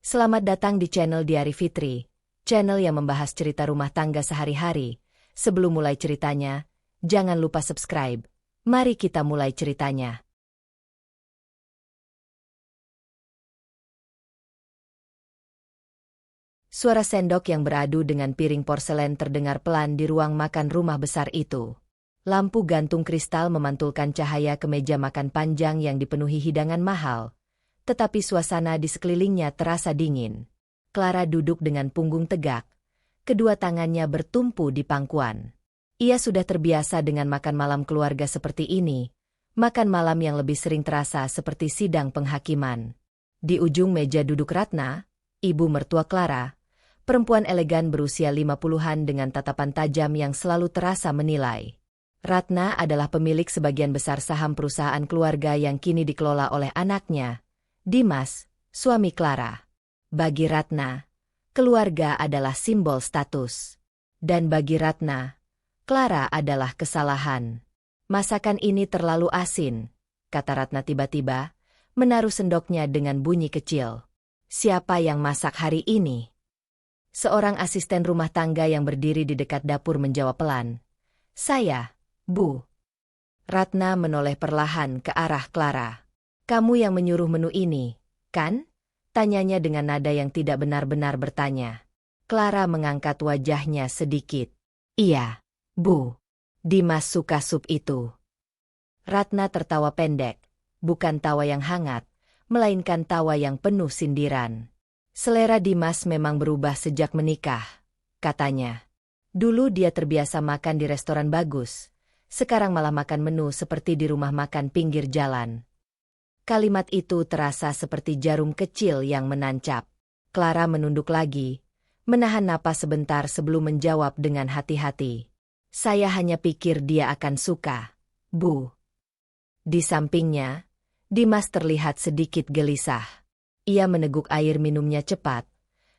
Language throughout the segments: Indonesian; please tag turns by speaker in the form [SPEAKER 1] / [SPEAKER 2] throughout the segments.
[SPEAKER 1] Selamat datang di channel Diari Fitri, channel yang membahas cerita rumah tangga sehari-hari. Sebelum mulai ceritanya, jangan lupa subscribe. Mari kita mulai ceritanya. Suara sendok yang beradu dengan piring porselen terdengar pelan di ruang makan rumah besar itu. Lampu gantung kristal memantulkan cahaya ke meja makan panjang yang dipenuhi hidangan mahal. Tetapi suasana di sekelilingnya terasa dingin. Clara duduk dengan punggung tegak. Kedua tangannya bertumpu di pangkuan. Ia sudah terbiasa dengan makan malam keluarga seperti ini. Makan malam yang lebih sering terasa seperti sidang penghakiman. Di ujung meja duduk Ratna, ibu mertua Clara. Perempuan elegan berusia 50-an dengan tatapan tajam yang selalu terasa menilai. Ratna adalah pemilik sebagian besar saham perusahaan keluarga yang kini dikelola oleh anaknya, Dimas, suami Clara. Bagi Ratna, keluarga adalah simbol status. Dan bagi Ratna, Clara adalah kesalahan. Masakan ini terlalu asin, kata Ratna tiba-tiba, menaruh sendoknya dengan bunyi kecil. Siapa yang masak hari ini? Seorang asisten rumah tangga yang berdiri di dekat dapur menjawab pelan. Saya, Bu. Ratna menoleh perlahan ke arah Clara. Kamu yang menyuruh menu ini, kan? Tanyanya dengan nada yang tidak benar-benar bertanya. Clara mengangkat wajahnya sedikit. Iya, Bu. Dimas suka sup itu. Ratna tertawa pendek, bukan tawa yang hangat, melainkan tawa yang penuh sindiran. Selera Dimas memang berubah sejak menikah, katanya. Dulu dia terbiasa makan di restoran bagus, sekarang malah makan menu seperti di rumah makan pinggir jalan. Kalimat itu terasa seperti jarum kecil yang menancap. Clara menunduk lagi, menahan napas sebentar sebelum menjawab dengan hati-hati. Saya hanya pikir dia akan suka, Bu. Di sampingnya, Dimas terlihat sedikit gelisah. Ia meneguk air minumnya cepat,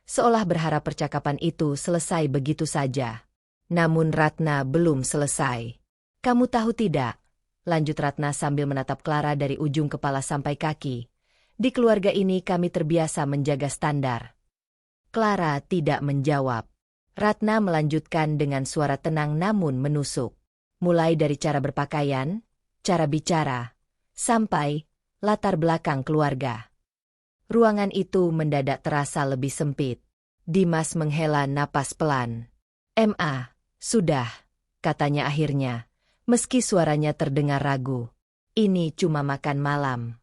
[SPEAKER 1] seolah berharap percakapan itu selesai begitu saja. Namun Ratna belum selesai. Kamu tahu tidak? Lanjut Ratna sambil menatap Clara dari ujung kepala sampai kaki. Di keluarga ini kami terbiasa menjaga standar. Clara tidak menjawab. Ratna melanjutkan dengan suara tenang namun menusuk. Mulai dari cara berpakaian, cara bicara, sampai latar belakang keluarga. Ruangan itu mendadak terasa lebih sempit. Dimas menghela napas pelan. Sudah, katanya akhirnya. Meski suaranya terdengar ragu. Ini cuma makan malam.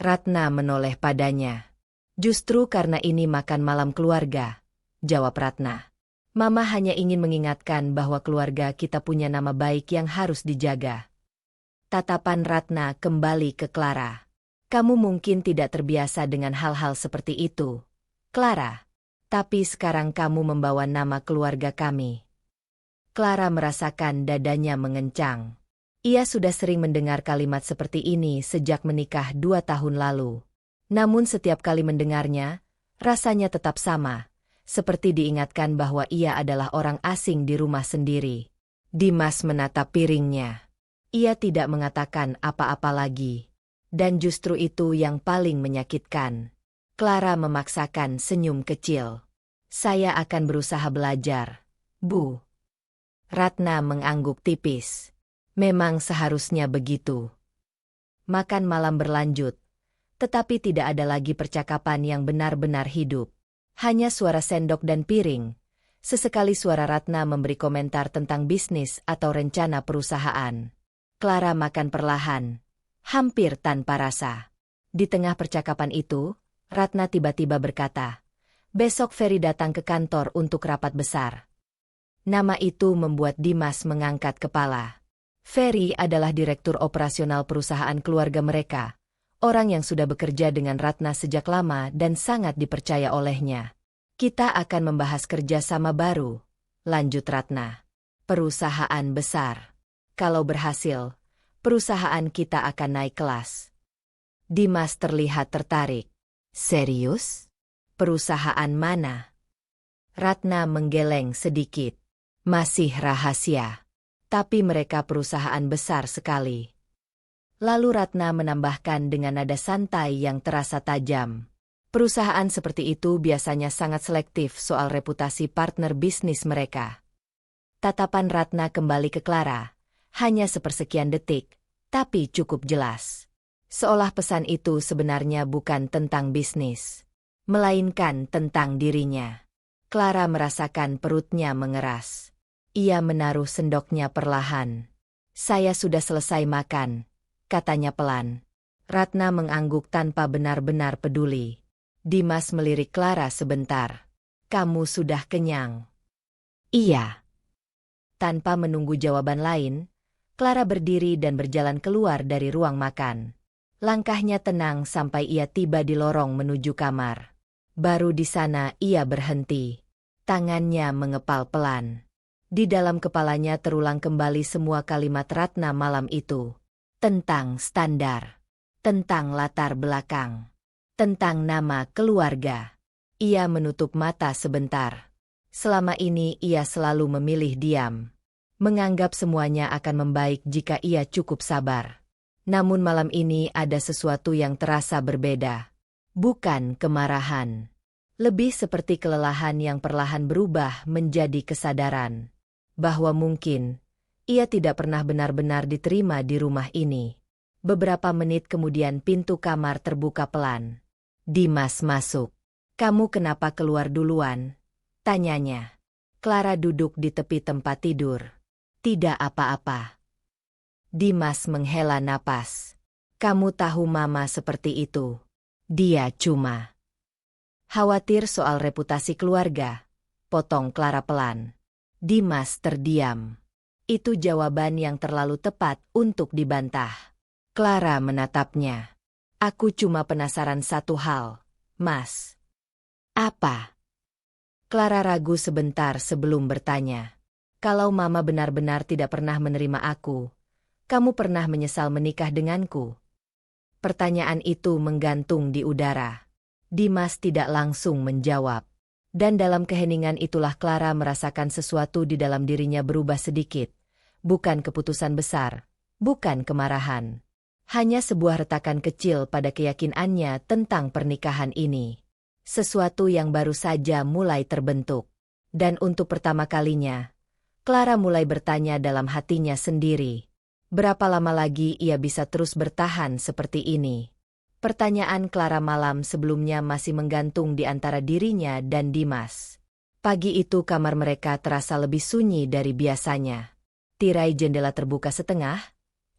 [SPEAKER 1] Ratna menoleh padanya. Justru karena ini makan malam keluarga, jawab Ratna. Mama hanya ingin mengingatkan bahwa keluarga kita punya nama baik yang harus dijaga. Tatapan Ratna kembali ke Clara. Kamu mungkin tidak terbiasa dengan hal-hal seperti itu, Clara. Tapi sekarang kamu membawa nama keluarga kami. Clara merasakan dadanya mengencang. Ia sudah sering mendengar kalimat seperti ini sejak menikah 2 tahun lalu. Namun setiap kali mendengarnya, rasanya tetap sama, seperti diingatkan bahwa ia adalah orang asing di rumah sendiri. Dimas menatap piringnya. Ia tidak mengatakan apa-apa lagi. Dan justru itu yang paling menyakitkan. Clara memaksakan senyum kecil. Saya akan berusaha belajar, Bu. Ratna mengangguk tipis. Memang seharusnya begitu. Makan malam berlanjut, tetapi tidak ada lagi percakapan yang benar-benar hidup. Hanya suara sendok dan piring. Sesekali suara Ratna memberi komentar tentang bisnis atau rencana perusahaan. Clara makan perlahan, hampir tanpa rasa. Di tengah percakapan itu, Ratna tiba-tiba berkata, besok Ferry datang ke kantor untuk rapat besar. Nama itu membuat Dimas mengangkat kepala. Ferry adalah direktur operasional perusahaan keluarga mereka, orang yang sudah bekerja dengan Ratna sejak lama dan sangat dipercaya olehnya. Kita akan membahas kerjasama baru, lanjut Ratna. Perusahaan besar. Kalau berhasil, perusahaan kita akan naik kelas. Dimas terlihat tertarik. Serius? Perusahaan mana? Ratna menggeleng sedikit. Masih rahasia. Tapi mereka perusahaan besar sekali. Lalu Ratna menambahkan dengan nada santai yang terasa tajam. Perusahaan seperti itu biasanya sangat selektif soal reputasi partner bisnis mereka. Tatapan Ratna kembali ke Clara, hanya sepersekian detik, tapi cukup jelas. Seolah pesan itu sebenarnya bukan tentang bisnis, melainkan tentang dirinya. Clara merasakan perutnya mengeras. Ia menaruh sendoknya perlahan. "Saya sudah selesai makan," katanya pelan. Ratna mengangguk tanpa benar-benar peduli. Dimas melirik Clara sebentar. "Kamu sudah kenyang?" "Iya." Tanpa menunggu jawaban lain, Clara berdiri dan berjalan keluar dari ruang makan. Langkahnya tenang sampai ia tiba di lorong menuju kamar. Baru di sana ia berhenti. Tangannya mengepal pelan. Di dalam kepalanya terulang kembali semua kalimat Ratna malam itu. Tentang standar. Tentang latar belakang. Tentang nama keluarga. Ia menutup mata sebentar. Selama ini ia selalu memilih diam. Menganggap semuanya akan membaik jika ia cukup sabar. Namun malam ini ada sesuatu yang terasa berbeda. Bukan kemarahan. Lebih seperti kelelahan yang perlahan berubah menjadi kesadaran. Bahwa mungkin ia tidak pernah benar-benar diterima di rumah ini. Beberapa menit kemudian pintu kamar terbuka pelan. Dimas masuk. "Kamu kenapa keluar duluan?" tanyanya. Clara duduk di tepi tempat tidur. "Tidak apa-apa." Dimas menghela napas. "Kamu tahu Mama seperti itu. Dia cuma khawatir soal reputasi keluarga," potong Clara pelan. Dimas terdiam. Itu jawaban yang terlalu tepat untuk dibantah. Clara menatapnya. "Aku cuma penasaran satu hal, Mas." "Apa?" Clara ragu sebentar sebelum bertanya. "Kalau Mama benar-benar tidak pernah menerima aku, kamu pernah menyesal menikah denganku?" Pertanyaan itu menggantung di udara. Dimas tidak langsung menjawab. Dan dalam keheningan itulah Clara merasakan sesuatu di dalam dirinya berubah sedikit. Bukan keputusan besar, bukan kemarahan. Hanya sebuah retakan kecil pada keyakinannya tentang pernikahan ini. Sesuatu yang baru saja mulai terbentuk. Dan untuk pertama kalinya, Clara mulai bertanya dalam hatinya sendiri. Berapa lama lagi ia bisa terus bertahan seperti ini? Pertanyaan Clara malam sebelumnya masih menggantung di antara dirinya dan Dimas. Pagi itu kamar mereka terasa lebih sunyi dari biasanya. Tirai jendela terbuka setengah,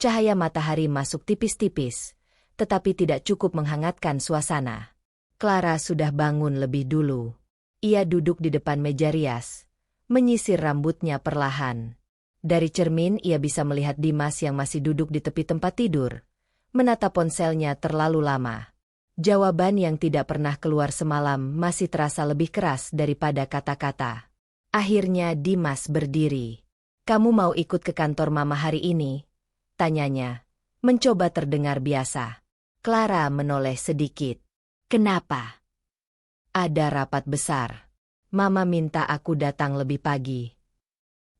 [SPEAKER 1] cahaya matahari masuk tipis-tipis, tetapi tidak cukup menghangatkan suasana. Clara sudah bangun lebih dulu. Ia duduk di depan meja rias, menyisir rambutnya perlahan. Dari cermin ia bisa melihat Dimas yang masih duduk di tepi tempat tidur, menatap ponselnya terlalu lama. Jawaban yang tidak pernah keluar semalam masih terasa lebih keras daripada kata-kata. Akhirnya Dimas berdiri. "Kamu mau ikut ke kantor Mama hari ini?" tanyanya, mencoba terdengar biasa. Clara menoleh sedikit. "Kenapa?" "Ada rapat besar. Mama minta aku datang lebih pagi."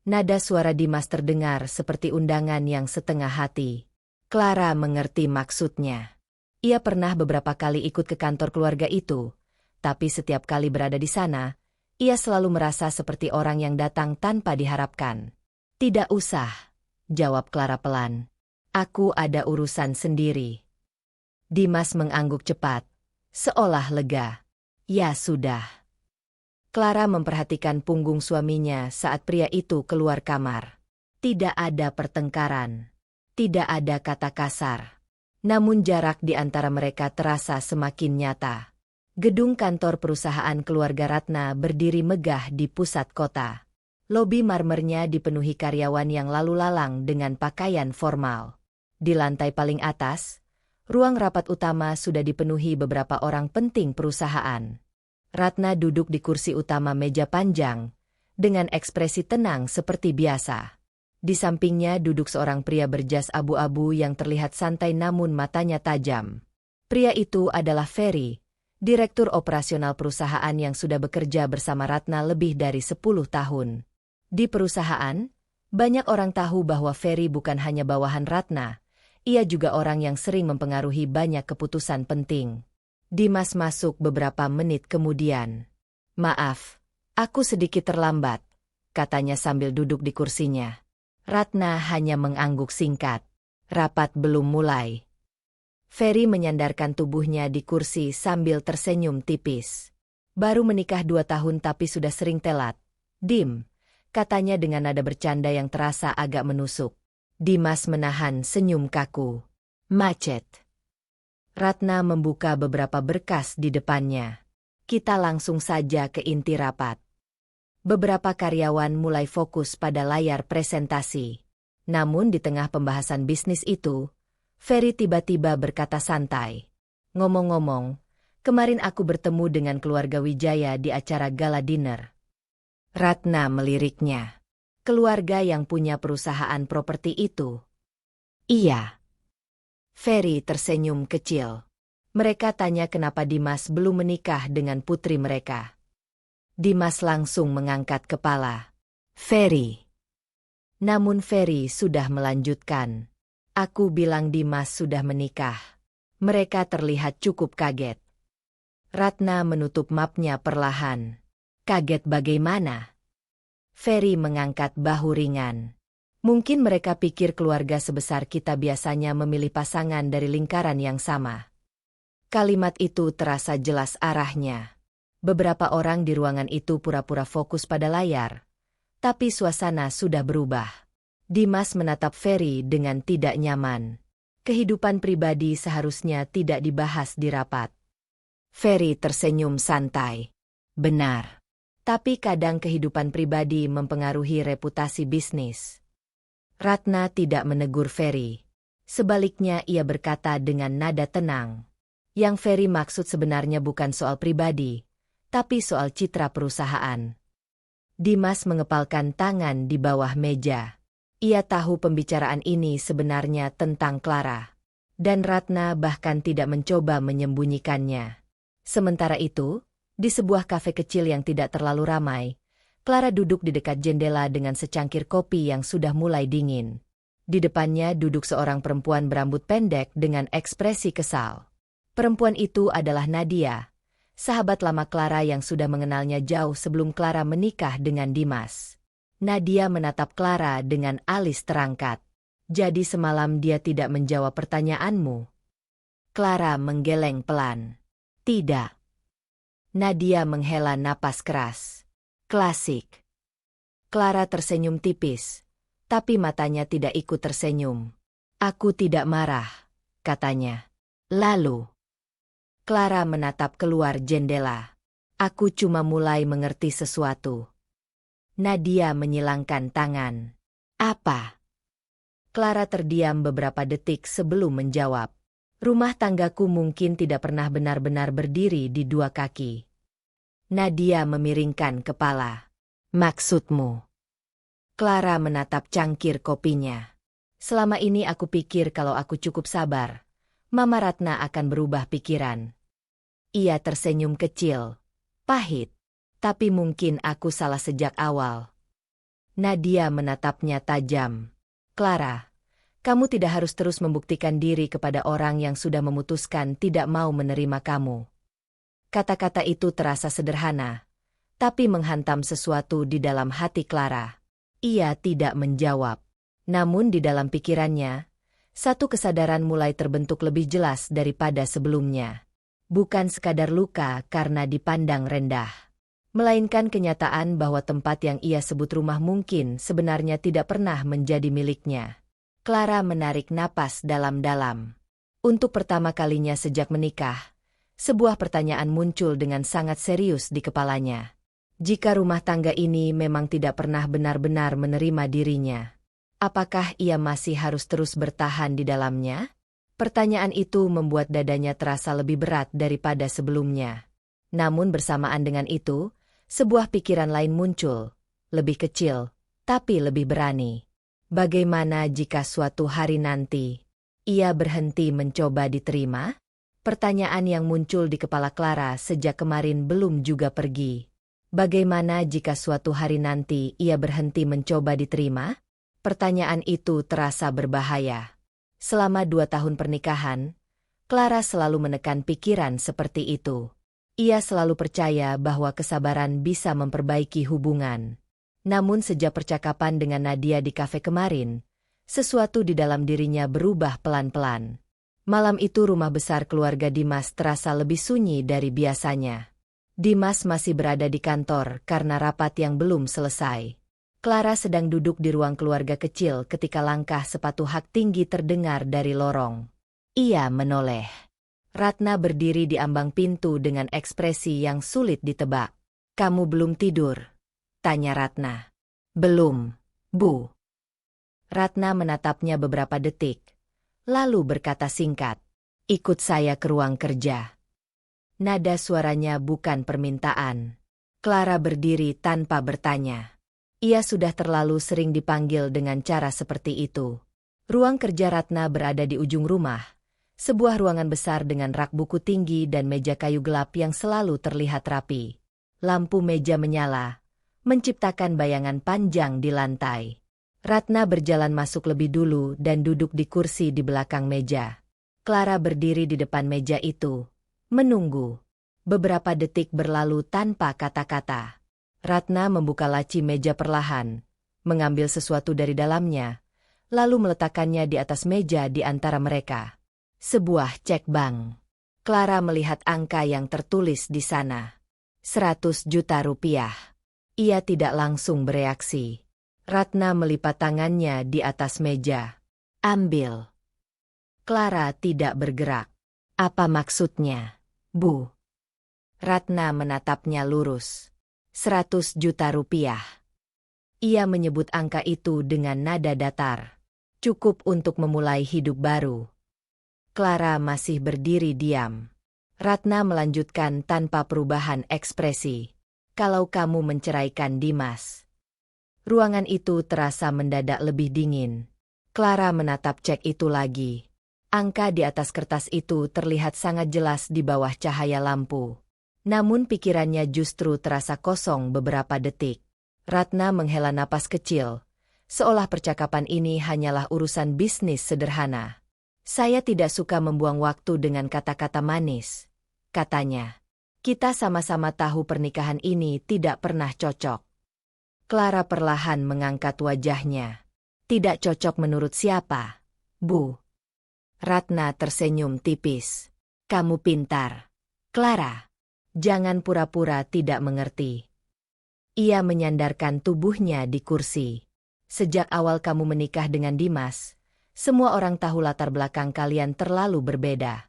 [SPEAKER 1] Nada suara Dimas terdengar seperti undangan yang setengah hati. Clara mengerti maksudnya. Ia pernah beberapa kali ikut ke kantor keluarga itu, tapi setiap kali berada di sana, ia selalu merasa seperti orang yang datang tanpa diharapkan. "Tidak usah," jawab Clara pelan. "Aku ada urusan sendiri." Dimas mengangguk cepat, seolah lega. "Ya sudah." Clara memperhatikan punggung suaminya saat pria itu keluar kamar. Tidak ada pertengkaran. Tidak ada kata kasar. Namun jarak di antara mereka terasa semakin nyata. Gedung kantor perusahaan keluarga Ratna berdiri megah di pusat kota. Lobi marmernya dipenuhi karyawan yang lalu lalang dengan pakaian formal. Di lantai paling atas, ruang rapat utama sudah dipenuhi beberapa orang penting perusahaan. Ratna duduk di kursi utama meja panjang, dengan ekspresi tenang seperti biasa. Di sampingnya duduk seorang pria berjas abu-abu yang terlihat santai namun matanya tajam. Pria itu adalah Ferry, direktur operasional perusahaan yang sudah bekerja bersama Ratna lebih dari 10 tahun. Di perusahaan, banyak orang tahu bahwa Ferry bukan hanya bawahan Ratna, ia juga orang yang sering mempengaruhi banyak keputusan penting. Dimas masuk beberapa menit kemudian. "Maaf, aku sedikit terlambat," katanya sambil duduk di kursinya. Ratna hanya mengangguk singkat. Rapat belum mulai. Ferry menyandarkan tubuhnya di kursi sambil tersenyum tipis. "Baru menikah 2 tahun tapi sudah sering telat. Dim," katanya dengan nada bercanda yang terasa agak menusuk. Dimas menahan senyum kaku. "Macet." Ratna membuka beberapa berkas di depannya. "Kita langsung saja ke inti rapat." Beberapa karyawan mulai fokus pada layar presentasi. Namun di tengah pembahasan bisnis itu, Ferry tiba-tiba berkata santai. "Ngomong-ngomong, kemarin aku bertemu dengan keluarga Wijaya di acara gala dinner." Ratna meliriknya. "Keluarga yang punya perusahaan properti itu?" "Iya." Ferry tersenyum kecil. Mereka tanya kenapa Dimas belum menikah dengan putri mereka. Dimas langsung mengangkat kepala. "Ferry." Namun Ferry sudah melanjutkan. "Aku bilang Dimas sudah menikah." Mereka terlihat cukup kaget. Ratna menutup mapnya perlahan. "Kaget bagaimana?" Ferry mengangkat bahu ringan. "Mungkin mereka pikir keluarga sebesar kita biasanya memilih pasangan dari lingkaran yang sama." Kalimat itu terasa jelas arahnya. Beberapa orang di ruangan itu pura-pura fokus pada layar. Tapi suasana sudah berubah. Dimas menatap Ferry dengan tidak nyaman. Kehidupan pribadi seharusnya tidak dibahas di rapat. Ferry tersenyum santai. "Benar. Tapi kadang kehidupan pribadi mempengaruhi reputasi bisnis." Ratna tidak menegur Ferry. Sebaliknya ia berkata dengan nada tenang. Yang Ferry maksud sebenarnya bukan soal pribadi, tapi soal citra perusahaan. Dimas mengepalkan tangan di bawah meja. Ia tahu pembicaraan ini sebenarnya tentang Clara. Dan Ratna bahkan tidak mencoba menyembunyikannya. Sementara itu, di sebuah kafe kecil yang tidak terlalu ramai, Clara duduk di dekat jendela dengan secangkir kopi yang sudah mulai dingin. Di depannya duduk seorang perempuan berambut pendek dengan ekspresi kesal. Perempuan itu adalah Nadia, sahabat lama Clara yang sudah mengenalnya jauh sebelum Clara menikah dengan Dimas. Nadia menatap Clara dengan alis terangkat. "Jadi semalam dia tidak menjawab pertanyaanmu?" Clara menggeleng pelan. "Tidak." Nadia menghela napas keras. "Klasik." Clara tersenyum tipis, tapi matanya tidak ikut tersenyum. "Aku tidak marah," katanya. Lalu, Clara menatap keluar jendela. "Aku cuma mulai mengerti sesuatu." Nadia menyilangkan tangan. "Apa?" Clara terdiam beberapa detik sebelum menjawab. "Rumah tanggaku mungkin tidak pernah benar-benar berdiri di 2 kaki." Nadia memiringkan kepala. "Maksudmu?" Clara menatap cangkir kopinya. "Selama ini aku pikir kalau aku cukup sabar, Mama Ratna akan berubah pikiran." Ia tersenyum kecil. "Pahit. Tapi mungkin aku salah sejak awal." Nadia menatapnya tajam. "Clara, kamu tidak harus terus membuktikan diri kepada orang yang sudah memutuskan tidak mau menerima kamu." Kata-kata itu terasa sederhana, tapi menghantam sesuatu di dalam hati Clara. Ia tidak menjawab. Namun di dalam pikirannya, satu kesadaran mulai terbentuk lebih jelas daripada sebelumnya. Bukan sekadar luka karena dipandang rendah, melainkan kenyataan bahwa tempat yang ia sebut rumah mungkin sebenarnya tidak pernah menjadi miliknya. Clara menarik napas dalam-dalam. Untuk pertama kalinya sejak menikah, sebuah pertanyaan muncul dengan sangat serius di kepalanya. Jika rumah tangga ini memang tidak pernah benar-benar menerima dirinya, apakah ia masih harus terus bertahan di dalamnya? Pertanyaan itu membuat dadanya terasa lebih berat daripada sebelumnya. Namun bersamaan dengan itu, sebuah pikiran lain muncul, lebih kecil, tapi lebih berani. Bagaimana jika suatu hari nanti, ia berhenti mencoba diterima? Pertanyaan yang muncul di kepala Clara sejak kemarin belum juga pergi. Bagaimana jika suatu hari nanti ia berhenti mencoba diterima? Pertanyaan itu terasa berbahaya. Selama 2 tahun pernikahan, Clara selalu menekan pikiran seperti itu. Ia selalu percaya bahwa kesabaran bisa memperbaiki hubungan. Namun sejak percakapan dengan Nadia di kafe kemarin, sesuatu di dalam dirinya berubah pelan-pelan. Malam itu rumah besar keluarga Dimas terasa lebih sunyi dari biasanya. Dimas masih berada di kantor karena rapat yang belum selesai. Clara sedang duduk di ruang keluarga kecil ketika langkah sepatu hak tinggi terdengar dari lorong. Ia menoleh. Ratna berdiri di ambang pintu dengan ekspresi yang sulit ditebak. "Kamu belum tidur?" tanya Ratna. "Belum, Bu." Ratna menatapnya beberapa detik, lalu berkata singkat, "Ikut saya ke ruang kerja." Nada suaranya bukan permintaan. Clara berdiri tanpa bertanya. Ia sudah terlalu sering dipanggil dengan cara seperti itu. Ruang kerja Ratna berada di ujung rumah. Sebuah ruangan besar dengan rak buku tinggi dan meja kayu gelap yang selalu terlihat rapi. Lampu meja menyala, menciptakan bayangan panjang di lantai. Ratna berjalan masuk lebih dulu dan duduk di kursi di belakang meja. Clara berdiri di depan meja itu, menunggu. Beberapa detik berlalu tanpa kata-kata. Ratna membuka laci meja perlahan, mengambil sesuatu dari dalamnya, lalu meletakkannya di atas meja di antara mereka. Sebuah cek bank. Clara melihat angka yang tertulis di sana. 100 juta rupiah. Ia tidak langsung bereaksi. Ratna melipat tangannya di atas meja. "Ambil." Clara tidak bergerak. "Apa maksudnya, Bu?" Ratna menatapnya lurus. 100 juta rupiah. Ia menyebut angka itu dengan nada datar. Cukup untuk memulai hidup baru. Clara masih berdiri diam. Ratna melanjutkan tanpa perubahan ekspresi. "Kalau kamu menceraikan Dimas." Ruangan itu terasa mendadak lebih dingin. Clara menatap cek itu lagi. Angka di atas kertas itu terlihat sangat jelas di bawah cahaya lampu. Namun pikirannya justru terasa kosong beberapa detik. Ratna menghela napas kecil, seolah percakapan ini hanyalah urusan bisnis sederhana. "Saya tidak suka membuang waktu dengan kata-kata manis," katanya. "Kita sama-sama tahu pernikahan ini tidak pernah cocok." Clara perlahan mengangkat wajahnya. "Tidak cocok menurut siapa, Bu?" Ratna tersenyum tipis. "Kamu pintar, Clara. Jangan pura-pura tidak mengerti." Ia menyandarkan tubuhnya di kursi. "Sejak awal kamu menikah dengan Dimas, semua orang tahu latar belakang kalian terlalu berbeda."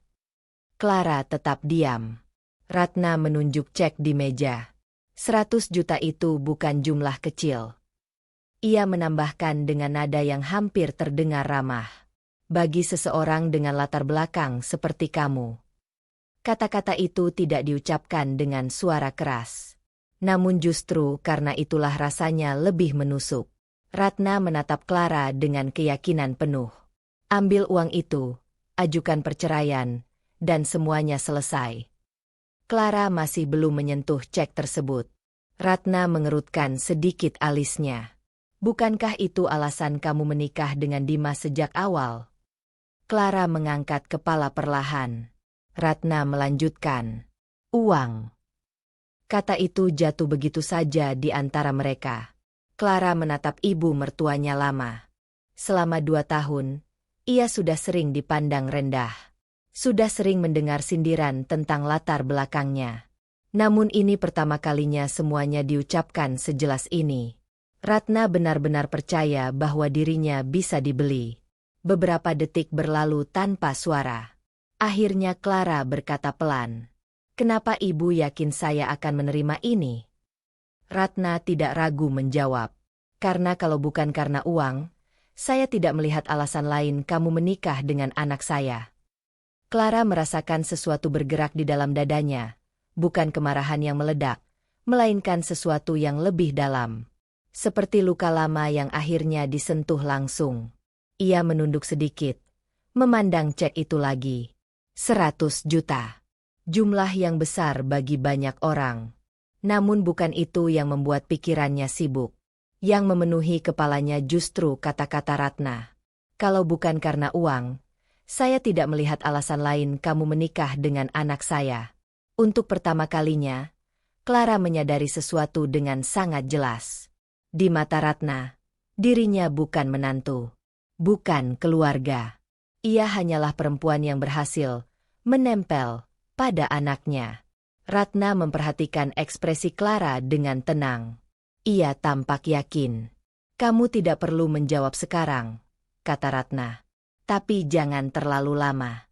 [SPEAKER 1] Clara tetap diam. Ratna menunjuk cek di meja. 100 juta itu bukan jumlah kecil. Ia menambahkan dengan nada yang hampir terdengar ramah. "Bagi seseorang dengan latar belakang seperti kamu." Kata-kata itu tidak diucapkan dengan suara keras. Namun justru karena itulah rasanya lebih menusuk. Ratna menatap Clara dengan keyakinan penuh. "Ambil uang itu, ajukan perceraian, dan semuanya selesai." Clara masih belum menyentuh cek tersebut. Ratna mengerutkan sedikit alisnya. "Bukankah itu alasan kamu menikah dengan Dimas sejak awal?" Clara mengangkat kepala perlahan. Ratna melanjutkan. "Uang." Kata itu jatuh begitu saja di antara mereka. Clara menatap ibu mertuanya lama. Selama 2 tahun, ia sudah sering dipandang rendah. Sudah sering mendengar sindiran tentang latar belakangnya. Namun ini pertama kalinya semuanya diucapkan sejelas ini. Ratna benar-benar percaya bahwa dirinya bisa dibeli. Beberapa detik berlalu tanpa suara. Akhirnya Clara berkata pelan, "Kenapa ibu yakin saya akan menerima ini?" Ratna tidak ragu menjawab, "Karena kalau bukan karena uang, saya tidak melihat alasan lain kamu menikah dengan anak saya." Clara merasakan sesuatu bergerak di dalam dadanya, bukan kemarahan yang meledak, melainkan sesuatu yang lebih dalam. Seperti luka lama yang akhirnya disentuh langsung. Ia menunduk sedikit, memandang cek itu lagi. 100 juta. Jumlah yang besar bagi banyak orang. Namun bukan itu yang membuat pikirannya sibuk. Yang memenuhi kepalanya justru kata-kata Ratna. "Kalau bukan karena uang, saya tidak melihat alasan lain kamu menikah dengan anak saya. Untuk pertama kalinya, Clara menyadari sesuatu dengan sangat jelas. Di mata Ratna, dirinya bukan menantu, bukan keluarga. Ia hanyalah perempuan yang berhasil menempel pada anaknya. Ratna memperhatikan ekspresi Clara dengan tenang. Ia tampak yakin. Kamu tidak perlu menjawab sekarang, kata Ratna. Tapi jangan terlalu lama.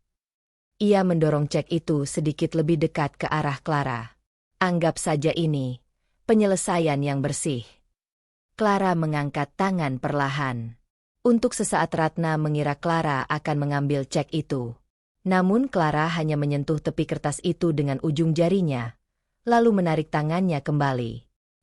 [SPEAKER 1] Ia mendorong cek itu sedikit lebih dekat ke arah Clara. Anggap saja ini penyelesaian yang bersih. Clara mengangkat tangan perlahan. Untuk sesaat Ratna mengira Clara akan mengambil cek itu. Namun Clara hanya menyentuh tepi kertas itu dengan ujung jarinya, lalu menarik tangannya kembali.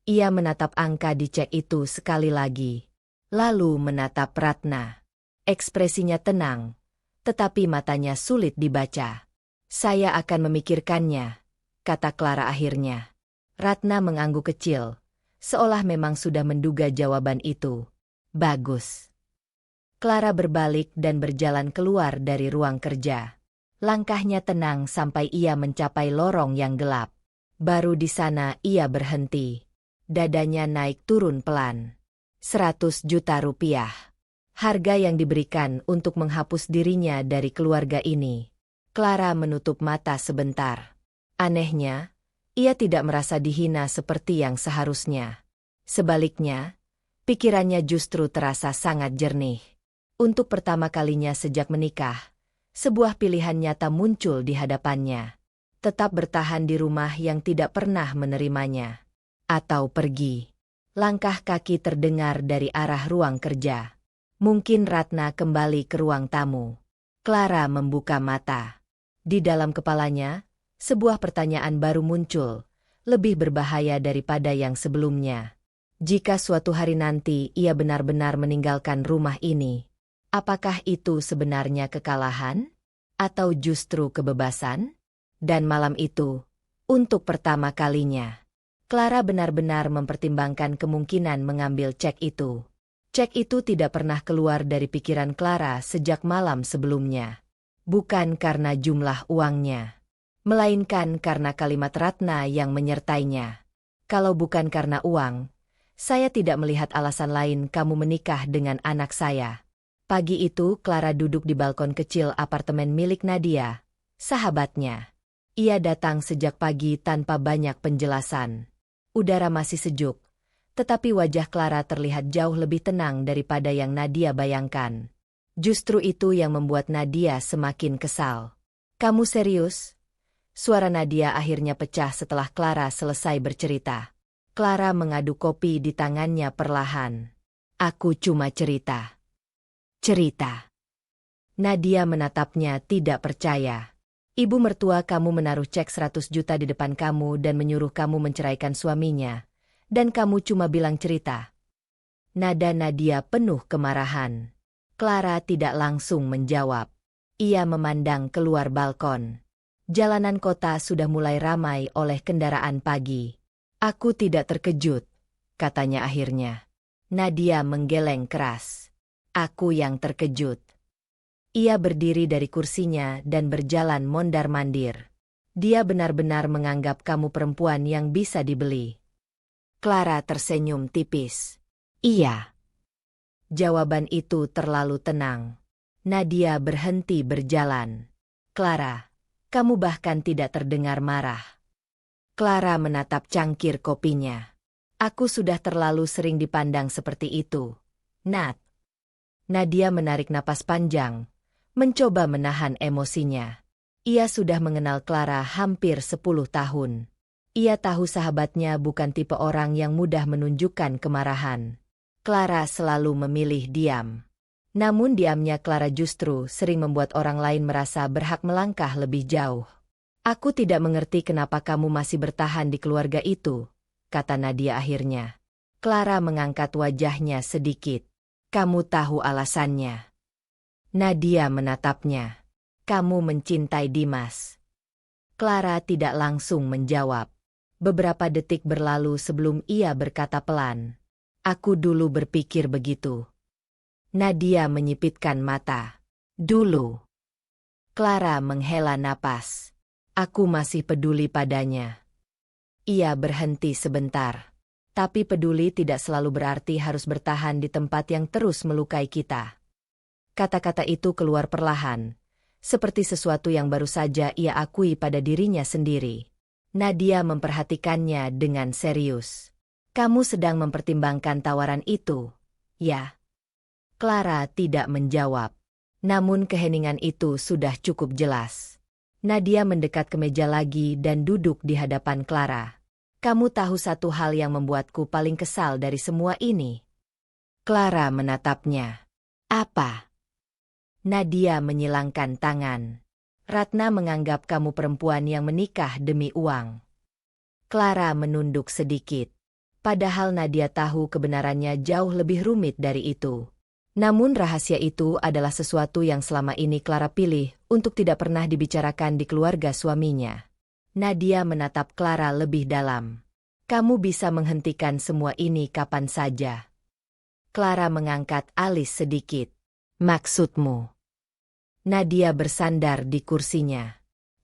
[SPEAKER 1] Ia menatap angka di cek itu sekali lagi, lalu menatap Ratna. Ekspresinya tenang, tetapi matanya sulit dibaca. Saya akan memikirkannya, kata Clara akhirnya. Ratna mengangguk kecil, seolah memang sudah menduga jawaban itu. Bagus. Clara berbalik dan berjalan keluar dari ruang kerja. Langkahnya tenang sampai ia mencapai lorong yang gelap. Baru di sana ia berhenti. Dadanya naik turun pelan. 100 juta rupiah. Harga yang diberikan untuk menghapus dirinya dari keluarga ini. Clara menutup mata sebentar. Anehnya, ia tidak merasa dihina seperti yang seharusnya. Sebaliknya, pikirannya justru terasa sangat jernih. Untuk pertama kalinya sejak menikah, sebuah pilihan nyata muncul di hadapannya. Tetap bertahan di rumah yang tidak pernah menerimanya. Atau pergi. Langkah kaki terdengar dari arah ruang kerja. Mungkin Ratna kembali ke ruang tamu. Clara membuka mata. Di dalam kepalanya, sebuah pertanyaan baru muncul, lebih berbahaya daripada yang sebelumnya. Jika suatu hari nanti ia benar-benar meninggalkan rumah ini, apakah itu sebenarnya kekalahan? Atau justru kebebasan? Dan malam itu, untuk pertama kalinya, Clara benar-benar mempertimbangkan kemungkinan mengambil cek itu. Cek itu tidak pernah keluar dari pikiran Clara sejak malam sebelumnya. Bukan karena jumlah uangnya, melainkan karena kalimat Ratna yang menyertainya. Kalau bukan karena uang, saya tidak melihat alasan lain kamu menikah dengan anak saya. Pagi itu Clara duduk di balkon kecil apartemen milik Nadia, sahabatnya. Ia datang sejak pagi tanpa banyak penjelasan. Udara masih sejuk, tetapi wajah Clara terlihat jauh lebih tenang daripada yang Nadia bayangkan. Justru itu yang membuat Nadia semakin kesal. Kamu serius? Suara Nadia akhirnya pecah setelah Clara selesai bercerita. Clara mengaduk kopi di tangannya perlahan. Aku cuma cerita. Cerita. Nadia menatapnya tidak percaya. Ibu mertua kamu menaruh cek 100 juta di depan kamu dan menyuruh kamu menceraikan suaminya. Dan kamu cuma bilang cerita. Nada Nadia penuh kemarahan. Clara tidak langsung menjawab. Ia memandang keluar balkon. Jalanan kota sudah mulai ramai oleh kendaraan pagi. Aku tidak terkejut, katanya akhirnya. Nadia menggeleng keras. Aku yang terkejut. Ia berdiri dari kursinya dan berjalan mondar-mandir. Dia benar-benar menganggap kamu perempuan yang bisa dibeli. Clara tersenyum tipis. Iya. Jawaban itu terlalu tenang. Nadia berhenti berjalan. Clara, kamu bahkan tidak terdengar marah. Clara menatap cangkir kopinya. Aku sudah terlalu sering dipandang seperti itu, Nat. Nadia menarik napas panjang, mencoba menahan emosinya. Ia sudah mengenal Clara hampir 10 tahun. Ia tahu sahabatnya bukan tipe orang yang mudah menunjukkan kemarahan. Clara selalu memilih diam. Namun diamnya Clara justru sering membuat orang lain merasa berhak melangkah lebih jauh. Aku tidak mengerti kenapa kamu masih bertahan di keluarga itu, kata Nadia akhirnya. Clara mengangkat wajahnya sedikit. Kamu tahu alasannya. Nadia menatapnya. Kamu mencintai Dimas. Clara tidak langsung menjawab. Beberapa detik berlalu sebelum ia berkata pelan. Aku dulu berpikir begitu. Nadia menyipitkan mata. Dulu. Clara menghela napas. Aku masih peduli padanya. Ia berhenti sebentar. Tapi peduli tidak selalu berarti harus bertahan di tempat yang terus melukai kita. Kata-kata itu keluar perlahan, seperti sesuatu yang baru saja ia akui pada dirinya sendiri. Nadia memperhatikannya dengan serius. Kamu sedang mempertimbangkan tawaran itu, ya? Clara tidak menjawab. Namun keheningan itu sudah cukup jelas. Nadia mendekat ke meja lagi dan duduk di hadapan Clara. Kamu tahu satu hal yang membuatku paling kesal dari semua ini? Clara menatapnya. Apa? Nadia menyilangkan tangan. Ratna menganggap kamu perempuan yang menikah demi uang. Clara menunduk sedikit. Padahal Nadia tahu kebenarannya jauh lebih rumit dari itu. Namun rahasia itu adalah sesuatu yang selama ini Clara pilih untuk tidak pernah dibicarakan di keluarga suaminya. Nadia menatap Clara lebih dalam. Kamu bisa menghentikan semua ini kapan saja. Clara mengangkat alis sedikit. Maksudmu? Nadia bersandar di kursinya.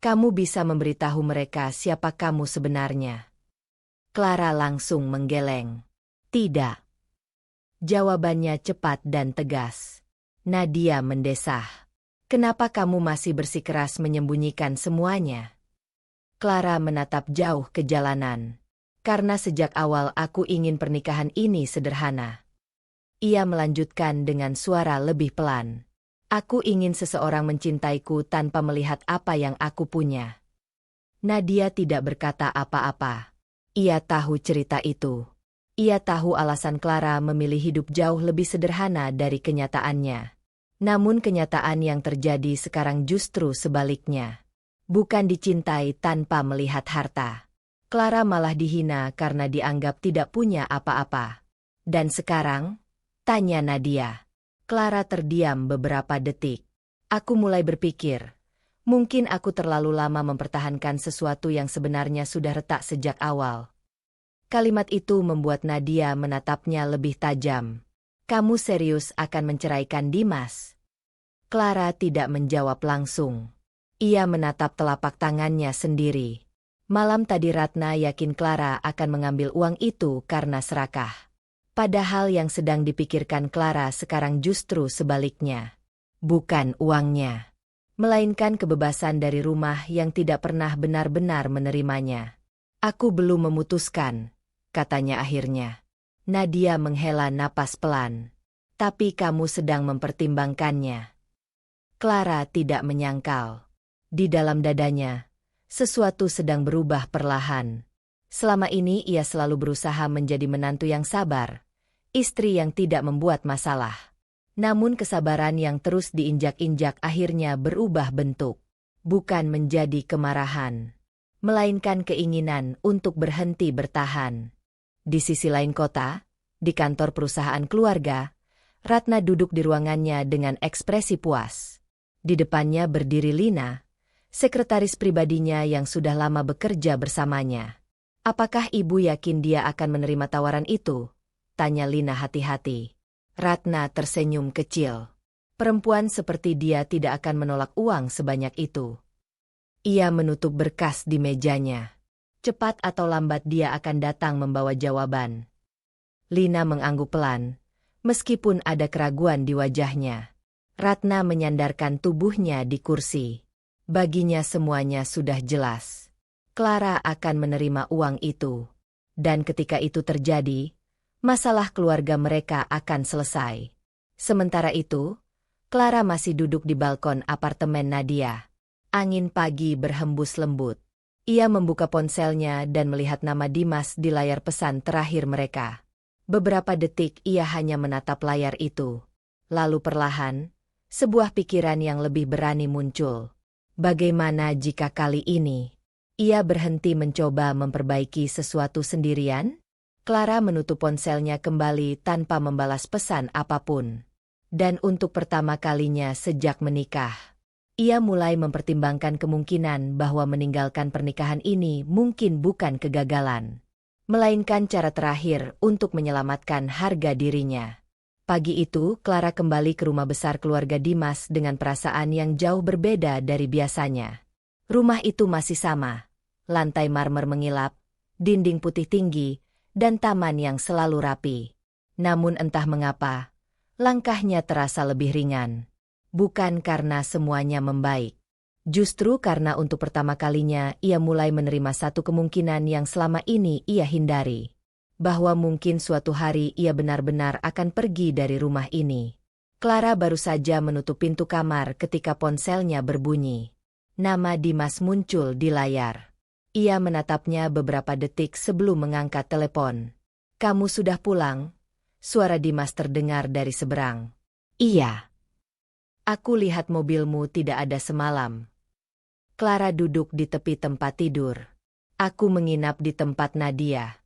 [SPEAKER 1] Kamu bisa memberitahu mereka siapa kamu sebenarnya. Clara langsung menggeleng. Tidak. Jawabannya cepat dan tegas. Nadia mendesah. Kenapa kamu masih bersikeras menyembunyikan semuanya? Clara menatap jauh ke jalanan. Karena sejak awal aku ingin pernikahan ini sederhana. Ia melanjutkan dengan suara lebih pelan. Aku ingin seseorang mencintaiku tanpa melihat apa yang aku punya. Nadia tidak berkata apa-apa. Ia tahu cerita itu. Ia tahu alasan Clara memilih hidup jauh lebih sederhana dari kenyataannya. Namun kenyataan yang terjadi sekarang justru sebaliknya. Bukan dicintai tanpa melihat harta. Clara malah dihina karena dianggap tidak punya apa-apa. Dan sekarang? Tanya Nadia. Clara terdiam beberapa detik. Aku mulai berpikir. Mungkin aku terlalu lama mempertahankan sesuatu yang sebenarnya sudah retak sejak awal. Kalimat itu membuat Nadia menatapnya lebih tajam. Kamu serius akan menceraikan Dimas? Clara tidak menjawab langsung. Ia menatap telapak tangannya sendiri. Malam tadi Ratna yakin Clara akan mengambil uang itu karena serakah. Padahal yang sedang dipikirkan Clara sekarang justru sebaliknya. Bukan uangnya, melainkan kebebasan dari rumah yang tidak pernah benar-benar menerimanya. Aku belum memutuskan, katanya akhirnya. Nadia menghela napas pelan. Tapi kamu sedang mempertimbangkannya. Clara tidak menyangkal. Di dalam dadanya, sesuatu sedang berubah perlahan. Selama ini ia selalu berusaha menjadi menantu yang sabar, istri yang tidak membuat masalah. Namun kesabaran yang terus diinjak-injak akhirnya berubah bentuk. Bukan menjadi kemarahan, melainkan keinginan untuk berhenti bertahan. Di sisi lain kota, di kantor perusahaan keluarga, Ratna duduk di ruangannya dengan ekspresi puas. Di depannya berdiri Lina, sekretaris pribadinya yang sudah lama bekerja bersamanya. Apakah ibu yakin dia akan menerima tawaran itu? Tanya Lina hati-hati. Ratna tersenyum kecil. Perempuan seperti dia tidak akan menolak uang sebanyak itu. Ia menutup berkas di mejanya. Cepat atau lambat dia akan datang membawa jawaban. Lina mengangguk pelan, meskipun ada keraguan di wajahnya. Ratna menyandarkan tubuhnya di kursi. Baginya semuanya sudah jelas. Clara akan menerima uang itu. Dan ketika itu terjadi, masalah keluarga mereka akan selesai. Sementara itu, Clara masih duduk di balkon apartemen Nadia. Angin pagi berhembus lembut. Ia membuka ponselnya dan melihat nama Dimas di layar pesan terakhir mereka. Beberapa detik ia hanya menatap layar itu. Lalu perlahan, sebuah pikiran yang lebih berani muncul. Bagaimana jika kali ini ia berhenti mencoba memperbaiki sesuatu sendirian? Clara menutup ponselnya kembali tanpa membalas pesan apapun. Dan untuk pertama kalinya sejak menikah, ia mulai mempertimbangkan kemungkinan bahwa meninggalkan pernikahan ini mungkin bukan kegagalan, melainkan cara terakhir untuk menyelamatkan harga dirinya. Pagi itu, Clara kembali ke rumah besar keluarga Dimas dengan perasaan yang jauh berbeda dari biasanya. Rumah itu masih sama. Lantai marmer mengilap, dinding putih tinggi, dan taman yang selalu rapi. Namun entah mengapa, langkahnya terasa lebih ringan. Bukan karena semuanya membaik. Justru karena untuk pertama kalinya ia mulai menerima satu kemungkinan yang selama ini ia hindari. Bahwa mungkin suatu hari ia benar-benar akan pergi dari rumah ini. Clara baru saja menutup pintu kamar ketika ponselnya berbunyi. Nama Dimas muncul di layar. Ia menatapnya beberapa detik sebelum mengangkat telepon. "Kamu sudah pulang?" Suara Dimas terdengar dari seberang. "Iya. Aku lihat mobilmu tidak ada semalam." Clara duduk di tepi tempat tidur. "Aku menginap di tempat Nadia."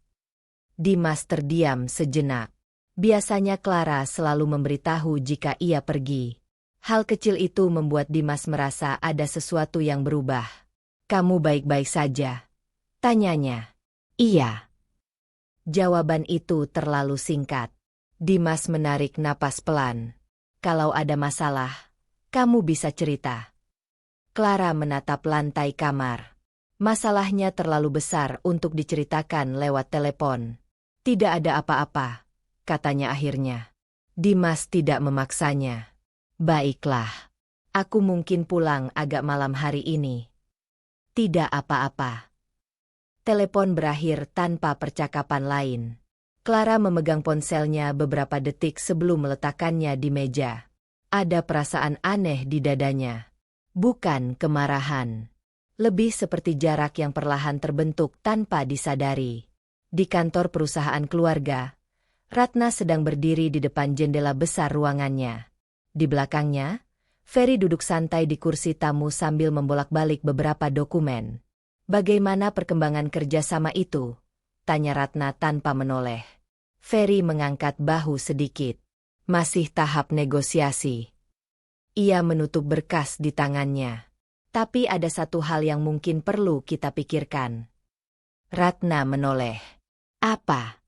[SPEAKER 1] Dimas terdiam sejenak. Biasanya Clara selalu memberitahu jika ia pergi. Hal kecil itu membuat Dimas merasa ada sesuatu yang berubah. "Kamu baik-baik saja?" tanyanya. "Iya." Jawaban itu terlalu singkat. Dimas menarik napas pelan. "Kalau ada masalah, kamu bisa cerita." Clara menatap lantai kamar. Masalahnya terlalu besar untuk diceritakan lewat telepon. "Tidak ada apa-apa," katanya akhirnya. Dimas tidak memaksanya. "Baiklah. Aku mungkin pulang agak malam hari ini." "Tidak apa-apa." Telepon berakhir tanpa percakapan lain. Clara memegang ponselnya beberapa detik sebelum meletakkannya di meja. Ada perasaan aneh di dadanya. Bukan kemarahan. Lebih seperti jarak yang perlahan terbentuk tanpa disadari. Di kantor perusahaan keluarga, Ratna sedang berdiri di depan jendela besar ruangannya. Di belakangnya, Ferry duduk santai di kursi tamu sambil membolak-balik beberapa dokumen. "Bagaimana perkembangan kerjasama itu?" tanya Ratna tanpa menoleh. Ferry mengangkat bahu sedikit. "Masih tahap negosiasi." Ia menutup berkas di tangannya. "Tapi ada satu hal yang mungkin perlu kita pikirkan." Ratna menoleh. "Apa?"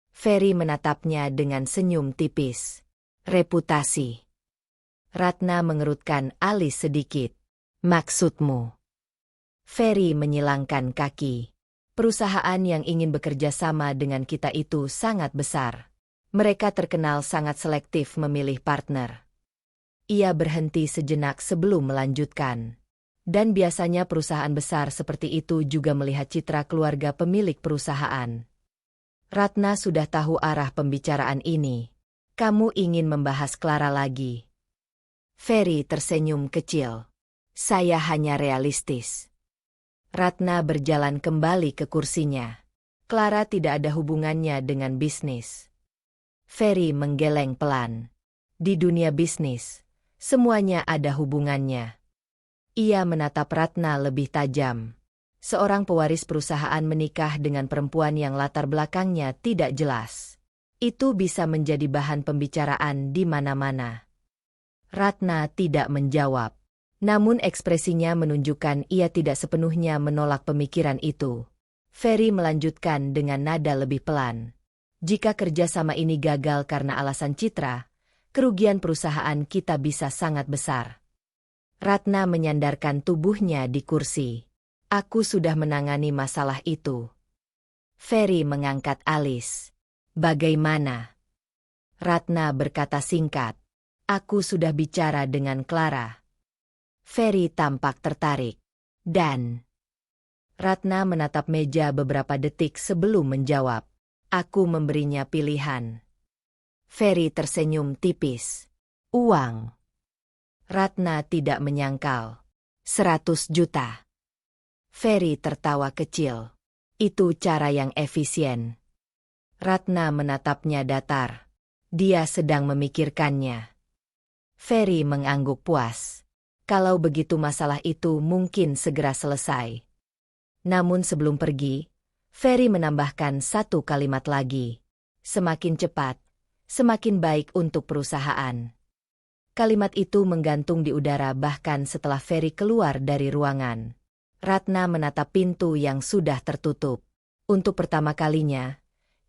[SPEAKER 1] Ferry menatapnya dengan senyum tipis. "Reputasi." Ratna mengerutkan alis sedikit. "Maksudmu?" Ferry menyilangkan kaki. "Perusahaan yang ingin bekerja sama dengan kita itu sangat besar. Mereka terkenal sangat selektif memilih partner." Ia berhenti sejenak sebelum melanjutkan. "Dan biasanya perusahaan besar seperti itu juga melihat citra keluarga pemilik perusahaan." Ratna sudah tahu arah pembicaraan ini. "Kamu ingin membahas Clara lagi?" Ferry tersenyum kecil. "Saya hanya realistis." Ratna berjalan kembali ke kursinya. Clara tidak ada hubungannya dengan bisnis. Ferry menggeleng pelan. Di dunia bisnis, semuanya ada hubungannya. Ia menatap Ratna lebih tajam. Seorang pewaris perusahaan menikah dengan perempuan yang latar belakangnya tidak jelas. Itu bisa menjadi bahan pembicaraan di mana-mana. Ratna tidak menjawab. Namun ekspresinya menunjukkan ia tidak sepenuhnya menolak pemikiran itu. Ferry melanjutkan dengan nada lebih pelan. "Jika kerjasama ini gagal karena alasan citra, kerugian perusahaan kita bisa sangat besar." Ratna menyandarkan tubuhnya di kursi. "Aku sudah menangani masalah itu." Ferry mengangkat alis. "Bagaimana?" Ratna berkata singkat. "Aku sudah bicara dengan Clara." Ferry tampak tertarik. "Dan?" Ratna menatap meja beberapa detik sebelum menjawab. "Aku memberinya pilihan." Ferry tersenyum tipis. "Uang?" Ratna tidak menyangkal. 100 juta. Ferry tertawa kecil. "Itu cara yang efisien." Ratna menatapnya datar. Dia sedang memikirkannya. Ferry mengangguk puas. Kalau begitu masalah itu mungkin segera selesai. Namun sebelum pergi, Ferry menambahkan satu kalimat lagi. "Semakin cepat, semakin baik untuk perusahaan." Kalimat itu menggantung di udara bahkan setelah Ferry keluar dari ruangan. Ratna menatap pintu yang sudah tertutup. Untuk pertama kalinya,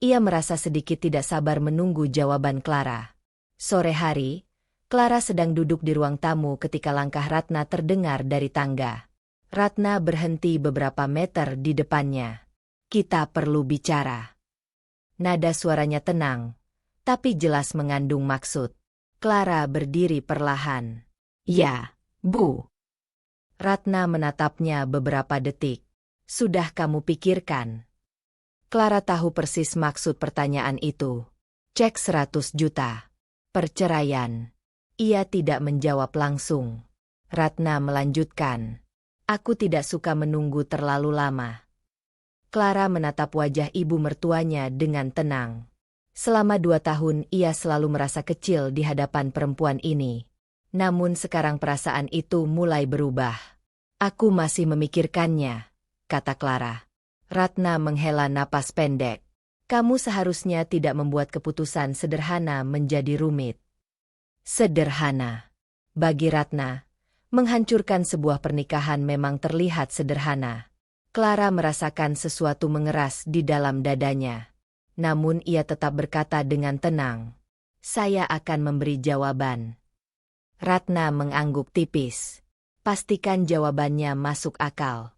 [SPEAKER 1] ia merasa sedikit tidak sabar menunggu jawaban Clara. Sore hari, Clara sedang duduk di ruang tamu ketika langkah Ratna terdengar dari tangga. Ratna berhenti beberapa meter di depannya. "Kita perlu bicara." Nada suaranya tenang, tapi jelas mengandung maksud. Clara berdiri perlahan. "Ya, Bu." Ratna menatapnya beberapa detik. "Sudah kamu pikirkan?" Clara tahu persis maksud pertanyaan itu. "Cek 100 juta. Perceraian." Ia tidak menjawab langsung. Ratna melanjutkan. "Aku tidak suka menunggu terlalu lama." Clara menatap wajah ibu mertuanya dengan tenang. Selama 2 tahun ia selalu merasa kecil di hadapan perempuan ini. Namun sekarang perasaan itu mulai berubah. "Aku masih memikirkannya," kata Clara. Ratna menghela napas pendek. "Kamu seharusnya tidak membuat keputusan sederhana menjadi rumit." Sederhana. Bagi Ratna, menghancurkan sebuah pernikahan memang terlihat sederhana. Clara merasakan sesuatu mengeras di dalam dadanya. Namun ia tetap berkata dengan tenang, "Saya akan memberi jawaban." Ratna mengangguk tipis. Pastikan jawabannya masuk akal.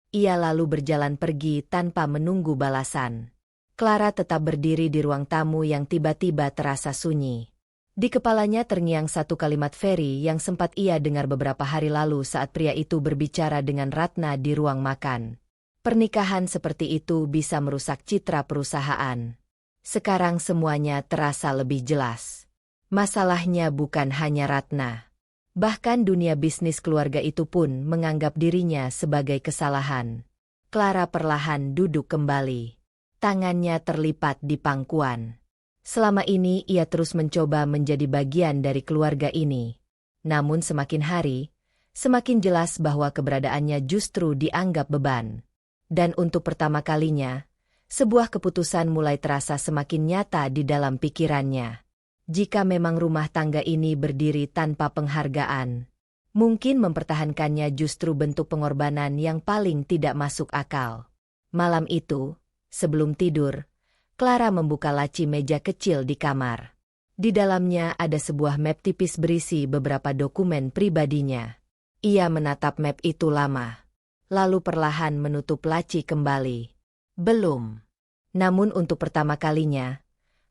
[SPEAKER 1] Ia lalu berjalan pergi tanpa menunggu balasan. Clara tetap berdiri di ruang tamu yang tiba-tiba terasa sunyi. Di kepalanya terngiang satu kalimat Ferry yang sempat ia dengar beberapa hari lalu saat pria itu berbicara dengan Ratna di ruang makan. Pernikahan seperti itu bisa merusak citra perusahaan. Sekarang semuanya terasa lebih jelas. Masalahnya bukan hanya Ratna. Bahkan dunia bisnis keluarga itu pun menganggap dirinya sebagai kesalahan. Clara perlahan duduk kembali. Tangannya terlipat di pangkuan. Selama ini ia terus mencoba menjadi bagian dari keluarga ini. Namun semakin hari, semakin jelas bahwa keberadaannya justru dianggap beban. Dan untuk pertama kalinya, sebuah keputusan mulai terasa semakin nyata di dalam pikirannya. Jika memang rumah tangga ini berdiri tanpa penghargaan, mungkin mempertahankannya justru bentuk pengorbanan yang paling tidak masuk akal. Malam itu, sebelum tidur, Clara membuka laci meja kecil di kamar. Di dalamnya ada sebuah map tipis berisi beberapa dokumen pribadinya. Ia menatap map itu lama, lalu perlahan menutup laci kembali. Belum. Namun untuk pertama kalinya,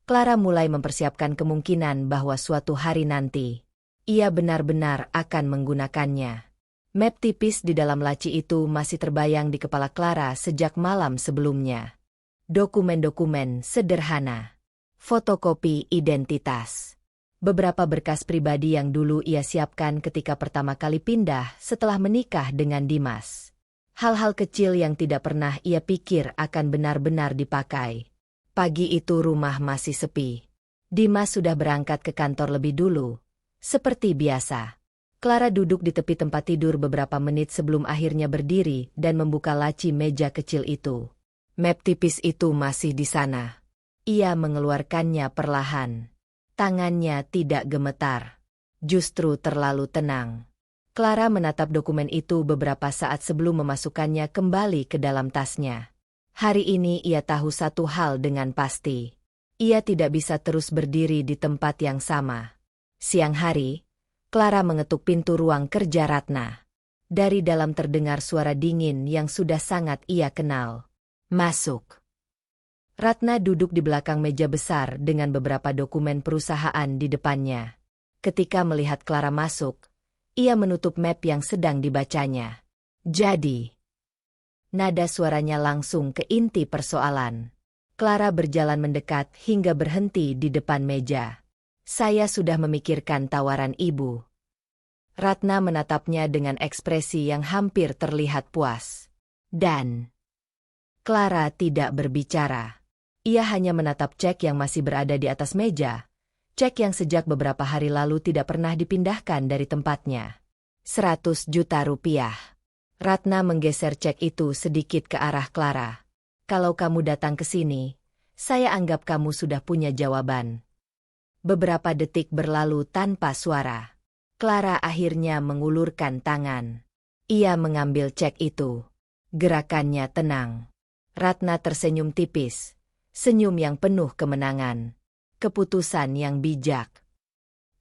[SPEAKER 1] Clara mulai mempersiapkan kemungkinan bahwa suatu hari nanti, ia benar-benar akan menggunakannya. Map tipis di dalam laci itu masih terbayang di kepala Clara sejak malam sebelumnya. Dokumen-dokumen sederhana. Fotokopi identitas. Beberapa berkas pribadi yang dulu ia siapkan ketika pertama kali pindah setelah menikah dengan Dimas. Hal-hal kecil yang tidak pernah ia pikir akan benar-benar dipakai. Pagi itu rumah masih sepi. Dimas sudah berangkat ke kantor lebih dulu. Seperti biasa, Clara duduk di tepi tempat tidur beberapa menit sebelum akhirnya berdiri dan membuka laci meja kecil itu. Map tipis itu masih di sana. Ia mengeluarkannya perlahan. Tangannya tidak gemetar. Justru terlalu tenang. Clara menatap dokumen itu beberapa saat sebelum memasukkannya kembali ke dalam tasnya. Hari ini ia tahu satu hal dengan pasti. Ia tidak bisa terus berdiri di tempat yang sama. Siang hari, Clara mengetuk pintu ruang kerja Ratna. Dari dalam terdengar suara dingin yang sudah sangat ia kenal. "Masuk." Ratna duduk di belakang meja besar dengan beberapa dokumen perusahaan di depannya. Ketika melihat Clara masuk, ia menutup map yang sedang dibacanya. "Jadi..." Nada suaranya langsung ke inti persoalan. Clara berjalan mendekat hingga berhenti di depan meja. "Saya sudah memikirkan tawaran ibu." Ratna menatapnya dengan ekspresi yang hampir terlihat puas. Dan Clara tidak berbicara. Ia hanya menatap cek yang masih berada di atas meja. Cek yang sejak beberapa hari lalu tidak pernah dipindahkan dari tempatnya. 100 juta rupiah. Ratna menggeser cek itu sedikit ke arah Clara. "Kalau kamu datang ke sini, saya anggap kamu sudah punya jawaban." Beberapa detik berlalu tanpa suara. Clara akhirnya mengulurkan tangan. Ia mengambil cek itu. Gerakannya tenang. Ratna tersenyum tipis. Senyum yang penuh kemenangan. Keputusan yang bijak.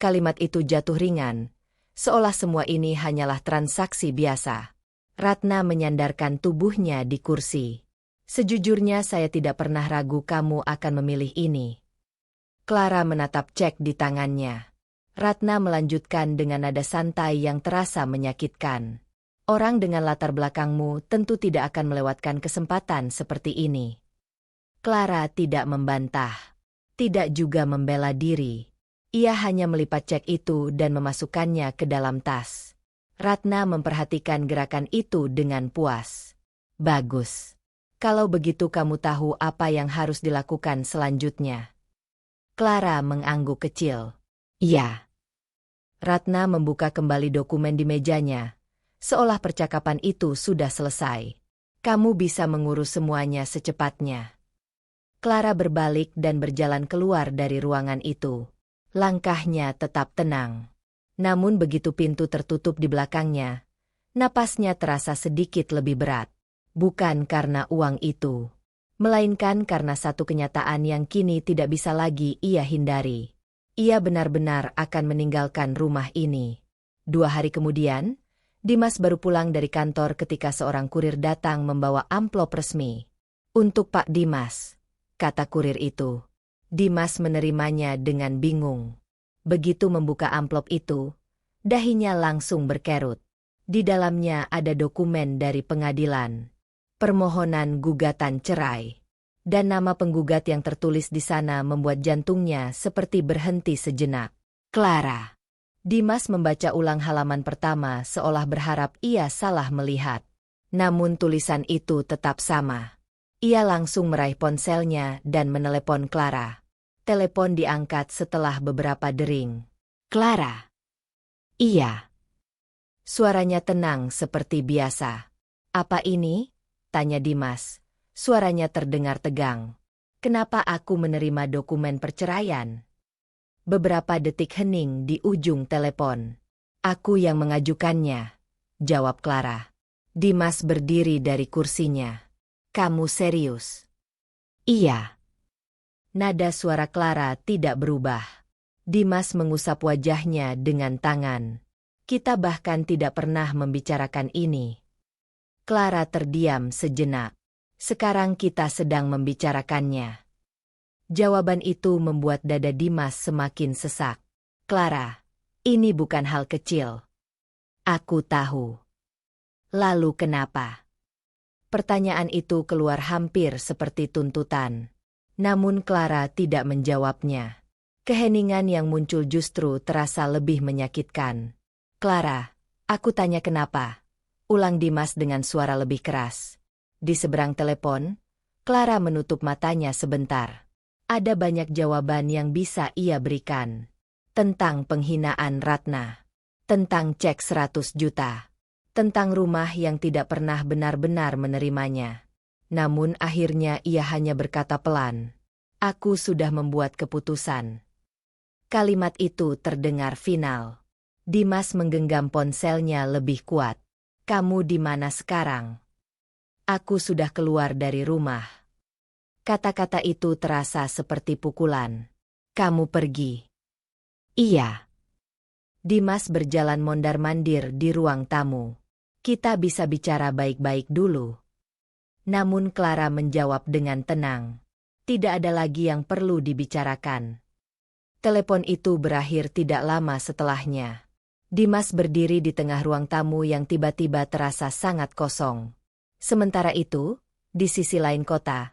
[SPEAKER 1] Kalimat itu jatuh ringan, seolah semua ini hanyalah transaksi biasa. Ratna menyandarkan tubuhnya di kursi. Sejujurnya saya tidak pernah ragu kamu akan memilih ini. Clara menatap cek di tangannya. Ratna melanjutkan dengan nada santai yang terasa menyakitkan. Orang dengan latar belakangmu tentu tidak akan melewatkan kesempatan seperti ini. Clara tidak membantah, tidak juga membela diri. Ia hanya melipat cek itu dan memasukkannya ke dalam tas. Ratna memperhatikan gerakan itu dengan puas. Bagus. Kalau begitu kamu tahu apa yang harus dilakukan selanjutnya. Clara mengangguk kecil. Iya. Ratna membuka kembali dokumen di mejanya, seolah percakapan itu sudah selesai. Kamu bisa mengurus semuanya secepatnya. Clara berbalik dan berjalan keluar dari ruangan itu. Langkahnya tetap tenang. Namun begitu pintu tertutup di belakangnya, napasnya terasa sedikit lebih berat. Bukan karena uang itu, melainkan karena satu kenyataan yang kini tidak bisa lagi ia hindari. Ia benar-benar akan meninggalkan rumah ini. 2 hari kemudian, Dimas baru pulang dari kantor ketika seorang kurir datang membawa amplop resmi. Untuk Pak Dimas, kata kurir itu. Dimas menerimanya dengan bingung. Begitu membuka amplop itu, dahinya langsung berkerut. Di dalamnya ada dokumen dari pengadilan. Permohonan gugatan cerai. Dan nama penggugat yang tertulis di sana membuat jantungnya seperti berhenti sejenak. Clara. Dimas membaca ulang halaman pertama seolah berharap ia salah melihat. Namun tulisan itu tetap sama. Ia langsung meraih ponselnya dan menelepon Clara. Telepon diangkat setelah beberapa dering. Clara. Iya. Suaranya tenang seperti biasa. Apa ini? Tanya Dimas. Suaranya terdengar tegang. Kenapa aku menerima dokumen perceraian? Beberapa detik hening di ujung telepon. Aku yang mengajukannya, jawab Clara. Dimas berdiri dari kursinya. Kamu serius? Iya. Nada suara Clara tidak berubah. Dimas mengusap wajahnya dengan tangan. Kita bahkan tidak pernah membicarakan ini. Clara terdiam sejenak. Sekarang kita sedang membicarakannya. Jawaban itu membuat dada Dimas semakin sesak. Clara, ini bukan hal kecil. Aku tahu. Lalu kenapa? Pertanyaan itu keluar hampir seperti tuntutan. Namun Clara tidak menjawabnya. Keheningan yang muncul justru terasa lebih menyakitkan. Clara, aku tanya kenapa? Ulang Dimas dengan suara lebih keras. Di seberang telepon, Clara menutup matanya sebentar. Ada banyak jawaban yang bisa ia berikan. Tentang penghinaan Ratna. Tentang cek 100 juta. Tentang rumah yang tidak pernah benar-benar menerimanya. Namun akhirnya ia hanya berkata pelan. Aku sudah membuat keputusan. Kalimat itu terdengar final. Dimas menggenggam ponselnya lebih kuat. Kamu di mana sekarang? Aku sudah keluar dari rumah. Kata-kata itu terasa seperti pukulan. Kamu pergi. Iya. Dimas berjalan mondar-mandir di ruang tamu. Kita bisa bicara baik-baik dulu. Namun Clara menjawab dengan tenang. Tidak ada lagi yang perlu dibicarakan. Telepon itu berakhir tidak lama setelahnya. Dimas berdiri di tengah ruang tamu yang tiba-tiba terasa sangat kosong. Sementara itu, di sisi lain kota,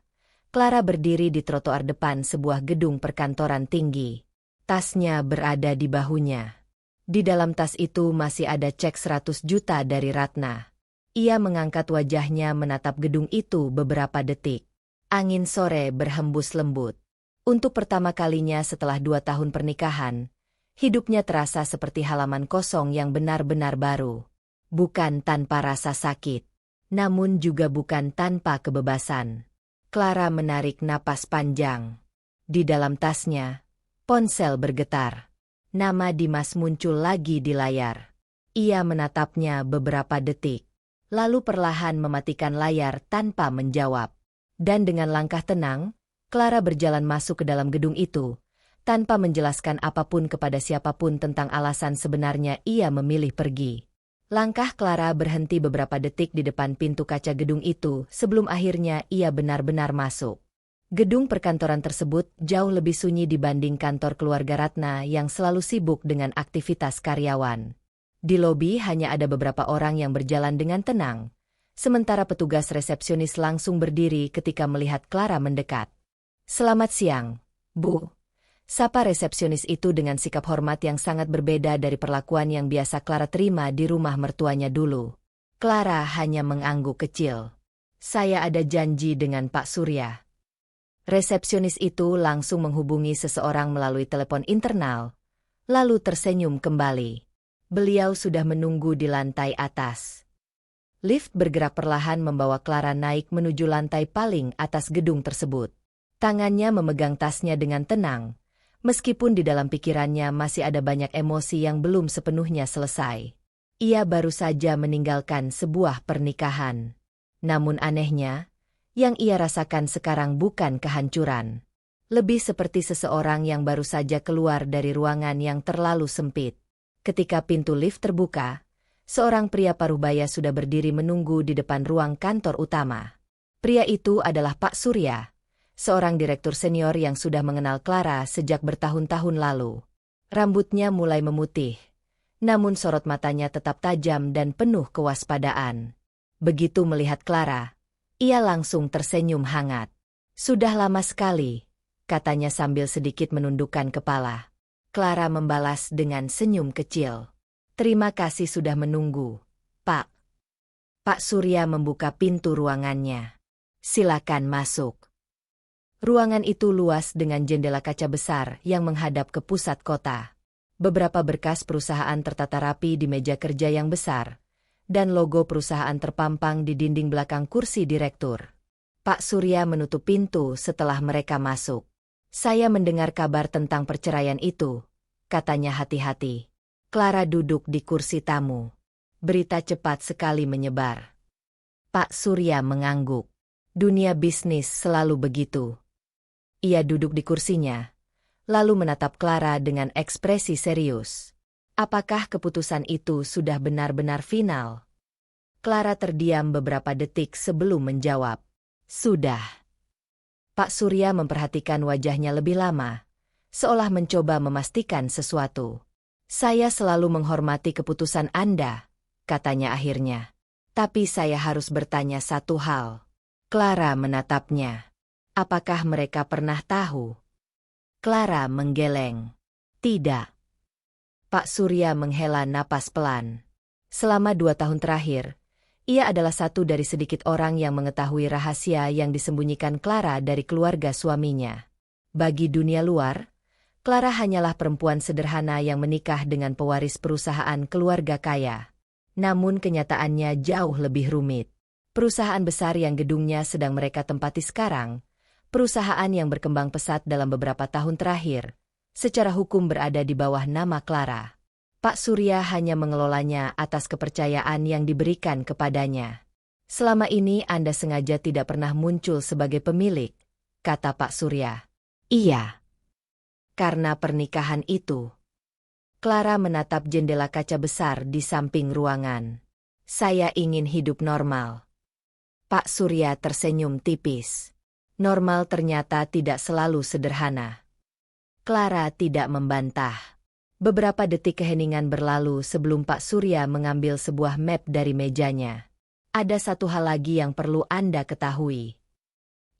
[SPEAKER 1] Clara berdiri di trotoar depan sebuah gedung perkantoran tinggi. Tasnya berada di bahunya. Di dalam tas itu masih ada cek 100 juta dari Ratna. Ia mengangkat wajahnya menatap gedung itu beberapa detik. Angin sore berhembus lembut. Untuk pertama kalinya setelah 2 tahun pernikahan, hidupnya terasa seperti halaman kosong yang benar-benar baru. Bukan tanpa rasa sakit, namun juga bukan tanpa kebebasan. Clara menarik napas panjang. Di dalam tasnya, ponsel bergetar. Nama Dimas muncul lagi di layar. Ia menatapnya beberapa detik, lalu perlahan mematikan layar tanpa menjawab. Dan dengan langkah tenang, Clara berjalan masuk ke dalam gedung itu, tanpa menjelaskan apapun kepada siapapun tentang alasan sebenarnya ia memilih pergi. Langkah Clara berhenti beberapa detik di depan pintu kaca gedung itu sebelum akhirnya ia benar-benar masuk. Gedung perkantoran tersebut jauh lebih sunyi dibanding kantor keluarga Ratna yang selalu sibuk dengan aktivitas karyawan. Di lobi hanya ada beberapa orang yang berjalan dengan tenang, sementara petugas resepsionis langsung berdiri ketika melihat Clara mendekat. "Selamat siang, Bu," sapa resepsionis itu dengan sikap hormat yang sangat berbeda dari perlakuan yang biasa Clara terima di rumah mertuanya dulu. Clara hanya mengangguk kecil. "Saya ada janji dengan Pak Surya." Resepsionis itu langsung menghubungi seseorang melalui telepon internal, lalu tersenyum kembali. Beliau sudah menunggu di lantai atas. Lift bergerak perlahan membawa Clara naik menuju lantai paling atas gedung tersebut. Tangannya memegang tasnya dengan tenang, meskipun di dalam pikirannya masih ada banyak emosi yang belum sepenuhnya selesai. Ia baru saja meninggalkan sebuah pernikahan. Namun anehnya, yang ia rasakan sekarang bukan kehancuran. Lebih seperti seseorang yang baru saja keluar dari ruangan yang terlalu sempit. Ketika pintu lift terbuka, seorang pria parubaya sudah berdiri menunggu di depan ruang kantor utama. Pria itu adalah Pak Surya, seorang direktur senior yang sudah mengenal Clara sejak bertahun-tahun lalu. Rambutnya mulai memutih, namun sorot matanya tetap tajam dan penuh kewaspadaan. Begitu melihat Clara, ia langsung tersenyum hangat. "Sudah lama sekali," katanya sambil sedikit menundukkan kepala. Clara membalas dengan senyum kecil. "Terima kasih sudah menunggu, Pak." Pak Surya membuka pintu ruangannya. "Silakan masuk." Ruangan itu luas dengan jendela kaca besar yang menghadap ke pusat kota. Beberapa berkas perusahaan tertata rapi di meja kerja yang besar, dan logo perusahaan terpampang di dinding belakang kursi direktur. Pak Surya menutup pintu setelah mereka masuk. "Saya mendengar kabar tentang perceraian itu," katanya hati-hati. Clara duduk di kursi tamu. Berita cepat sekali menyebar. Pak Surya mengangguk. Dunia bisnis selalu begitu. Ia duduk di kursinya, lalu menatap Clara dengan ekspresi serius. Apakah keputusan itu sudah benar-benar final? Clara terdiam beberapa detik sebelum menjawab. "Sudah." Pak Surya memperhatikan wajahnya lebih lama, seolah mencoba memastikan sesuatu. "Saya selalu menghormati keputusan Anda," katanya akhirnya. "Tapi saya harus bertanya satu hal." Clara menatapnya. "Apakah mereka pernah tahu?" Clara menggeleng. "Tidak." Pak Surya menghela napas pelan. Selama 2 tahun terakhir, ia adalah satu dari sedikit orang yang mengetahui rahasia yang disembunyikan Clara dari keluarga suaminya. Bagi dunia luar, Clara hanyalah perempuan sederhana yang menikah dengan pewaris perusahaan keluarga kaya. Namun kenyataannya jauh lebih rumit. Perusahaan besar yang gedungnya sedang mereka tempati sekarang, perusahaan yang berkembang pesat dalam beberapa tahun terakhir, secara hukum berada di bawah nama Clara. Pak Surya hanya mengelolanya atas kepercayaan yang diberikan kepadanya. "Selama ini Anda sengaja tidak pernah muncul sebagai pemilik," kata Pak Surya. "Iya. Karena pernikahan itu." Clara menatap jendela kaca besar di samping ruangan. "Saya ingin hidup normal." Pak Surya tersenyum tipis. Normal ternyata tidak selalu sederhana. Clara tidak membantah. Beberapa detik keheningan berlalu sebelum Pak Surya mengambil sebuah map dari mejanya. "Ada satu hal lagi yang perlu Anda ketahui."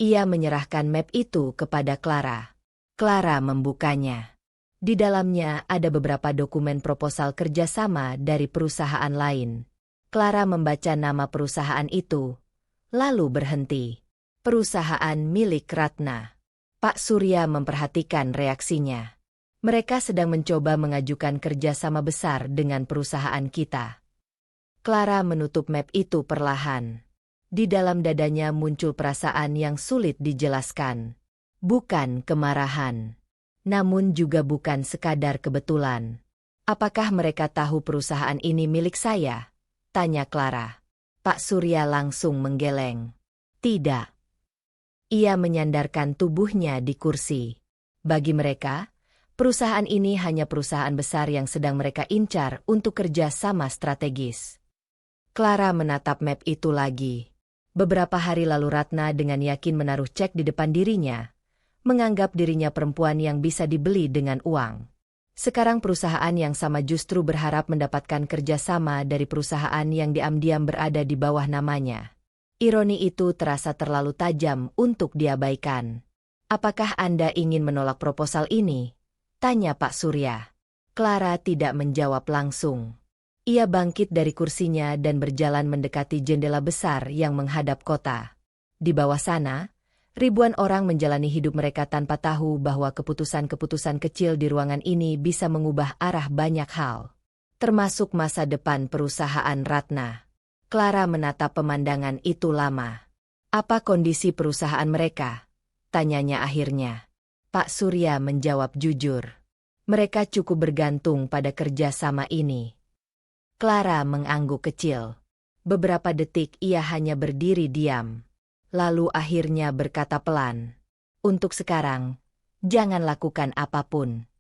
[SPEAKER 1] Ia menyerahkan map itu kepada Clara. Clara membukanya. Di dalamnya ada beberapa dokumen proposal kerjasama dari perusahaan lain. Clara membaca nama perusahaan itu, lalu berhenti. "Perusahaan milik Ratna." Pak Surya memperhatikan reaksinya. "Mereka sedang mencoba mengajukan kerjasama besar dengan perusahaan kita." Clara menutup map itu perlahan. Di dalam dadanya muncul perasaan yang sulit dijelaskan. Bukan kemarahan, namun juga bukan sekadar kebetulan. "Apakah mereka tahu perusahaan ini milik saya?" tanya Clara. Pak Surya langsung menggeleng. "Tidak." Ia menyandarkan tubuhnya di kursi. "Bagi mereka, Perusahaan ini hanya perusahaan besar yang sedang mereka incar untuk kerja sama strategis. Clara menatap map itu lagi. Beberapa hari lalu Ratna dengan yakin menaruh cek di depan dirinya, menganggap dirinya perempuan yang bisa dibeli dengan uang. Sekarang perusahaan yang sama justru berharap mendapatkan kerjasama dari perusahaan yang diam-diam berada di bawah namanya. Ironi itu terasa terlalu tajam untuk diabaikan. "Apakah Anda ingin menolak proposal ini?" tanya Pak Surya. Clara tidak menjawab langsung. Ia bangkit dari kursinya dan berjalan mendekati jendela besar yang menghadap kota. Di bawah sana, ribuan orang menjalani hidup mereka tanpa tahu bahwa keputusan-keputusan kecil di ruangan ini bisa mengubah arah banyak hal, termasuk masa depan perusahaan Ratna. Clara menatap pemandangan itu lama. "Apa kondisi perusahaan mereka?" tanyanya akhirnya. Pak Surya menjawab jujur. "Mereka cukup bergantung pada kerjasama ini." Clara mengangguk kecil. Beberapa detik ia hanya berdiri diam. Lalu akhirnya berkata pelan, "Untuk sekarang, jangan lakukan apapun."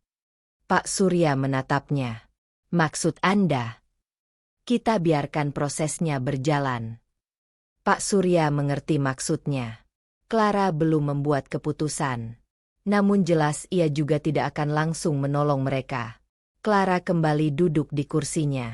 [SPEAKER 1] Pak Surya menatapnya. "Maksud Anda?" "Kita biarkan prosesnya berjalan." Pak Surya mengerti maksudnya. Clara belum membuat keputusan. Namun jelas ia juga tidak akan langsung menolong mereka. Clara kembali duduk di kursinya.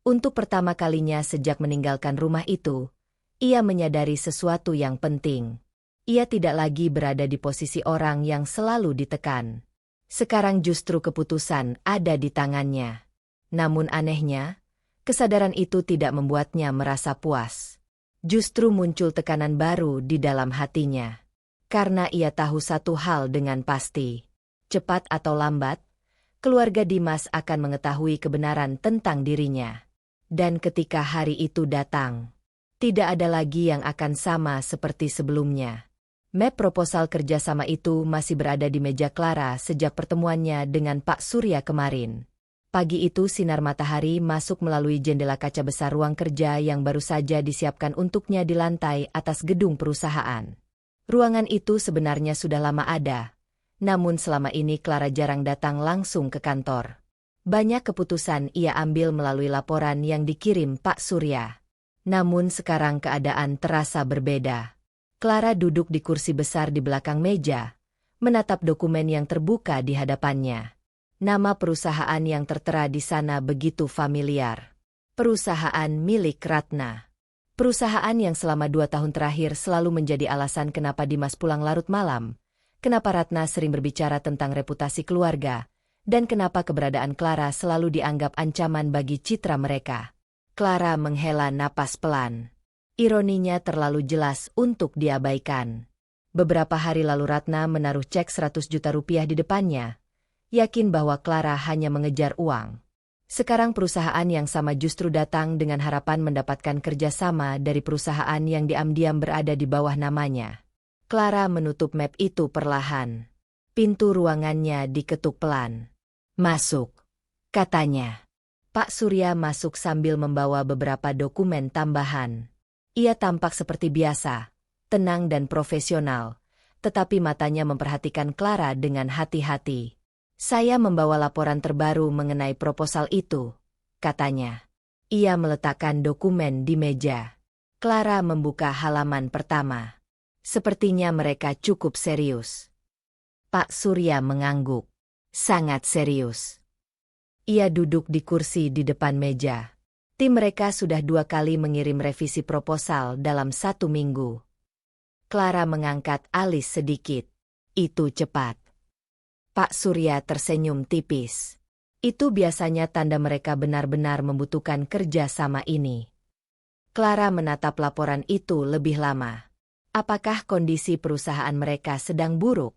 [SPEAKER 1] Untuk pertama kalinya sejak meninggalkan rumah itu, ia menyadari sesuatu yang penting. Ia tidak lagi berada di posisi orang yang selalu ditekan. Sekarang justru keputusan ada di tangannya. Namun anehnya, kesadaran itu tidak membuatnya merasa puas. Justru muncul tekanan baru di dalam hatinya. Karena ia tahu satu hal dengan pasti. Cepat atau lambat, keluarga Dimas akan mengetahui kebenaran tentang dirinya. Dan ketika hari itu datang, tidak ada lagi yang akan sama seperti sebelumnya. Map proposal kerjasama itu masih berada di meja Clara sejak pertemuannya dengan Pak Surya kemarin. Pagi itu sinar matahari masuk melalui jendela kaca besar ruang kerja yang baru saja disiapkan untuknya di lantai atas gedung perusahaan. Ruangan itu sebenarnya sudah lama ada, namun selama ini Clara jarang datang langsung ke kantor. Banyak keputusan ia ambil melalui laporan yang dikirim Pak Surya. Namun sekarang keadaan terasa berbeda. Clara duduk di kursi besar di belakang meja, menatap dokumen yang terbuka di hadapannya. Nama perusahaan yang tertera di sana begitu familiar. Perusahaan milik Ratna. Perusahaan yang selama 2 tahun terakhir selalu menjadi alasan kenapa Dimas pulang larut malam, kenapa Ratna sering berbicara tentang reputasi keluarga, dan kenapa keberadaan Clara selalu dianggap ancaman bagi citra mereka. Clara menghela napas pelan. Ironinya terlalu jelas untuk diabaikan. Beberapa hari lalu Ratna menaruh cek 100 juta rupiah di depannya, yakin bahwa Clara hanya mengejar uang. Sekarang perusahaan yang sama justru datang dengan harapan mendapatkan kerjasama dari perusahaan yang diam-diam berada di bawah namanya. Clara menutup map itu perlahan. Pintu ruangannya diketuk pelan. "Masuk," katanya. Pak Surya masuk sambil membawa beberapa dokumen tambahan. Ia tampak seperti biasa, tenang dan profesional, tetapi matanya memperhatikan Clara dengan hati-hati. "Saya membawa laporan terbaru mengenai proposal itu," katanya. Ia meletakkan dokumen di meja. Clara membuka halaman pertama. Sepertinya mereka cukup serius. Pak Surya mengangguk. Sangat serius. Ia duduk di kursi di depan meja. Tim mereka sudah 2 kali mengirim revisi proposal dalam 1 minggu. Clara mengangkat alis sedikit. "Itu cepat." Pak Surya tersenyum tipis. Itu biasanya tanda mereka benar-benar membutuhkan kerja sama ini. Clara menatap laporan itu lebih lama. Apakah kondisi perusahaan mereka sedang buruk?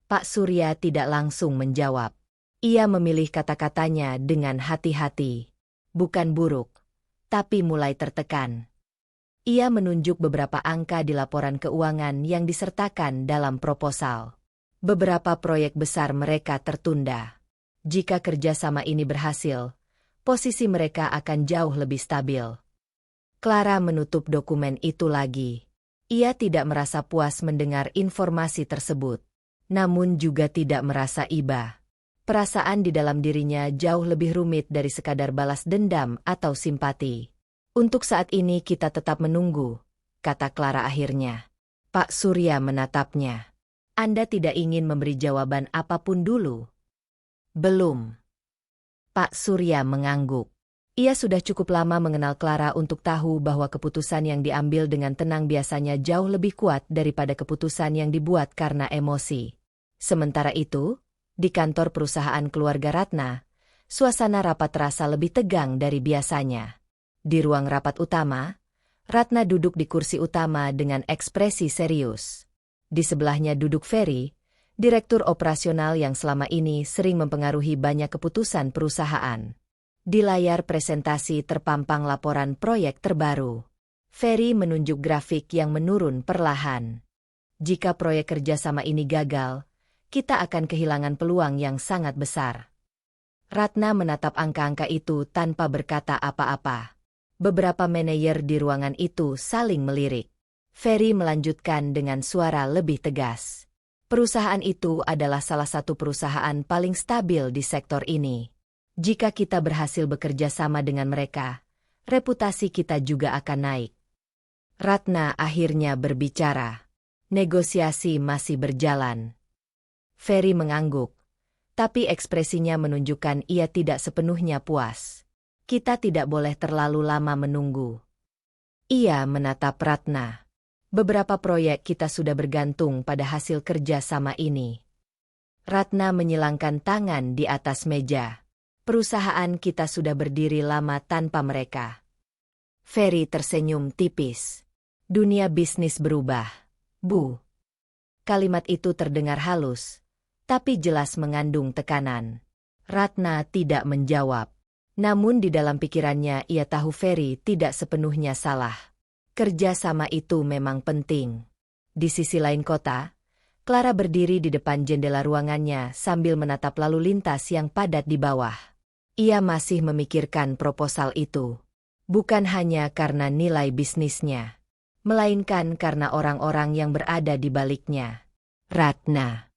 [SPEAKER 1] Pak Surya tidak langsung menjawab. Ia memilih kata-katanya dengan hati-hati. Bukan buruk, tapi mulai tertekan. Ia menunjuk beberapa angka di laporan keuangan yang disertakan dalam proposal. Beberapa proyek besar mereka tertunda. Jika kerjasama ini berhasil, posisi mereka akan jauh lebih stabil. Clara menutup dokumen itu lagi. Ia tidak merasa puas mendengar informasi tersebut, namun juga tidak merasa iba. Perasaan di dalam dirinya jauh lebih rumit dari sekadar balas dendam atau simpati. Untuk saat ini kita tetap menunggu, kata Clara akhirnya. Pak Surya menatapnya. Anda tidak ingin memberi jawaban apapun dulu? Belum. Pak Surya mengangguk. Ia sudah cukup lama mengenal Clara untuk tahu bahwa keputusan yang diambil dengan tenang biasanya jauh lebih kuat daripada keputusan yang dibuat karena emosi. Sementara itu, di kantor perusahaan keluarga Ratna, suasana rapat terasa lebih tegang dari biasanya. Di ruang rapat utama, Ratna duduk di kursi utama dengan ekspresi serius. Di sebelahnya duduk Ferry, direktur operasional yang selama ini sering mempengaruhi banyak keputusan perusahaan. Di layar presentasi terpampang laporan proyek terbaru. Ferry menunjuk grafik yang menurun perlahan. Jika proyek kerjasama ini gagal, kita akan kehilangan peluang yang sangat besar. Ratna menatap angka-angka itu tanpa berkata apa-apa. Beberapa manajer di ruangan itu saling melirik. Ferry melanjutkan dengan suara lebih tegas. Perusahaan itu adalah salah satu perusahaan paling stabil di sektor ini. Jika kita berhasil bekerja sama dengan mereka, reputasi kita juga akan naik. Ratna akhirnya berbicara. Negosiasi masih berjalan. Ferry mengangguk, tapi ekspresinya menunjukkan ia tidak sepenuhnya puas. Kita tidak boleh terlalu lama menunggu. Ia menatap Ratna. Beberapa proyek kita sudah bergantung pada hasil kerja sama ini. Ratna menyilangkan tangan di atas meja. Perusahaan kita sudah berdiri lama tanpa mereka. Ferry tersenyum tipis. Dunia bisnis berubah, Bu. Kalimat itu terdengar halus, tapi jelas mengandung tekanan. Ratna tidak menjawab. Namun di dalam pikirannya ia tahu Ferry tidak sepenuhnya salah. Kerja sama itu memang penting. Di sisi lain kota, Clara berdiri di depan jendela ruangannya sambil menatap lalu lintas yang padat di bawah. Ia masih memikirkan proposal itu. Bukan hanya karena nilai bisnisnya, melainkan karena orang-orang yang berada di baliknya. Ratna,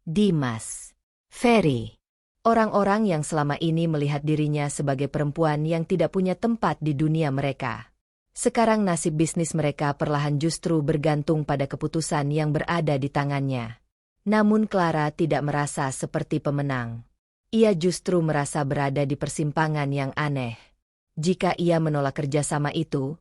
[SPEAKER 1] Dimas, Ferry. Orang-orang yang selama ini melihat dirinya sebagai perempuan yang tidak punya tempat di dunia mereka. Sekarang nasib bisnis mereka perlahan justru bergantung pada keputusan yang berada di tangannya. Namun Clara tidak merasa seperti pemenang. Ia justru merasa berada di persimpangan yang aneh. Jika ia menolak kerjasama itu,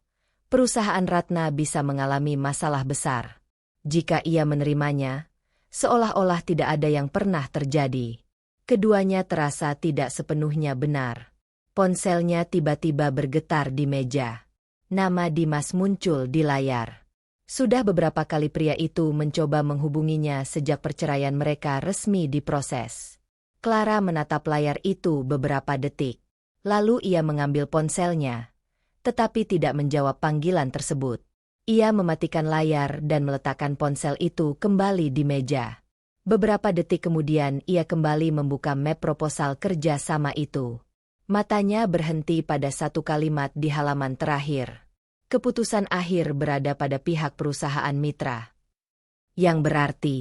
[SPEAKER 1] perusahaan Ratna bisa mengalami masalah besar. Jika ia menerimanya, seolah-olah tidak ada yang pernah terjadi. Keduanya terasa tidak sepenuhnya benar. Ponselnya tiba-tiba bergetar di meja. Nama Dimas muncul di layar. Sudah beberapa kali pria itu mencoba menghubunginya sejak perceraian mereka resmi diproses. Clara menatap layar itu beberapa detik. Lalu ia mengambil ponselnya, tetapi tidak menjawab panggilan tersebut. Ia mematikan layar dan meletakkan ponsel itu kembali di meja. Beberapa detik kemudian ia kembali membuka map proposal kerja sama itu. Matanya berhenti pada satu kalimat di halaman terakhir. Keputusan akhir berada pada pihak perusahaan mitra. Yang berarti,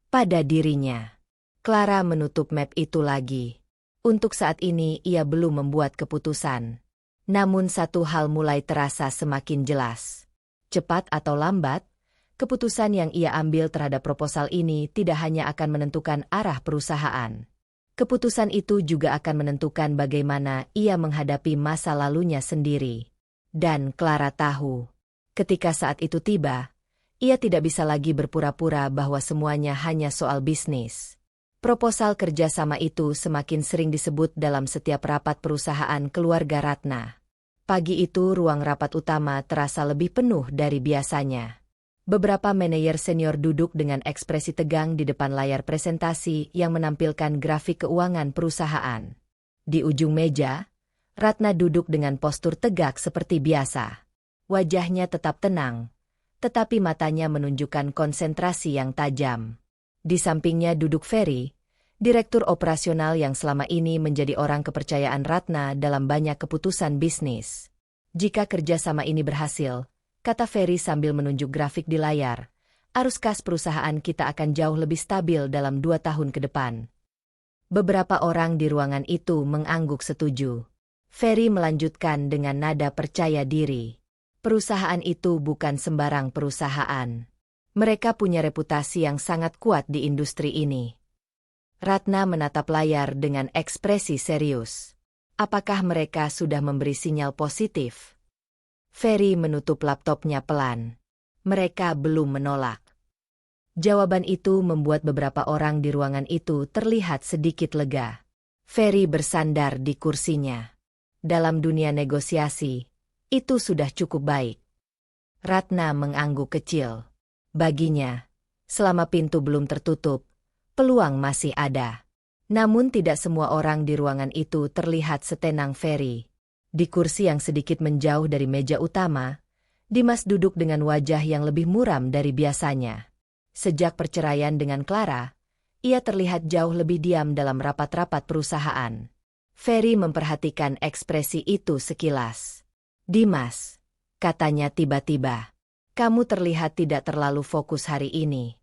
[SPEAKER 1] pada dirinya. Clara menutup map itu lagi. Untuk saat ini ia belum membuat keputusan. Namun satu hal mulai terasa semakin jelas. Cepat atau lambat, keputusan yang ia ambil terhadap proposal ini tidak hanya akan menentukan arah perusahaan. Keputusan itu juga akan menentukan bagaimana ia menghadapi masa lalunya sendiri. Dan Clara tahu, ketika saat itu tiba, ia tidak bisa lagi berpura-pura bahwa semuanya hanya soal bisnis. Proposal kerjasama itu semakin sering disebut dalam setiap rapat perusahaan keluarga Ratna. Pagi itu ruang rapat utama terasa lebih penuh dari biasanya. Beberapa manajer senior duduk dengan ekspresi tegang di depan layar presentasi yang menampilkan grafik keuangan perusahaan. Di ujung meja, Ratna duduk dengan postur tegak seperti biasa. Wajahnya tetap tenang, tetapi matanya menunjukkan konsentrasi yang tajam. Di sampingnya duduk Ferry, direktur operasional yang selama ini menjadi orang kepercayaan Ratna dalam banyak keputusan bisnis. Jika kerjasama ini berhasil, kata Ferry sambil menunjuk grafik di layar, arus kas perusahaan kita akan jauh lebih stabil dalam 2 tahun ke depan. Beberapa orang di ruangan itu mengangguk setuju. Ferry melanjutkan dengan nada percaya diri. Perusahaan itu bukan sembarang perusahaan. Mereka punya reputasi yang sangat kuat di industri ini. Ratna menatap layar dengan ekspresi serius. Apakah mereka sudah memberi sinyal positif? Ferry menutup laptopnya pelan. Mereka belum menolak. Jawaban itu membuat beberapa orang di ruangan itu terlihat sedikit lega. Ferry bersandar di kursinya. Dalam dunia negosiasi, itu sudah cukup baik. Ratna mengangguk kecil. Baginya, selama pintu belum tertutup, peluang masih ada. Namun tidak semua orang di ruangan itu terlihat setenang Ferry. Di kursi yang sedikit menjauh dari meja utama, Dimas duduk dengan wajah yang lebih muram dari biasanya. Sejak perceraian dengan Clara, ia terlihat jauh lebih diam dalam rapat-rapat perusahaan. Ferry memperhatikan ekspresi itu sekilas. "Dimas," katanya tiba-tiba, "kamu terlihat tidak terlalu fokus hari ini."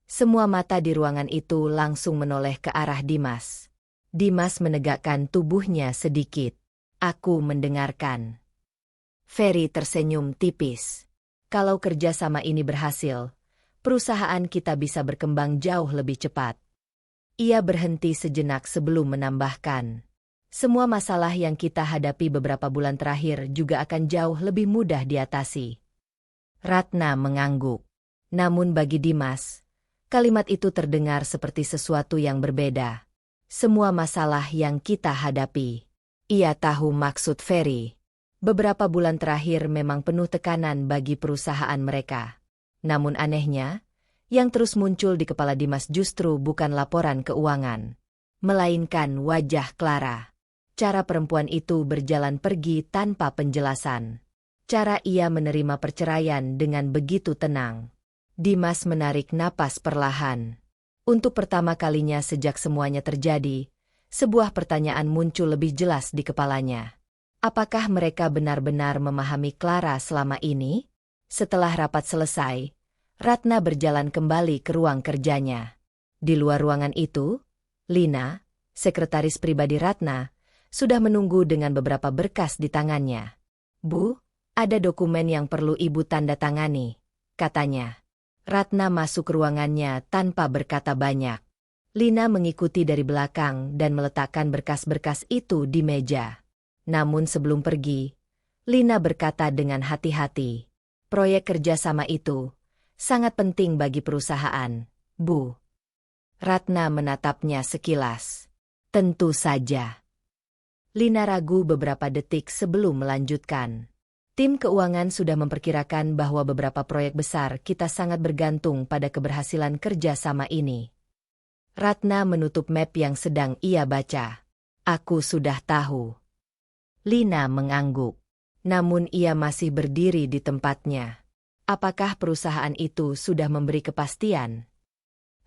[SPEAKER 1] Semua mata di ruangan itu langsung menoleh ke arah Dimas. Dimas menegakkan tubuhnya sedikit. "Aku mendengarkan." Ferry tersenyum tipis. "Kalau kerjasama ini berhasil, perusahaan kita bisa berkembang jauh lebih cepat." Ia berhenti sejenak sebelum menambahkan, "Semua masalah yang kita hadapi beberapa bulan terakhir juga akan jauh lebih mudah diatasi." Ratna mengangguk. Namun bagi Dimas, kalimat itu terdengar seperti sesuatu yang berbeda. "Semua masalah yang kita hadapi." Ia tahu maksud Ferry. Beberapa bulan terakhir memang penuh tekanan bagi perusahaan mereka. Namun anehnya, yang terus muncul di kepala Dimas justru bukan laporan keuangan, melainkan wajah Clara. Cara perempuan itu berjalan pergi tanpa penjelasan. Cara ia menerima perceraian dengan begitu tenang. Dimas menarik napas perlahan. Untuk pertama kalinya sejak semuanya terjadi, sebuah pertanyaan muncul lebih jelas di kepalanya. Apakah mereka benar-benar memahami Clara selama ini? Setelah rapat selesai, Ratna berjalan kembali ke ruang kerjanya. Di luar ruangan itu, Lina, sekretaris pribadi Ratna, sudah menunggu dengan beberapa berkas di tangannya. "Bu, ada dokumen yang perlu Ibu tanda tangani," katanya. Ratna masuk ruangannya tanpa berkata banyak. Lina mengikuti dari belakang dan meletakkan berkas-berkas itu di meja. Namun sebelum pergi, Lina berkata dengan hati-hati, "Proyek kerjasama itu sangat penting bagi perusahaan, Bu." Ratna menatapnya sekilas. "Tentu saja." Lina ragu beberapa detik sebelum melanjutkan. "Tim keuangan sudah memperkirakan bahwa beberapa proyek besar kita sangat bergantung pada keberhasilan kerjasama ini." Ratna menutup map yang sedang ia baca. "Aku sudah tahu." Lina mengangguk. Namun ia masih berdiri di tempatnya. Apakah perusahaan itu sudah memberi kepastian?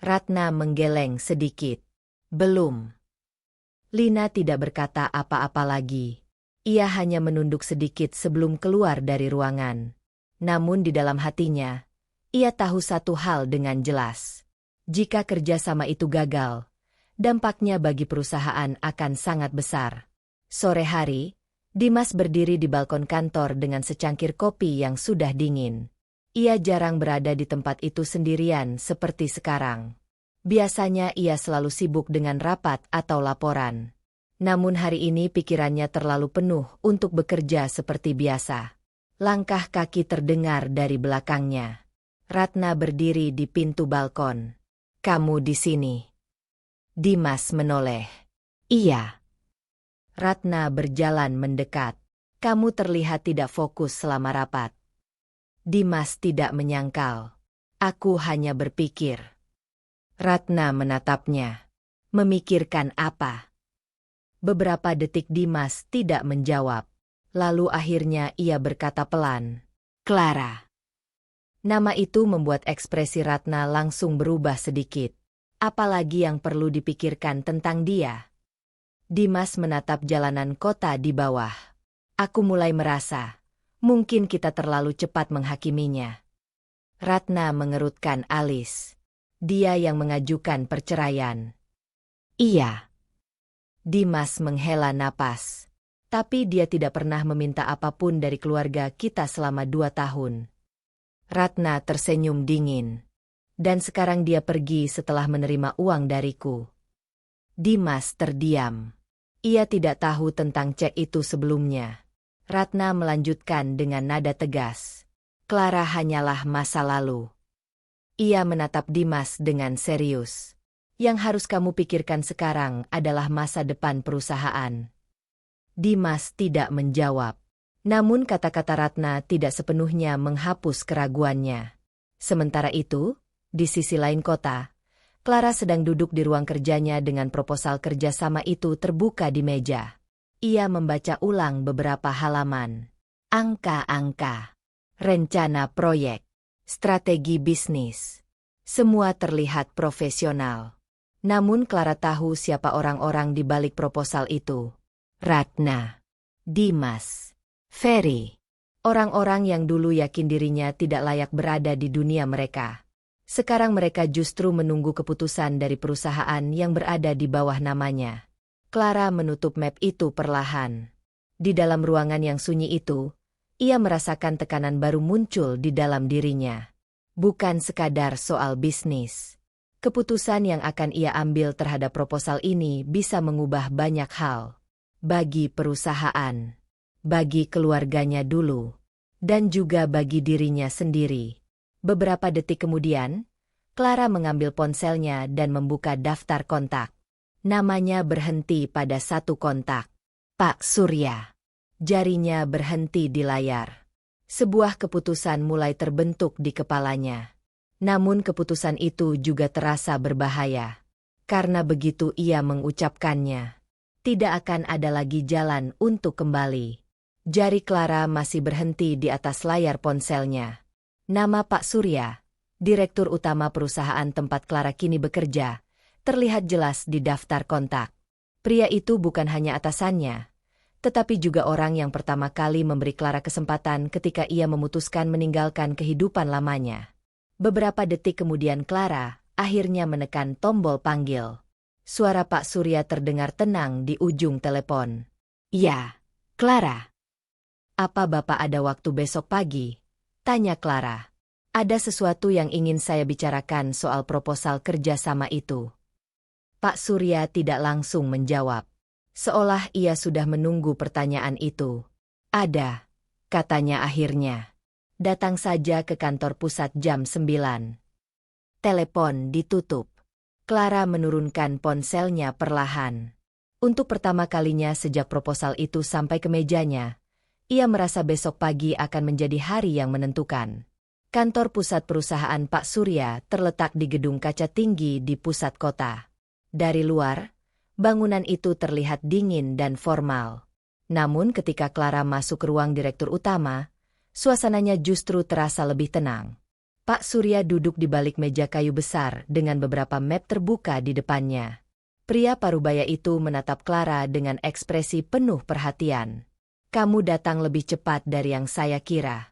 [SPEAKER 1] Ratna menggeleng sedikit. "Belum." Lina tidak berkata apa-apa lagi. Ia hanya menunduk sedikit sebelum keluar dari ruangan. Namun di dalam hatinya, ia tahu satu hal dengan jelas. Jika kerjasama itu gagal, dampaknya bagi perusahaan akan sangat besar. Sore hari, Dimas berdiri di balkon kantor dengan secangkir kopi yang sudah dingin. Ia jarang berada di tempat itu sendirian seperti sekarang. Biasanya ia selalu sibuk dengan rapat atau laporan. Namun hari ini pikirannya terlalu penuh untuk bekerja seperti biasa. Langkah kaki terdengar dari belakangnya. Ratna berdiri di pintu balkon. "Kamu di sini?" Dimas menoleh. "Iya." Ratna berjalan mendekat. "Kamu terlihat tidak fokus selama rapat." Dimas tidak menyangkal. "Aku hanya berpikir." Ratna menatapnya. "Memikirkan apa?" Beberapa detik Dimas tidak menjawab. Lalu akhirnya ia berkata pelan, "Clara." Nama itu membuat ekspresi Ratna langsung berubah sedikit. Apalagi yang perlu dipikirkan tentang dia? Dimas menatap jalanan kota di bawah. "Aku mulai merasa, mungkin kita terlalu cepat menghakiminya." Ratna mengerutkan alis. Dia yang mengajukan perceraian. Iya. Dimas menghela napas. Tapi dia tidak pernah meminta apapun dari keluarga kita selama 2 tahun. Ratna tersenyum dingin. Dan sekarang dia pergi setelah menerima uang dariku. Dimas terdiam. Ia tidak tahu tentang cek itu sebelumnya. Ratna melanjutkan dengan nada tegas. Clara hanyalah masa lalu. Ia menatap Dimas dengan serius. Yang harus kamu pikirkan sekarang adalah masa depan perusahaan. Dimas tidak menjawab. Namun kata-kata Ratna tidak sepenuhnya menghapus keraguannya. Sementara itu, di sisi lain kota, Clara sedang duduk di ruang kerjanya dengan proposal kerjasama itu terbuka di meja. Ia membaca ulang beberapa halaman. Angka-angka, rencana proyek, strategi bisnis. Semua terlihat profesional. Namun Clara tahu siapa orang-orang di balik proposal itu. Ratna, Dimas, Ferry. Orang-orang yang dulu yakin dirinya tidak layak berada di dunia mereka. Sekarang mereka justru menunggu keputusan dari perusahaan yang berada di bawah namanya. Clara menutup map itu perlahan. Di dalam ruangan yang sunyi itu, ia merasakan tekanan baru muncul di dalam dirinya. Bukan sekadar soal bisnis. Keputusan yang akan ia ambil terhadap proposal ini bisa mengubah banyak hal. Bagi perusahaan, bagi keluarganya dulu, dan juga bagi dirinya sendiri. Beberapa detik kemudian, Clara mengambil ponselnya dan membuka daftar kontak. Namanya berhenti pada satu kontak. Pak Surya. Jarinya berhenti di layar. Sebuah keputusan mulai terbentuk di kepalanya. Namun keputusan itu juga terasa berbahaya. Karena begitu ia mengucapkannya, tidak akan ada lagi jalan untuk kembali. Jari Clara masih berhenti di atas layar ponselnya. Nama Pak Surya, direktur utama perusahaan tempat Clara kini bekerja, terlihat jelas di daftar kontak. Pria itu bukan hanya atasannya, tetapi juga orang yang pertama kali memberi Clara kesempatan ketika ia memutuskan meninggalkan kehidupan lamanya. Beberapa detik kemudian Clara akhirnya menekan tombol panggil. Suara Pak Surya terdengar tenang di ujung telepon. Ya, Clara. Apa Bapak ada waktu besok pagi? Tanya Clara. Ada sesuatu yang ingin saya bicarakan soal proposal kerjasama itu. Pak Surya tidak langsung menjawab. Seolah ia sudah menunggu pertanyaan itu. Ada, katanya akhirnya. Datang saja ke kantor pusat jam 9. Telepon ditutup. Clara menurunkan ponselnya perlahan. Untuk pertama kalinya sejak proposal itu sampai ke mejanya, ia merasa besok pagi akan menjadi hari yang menentukan. Kantor pusat perusahaan Pak Surya terletak di gedung kaca tinggi di pusat kota. Dari luar, bangunan itu terlihat dingin dan formal. Namun ketika Clara masuk ke ruang direktur utama, suasananya justru terasa lebih tenang. Pak Surya duduk di balik meja kayu besar dengan beberapa map terbuka di depannya. Pria parubaya itu menatap Clara dengan ekspresi penuh perhatian. Kamu datang lebih cepat dari yang saya kira.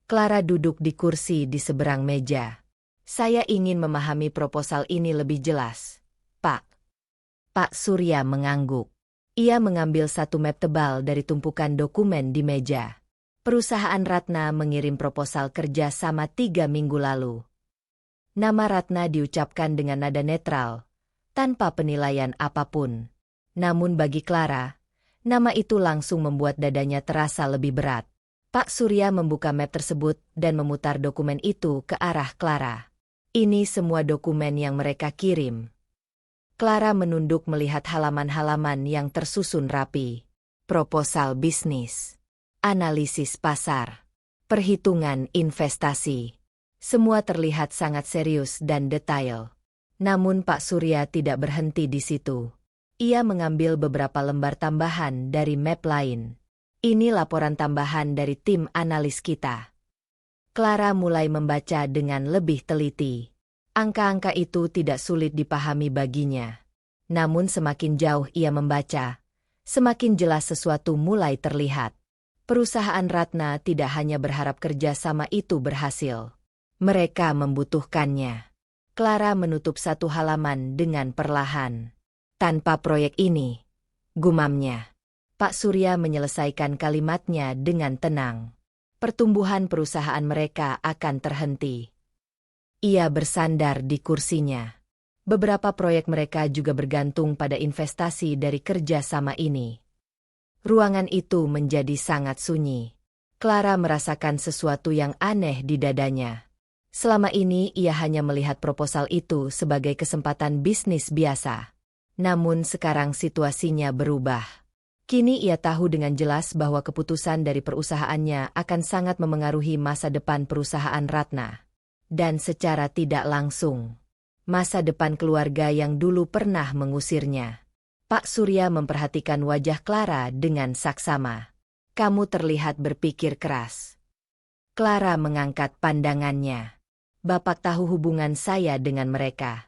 [SPEAKER 1] Clara duduk di kursi di seberang meja. Saya ingin memahami proposal ini lebih jelas, Pak. Pak Surya mengangguk. Ia mengambil satu map tebal dari tumpukan dokumen di meja. Perusahaan Ratna mengirim proposal kerja sama 3 minggu lalu. Nama Ratna diucapkan dengan nada netral, tanpa penilaian apapun. Namun bagi Clara, nama itu langsung membuat dadanya terasa lebih berat. Pak Surya membuka map tersebut dan memutar dokumen itu ke arah Clara. Ini semua dokumen yang mereka kirim. Clara menunduk melihat halaman-halaman yang tersusun rapi. Proposal bisnis. Analisis pasar, perhitungan investasi. Semua terlihat sangat serius dan detail. Namun Pak Surya tidak berhenti di situ. Ia mengambil beberapa lembar tambahan dari map lain. Ini laporan tambahan dari tim analis kita. Clara mulai membaca dengan lebih teliti. Angka-angka itu tidak sulit dipahami baginya. Namun semakin jauh ia membaca, semakin jelas sesuatu mulai terlihat. Perusahaan Ratna tidak hanya berharap kerjasama itu berhasil. Mereka membutuhkannya. Clara menutup satu halaman dengan perlahan. Tanpa proyek ini, gumamnya. Pak Surya menyelesaikan kalimatnya dengan tenang. Pertumbuhan perusahaan mereka akan terhenti. Ia bersandar di kursinya. Beberapa proyek mereka juga bergantung pada investasi dari kerja sama ini. Ruangan itu menjadi sangat sunyi. Clara merasakan sesuatu yang aneh di dadanya. Selama ini ia hanya melihat proposal itu sebagai kesempatan bisnis biasa. Namun sekarang situasinya berubah. Kini ia tahu dengan jelas bahwa keputusan dari perusahaannya akan sangat memengaruhi masa depan perusahaan Ratna. Dan secara tidak langsung, masa depan keluarga yang dulu pernah mengusirnya. Pak Surya memperhatikan wajah Clara dengan saksama. Kamu terlihat berpikir keras. Clara mengangkat pandangannya. Bapak tahu hubungan saya dengan mereka.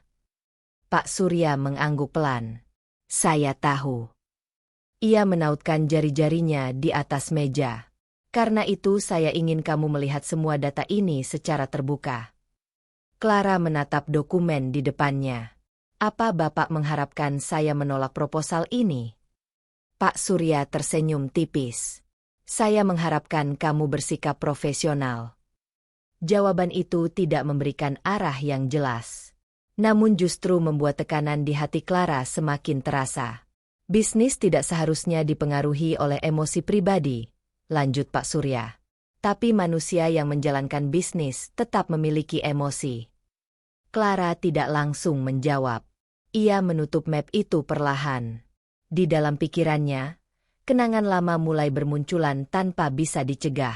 [SPEAKER 1] Pak Surya mengangguk pelan. Saya tahu. Ia menautkan jari-jarinya di atas meja. Karena itu saya ingin kamu melihat semua data ini secara terbuka. Clara menatap dokumen di depannya. Apa Bapak mengharapkan saya menolak proposal ini? Pak Surya tersenyum tipis. Saya mengharapkan kamu bersikap profesional. Jawaban itu tidak memberikan arah yang jelas. Namun justru membuat tekanan di hati Clara semakin terasa. Bisnis tidak seharusnya dipengaruhi oleh emosi pribadi, lanjut Pak Surya. Tapi manusia yang menjalankan bisnis tetap memiliki emosi. Clara tidak langsung menjawab. Ia menutup map itu perlahan. Di dalam pikirannya, kenangan lama mulai bermunculan tanpa bisa dicegah.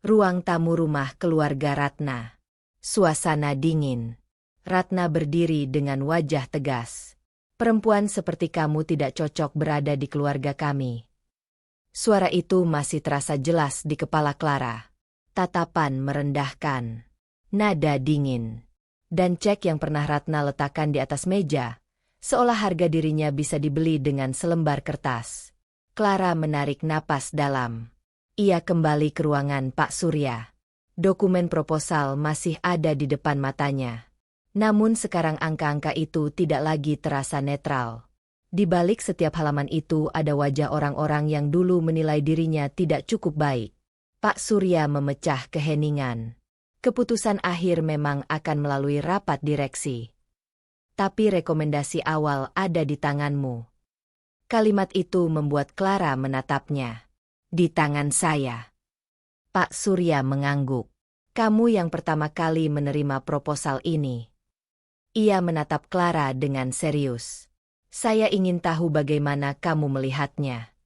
[SPEAKER 1] Ruang tamu rumah keluarga Ratna. Suasana dingin. Ratna berdiri dengan wajah tegas. Perempuan seperti kamu tidak cocok berada di keluarga kami. Suara itu masih terasa jelas di kepala Clara. Tatapan merendahkan. Nada dingin. Dan cek yang pernah Ratna letakkan di atas meja, seolah harga dirinya bisa dibeli dengan selembar kertas. Clara menarik napas dalam. Ia kembali ke ruangan Pak Surya. Dokumen proposal masih ada di depan matanya. Namun sekarang angka-angka itu tidak lagi terasa netral. Di balik setiap halaman itu ada wajah orang-orang yang dulu menilai dirinya tidak cukup baik. Pak Surya memecah keheningan. Keputusan akhir memang akan melalui rapat direksi. Tapi rekomendasi awal ada di tanganmu. Kalimat itu membuat Clara menatapnya. Di tangan saya. Pak Surya mengangguk. Kamu yang pertama kali menerima proposal ini. Ia menatap Clara dengan serius. Saya ingin tahu bagaimana kamu melihatnya.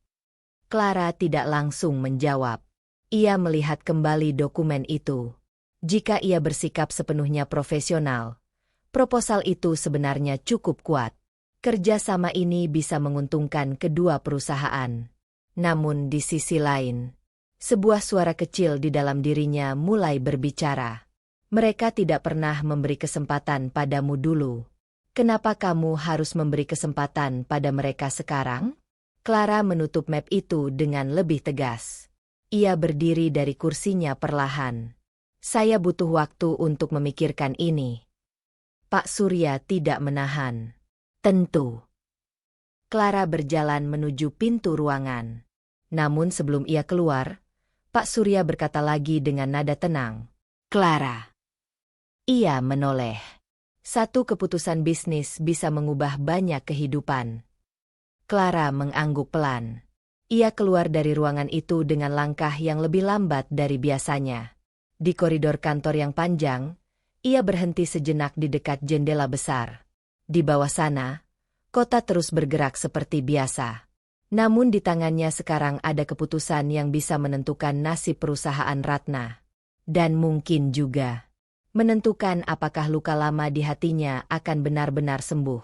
[SPEAKER 1] Clara tidak langsung menjawab. Ia melihat kembali dokumen itu. Jika ia bersikap sepenuhnya profesional, proposal itu sebenarnya cukup kuat. Kerjasama ini bisa menguntungkan kedua perusahaan. Namun di sisi lain, sebuah suara kecil di dalam dirinya mulai berbicara. Mereka tidak pernah memberi kesempatan padamu dulu. Kenapa kamu harus memberi kesempatan pada mereka sekarang? Clara menutup map itu dengan lebih tegas. Ia berdiri dari kursinya perlahan. Saya butuh waktu untuk memikirkan ini. Pak Surya tidak menahan. Tentu. Clara berjalan menuju pintu ruangan. Namun sebelum ia keluar, Pak Surya berkata lagi dengan nada tenang. Clara. Ia menoleh. Satu keputusan bisnis bisa mengubah banyak kehidupan. Clara mengangguk pelan. Ia keluar dari ruangan itu dengan langkah yang lebih lambat dari biasanya. Di koridor kantor yang panjang, ia berhenti sejenak di dekat jendela besar. Di bawah sana, kota terus bergerak seperti biasa. Namun di tangannya sekarang ada keputusan yang bisa menentukan nasib perusahaan Ratna. Dan mungkin juga menentukan apakah luka lama di hatinya akan benar-benar sembuh.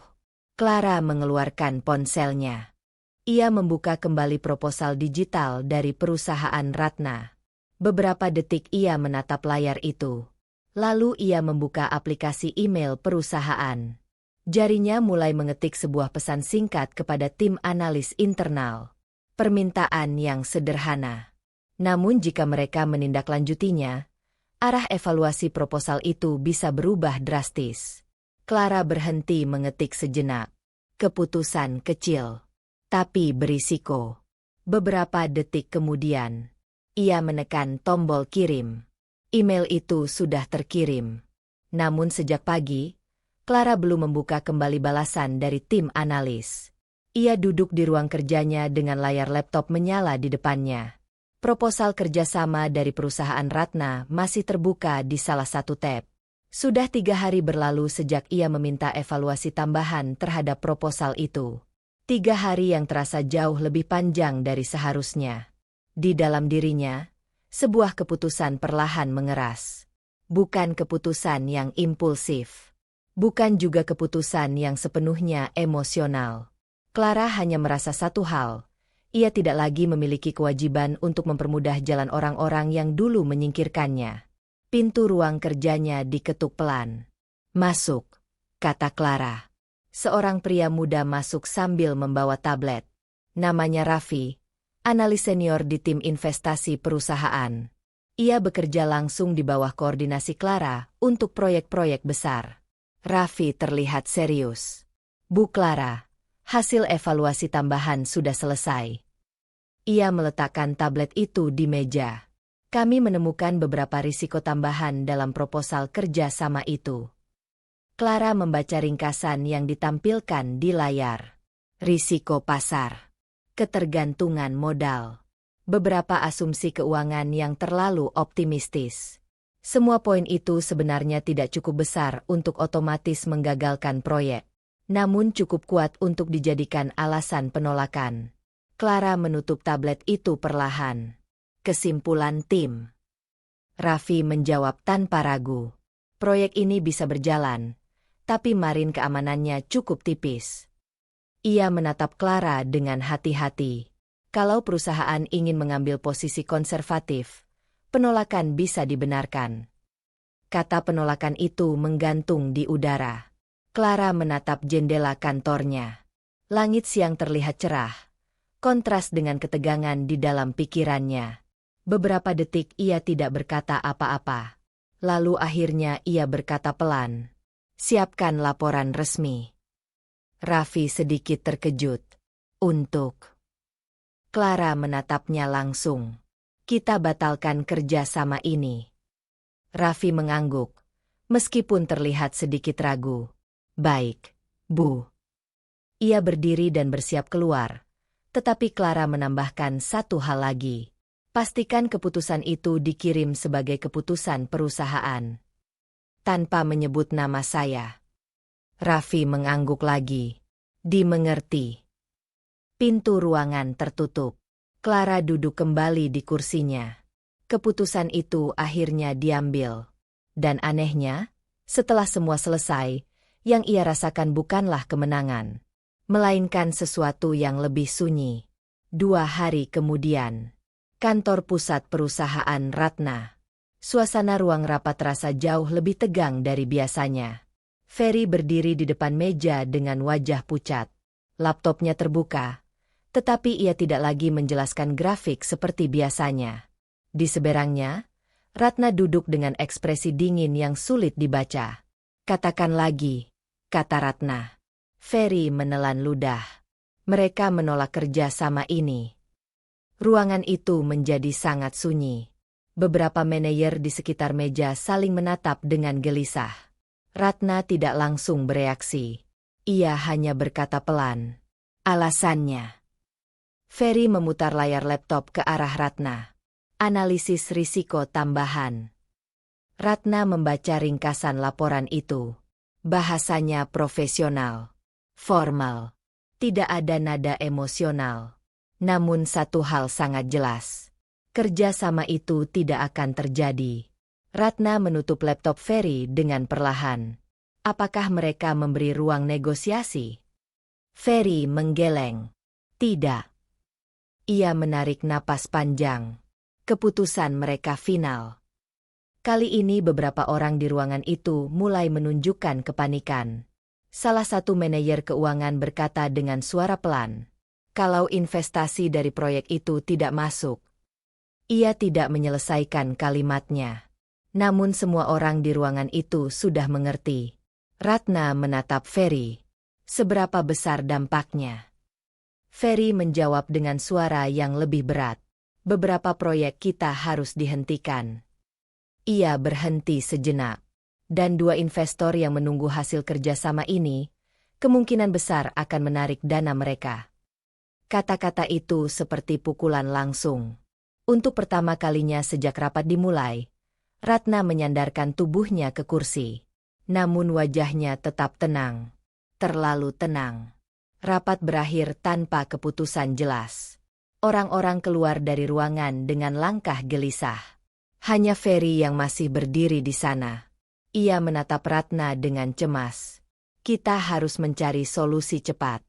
[SPEAKER 1] Clara mengeluarkan ponselnya. Ia membuka kembali proposal digital dari perusahaan Ratna. Beberapa detik ia menatap layar itu. Lalu ia membuka aplikasi email perusahaan. Jarinya mulai mengetik sebuah pesan singkat kepada tim analis internal. Permintaan yang sederhana. Namun jika mereka menindaklanjutinya, arah evaluasi proposal itu bisa berubah drastis. Clara berhenti mengetik sejenak. Keputusan kecil, tapi berisiko. Beberapa detik kemudian, ia menekan tombol kirim. Email itu sudah terkirim. Namun sejak pagi, Clara belum membuka kembali balasan dari tim analis. Ia duduk di ruang kerjanya dengan layar laptop menyala di depannya. Proposal kerjasama dari perusahaan Ratna masih terbuka di salah satu tab. Sudah 3 hari berlalu sejak ia meminta evaluasi tambahan terhadap proposal itu. 3 hari yang terasa jauh lebih panjang dari seharusnya. Di dalam dirinya, sebuah keputusan perlahan mengeras. Bukan keputusan yang impulsif. Bukan juga keputusan yang sepenuhnya emosional. Clara hanya merasa satu hal. Ia tidak lagi memiliki kewajiban untuk mempermudah jalan orang-orang yang dulu menyingkirkannya. Pintu ruang kerjanya diketuk pelan. "Masuk," kata Clara. Seorang pria muda masuk sambil membawa tablet. Namanya Raffi, analis senior di tim investasi perusahaan. Ia bekerja langsung di bawah koordinasi Clara untuk proyek-proyek besar. Raffi terlihat serius. "Bu Clara, hasil evaluasi tambahan sudah selesai." Ia meletakkan tablet itu di meja. "Kami menemukan beberapa risiko tambahan dalam proposal kerja sama itu." Clara membaca ringkasan yang ditampilkan di layar. Risiko pasar. Ketergantungan modal. Beberapa asumsi keuangan yang terlalu optimistis. Semua poin itu sebenarnya tidak cukup besar untuk otomatis menggagalkan proyek. Namun cukup kuat untuk dijadikan alasan penolakan. Clara menutup tablet itu perlahan. Kesimpulan tim. Raffi menjawab tanpa ragu. Proyek ini bisa berjalan, tapi margin keamanannya cukup tipis. Ia menatap Clara dengan hati-hati. Kalau perusahaan ingin mengambil posisi konservatif, penolakan bisa dibenarkan. Kata penolakan itu menggantung di udara. Clara menatap jendela kantornya. Langit siang terlihat cerah, kontras dengan ketegangan di dalam pikirannya. Beberapa detik ia tidak berkata apa-apa. Lalu akhirnya ia berkata pelan, "Siapkan laporan resmi." Raffi sedikit terkejut. "Untuk?" Clara menatapnya langsung. "Kita batalkan kerja sama ini." Raffi mengangguk, meskipun terlihat sedikit ragu. "Baik, Bu." Ia berdiri dan bersiap keluar. Tetapi Clara menambahkan satu hal lagi. "Pastikan keputusan itu dikirim sebagai keputusan perusahaan. Tanpa menyebut nama saya." Raffi mengangguk lagi. "Dimengerti." Pintu ruangan tertutup. Clara duduk kembali di kursinya. Keputusan itu akhirnya diambil. Dan anehnya, setelah semua selesai, yang ia rasakan bukanlah kemenangan, melainkan sesuatu yang lebih sunyi. 2 hari kemudian, kantor pusat perusahaan Ratna. Suasana ruang rapat terasa jauh lebih tegang dari biasanya. Ferry berdiri di depan meja dengan wajah pucat. Laptopnya terbuka, tetapi ia tidak lagi menjelaskan grafik seperti biasanya. Di seberangnya, Ratna duduk dengan ekspresi dingin yang sulit dibaca. "Katakan lagi," kata Ratna. Ferry menelan ludah. "Mereka menolak kerja sama ini." Ruangan itu menjadi sangat sunyi. Beberapa manajer di sekitar meja saling menatap dengan gelisah. Ratna tidak langsung bereaksi. Ia hanya berkata pelan, "Alasannya." Ferry memutar layar laptop ke arah Ratna. Analisis risiko tambahan. Ratna membaca ringkasan laporan itu. Bahasanya profesional, formal. Tidak ada nada emosional. Namun satu hal sangat jelas. Kerja sama itu tidak akan terjadi. Ratna menutup laptop Ferry dengan perlahan. Apakah mereka memberi ruang negosiasi? Ferry menggeleng. Tidak. Ia menarik napas panjang. Keputusan mereka final. Kali ini beberapa orang di ruangan itu mulai menunjukkan kepanikan. Salah satu manajer keuangan berkata dengan suara pelan, "Kalau investasi dari proyek itu tidak masuk." Ia tidak menyelesaikan kalimatnya. Namun semua orang di ruangan itu sudah mengerti. Ratna menatap Ferry. Seberapa besar dampaknya? Ferry menjawab dengan suara yang lebih berat. Beberapa proyek kita harus dihentikan. Ia berhenti sejenak. Dan dua investor yang menunggu hasil kerjasama ini, kemungkinan besar akan menarik dana mereka. Kata-kata itu seperti pukulan langsung. Untuk pertama kalinya sejak rapat dimulai, Ratna menyandarkan tubuhnya ke kursi. Namun wajahnya tetap tenang. Terlalu tenang. Rapat berakhir tanpa keputusan jelas. Orang-orang keluar dari ruangan dengan langkah gelisah. Hanya Ferry yang masih berdiri di sana. Ia menatap Ratna dengan cemas. Kita harus mencari solusi cepat.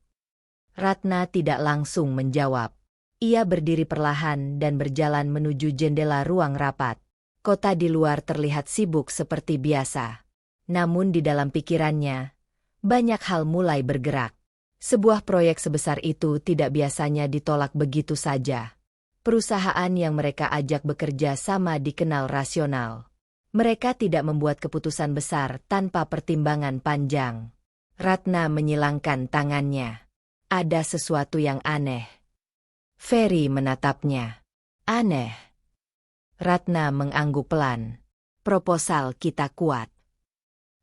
[SPEAKER 1] Ratna tidak langsung menjawab. Ia berdiri perlahan dan berjalan menuju jendela ruang rapat. Kota di luar terlihat sibuk seperti biasa. Namun di dalam pikirannya, banyak hal mulai bergerak. Sebuah proyek sebesar itu tidak biasanya ditolak begitu saja. Perusahaan yang mereka ajak bekerja sama dikenal rasional. Mereka tidak membuat keputusan besar tanpa pertimbangan panjang. Ratna menyilangkan tangannya. Ada sesuatu yang aneh. Ferry menatapnya. Aneh. Ratna mengangguk pelan. Proposal kita kuat.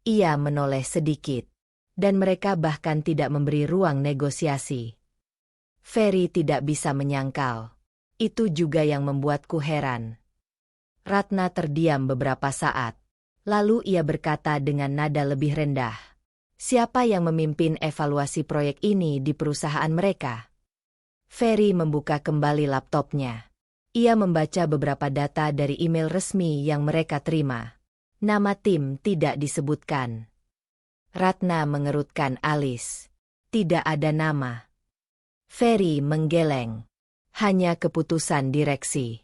[SPEAKER 1] Ia menoleh sedikit. Dan mereka bahkan tidak memberi ruang negosiasi. Ferry tidak bisa menyangkal. Itu juga yang membuatku heran. Ratna terdiam beberapa saat. Lalu ia berkata dengan nada lebih rendah. Siapa yang memimpin evaluasi proyek ini di perusahaan mereka? Ferry membuka kembali laptopnya. Ia membaca beberapa data dari email resmi yang mereka terima. Nama tim tidak disebutkan. Ratna mengerutkan alis. Tidak ada nama. Ferry menggeleng. Hanya keputusan direksi.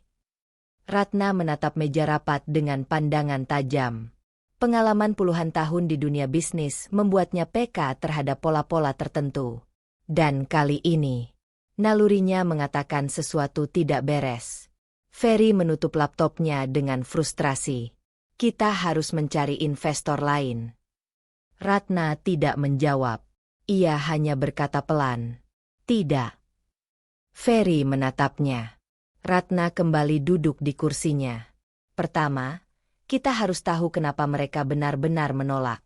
[SPEAKER 1] Ratna menatap meja rapat dengan pandangan tajam. Pengalaman puluhan tahun di dunia bisnis membuatnya peka terhadap pola-pola tertentu. Dan kali ini, nalurinya mengatakan sesuatu tidak beres. Ferry menutup laptopnya dengan frustrasi. Kita harus mencari investor lain. Ratna tidak menjawab. Ia hanya berkata pelan. Tidak. Ferry menatapnya. Ratna kembali duduk di kursinya. Pertama, kita harus tahu kenapa mereka benar-benar menolak.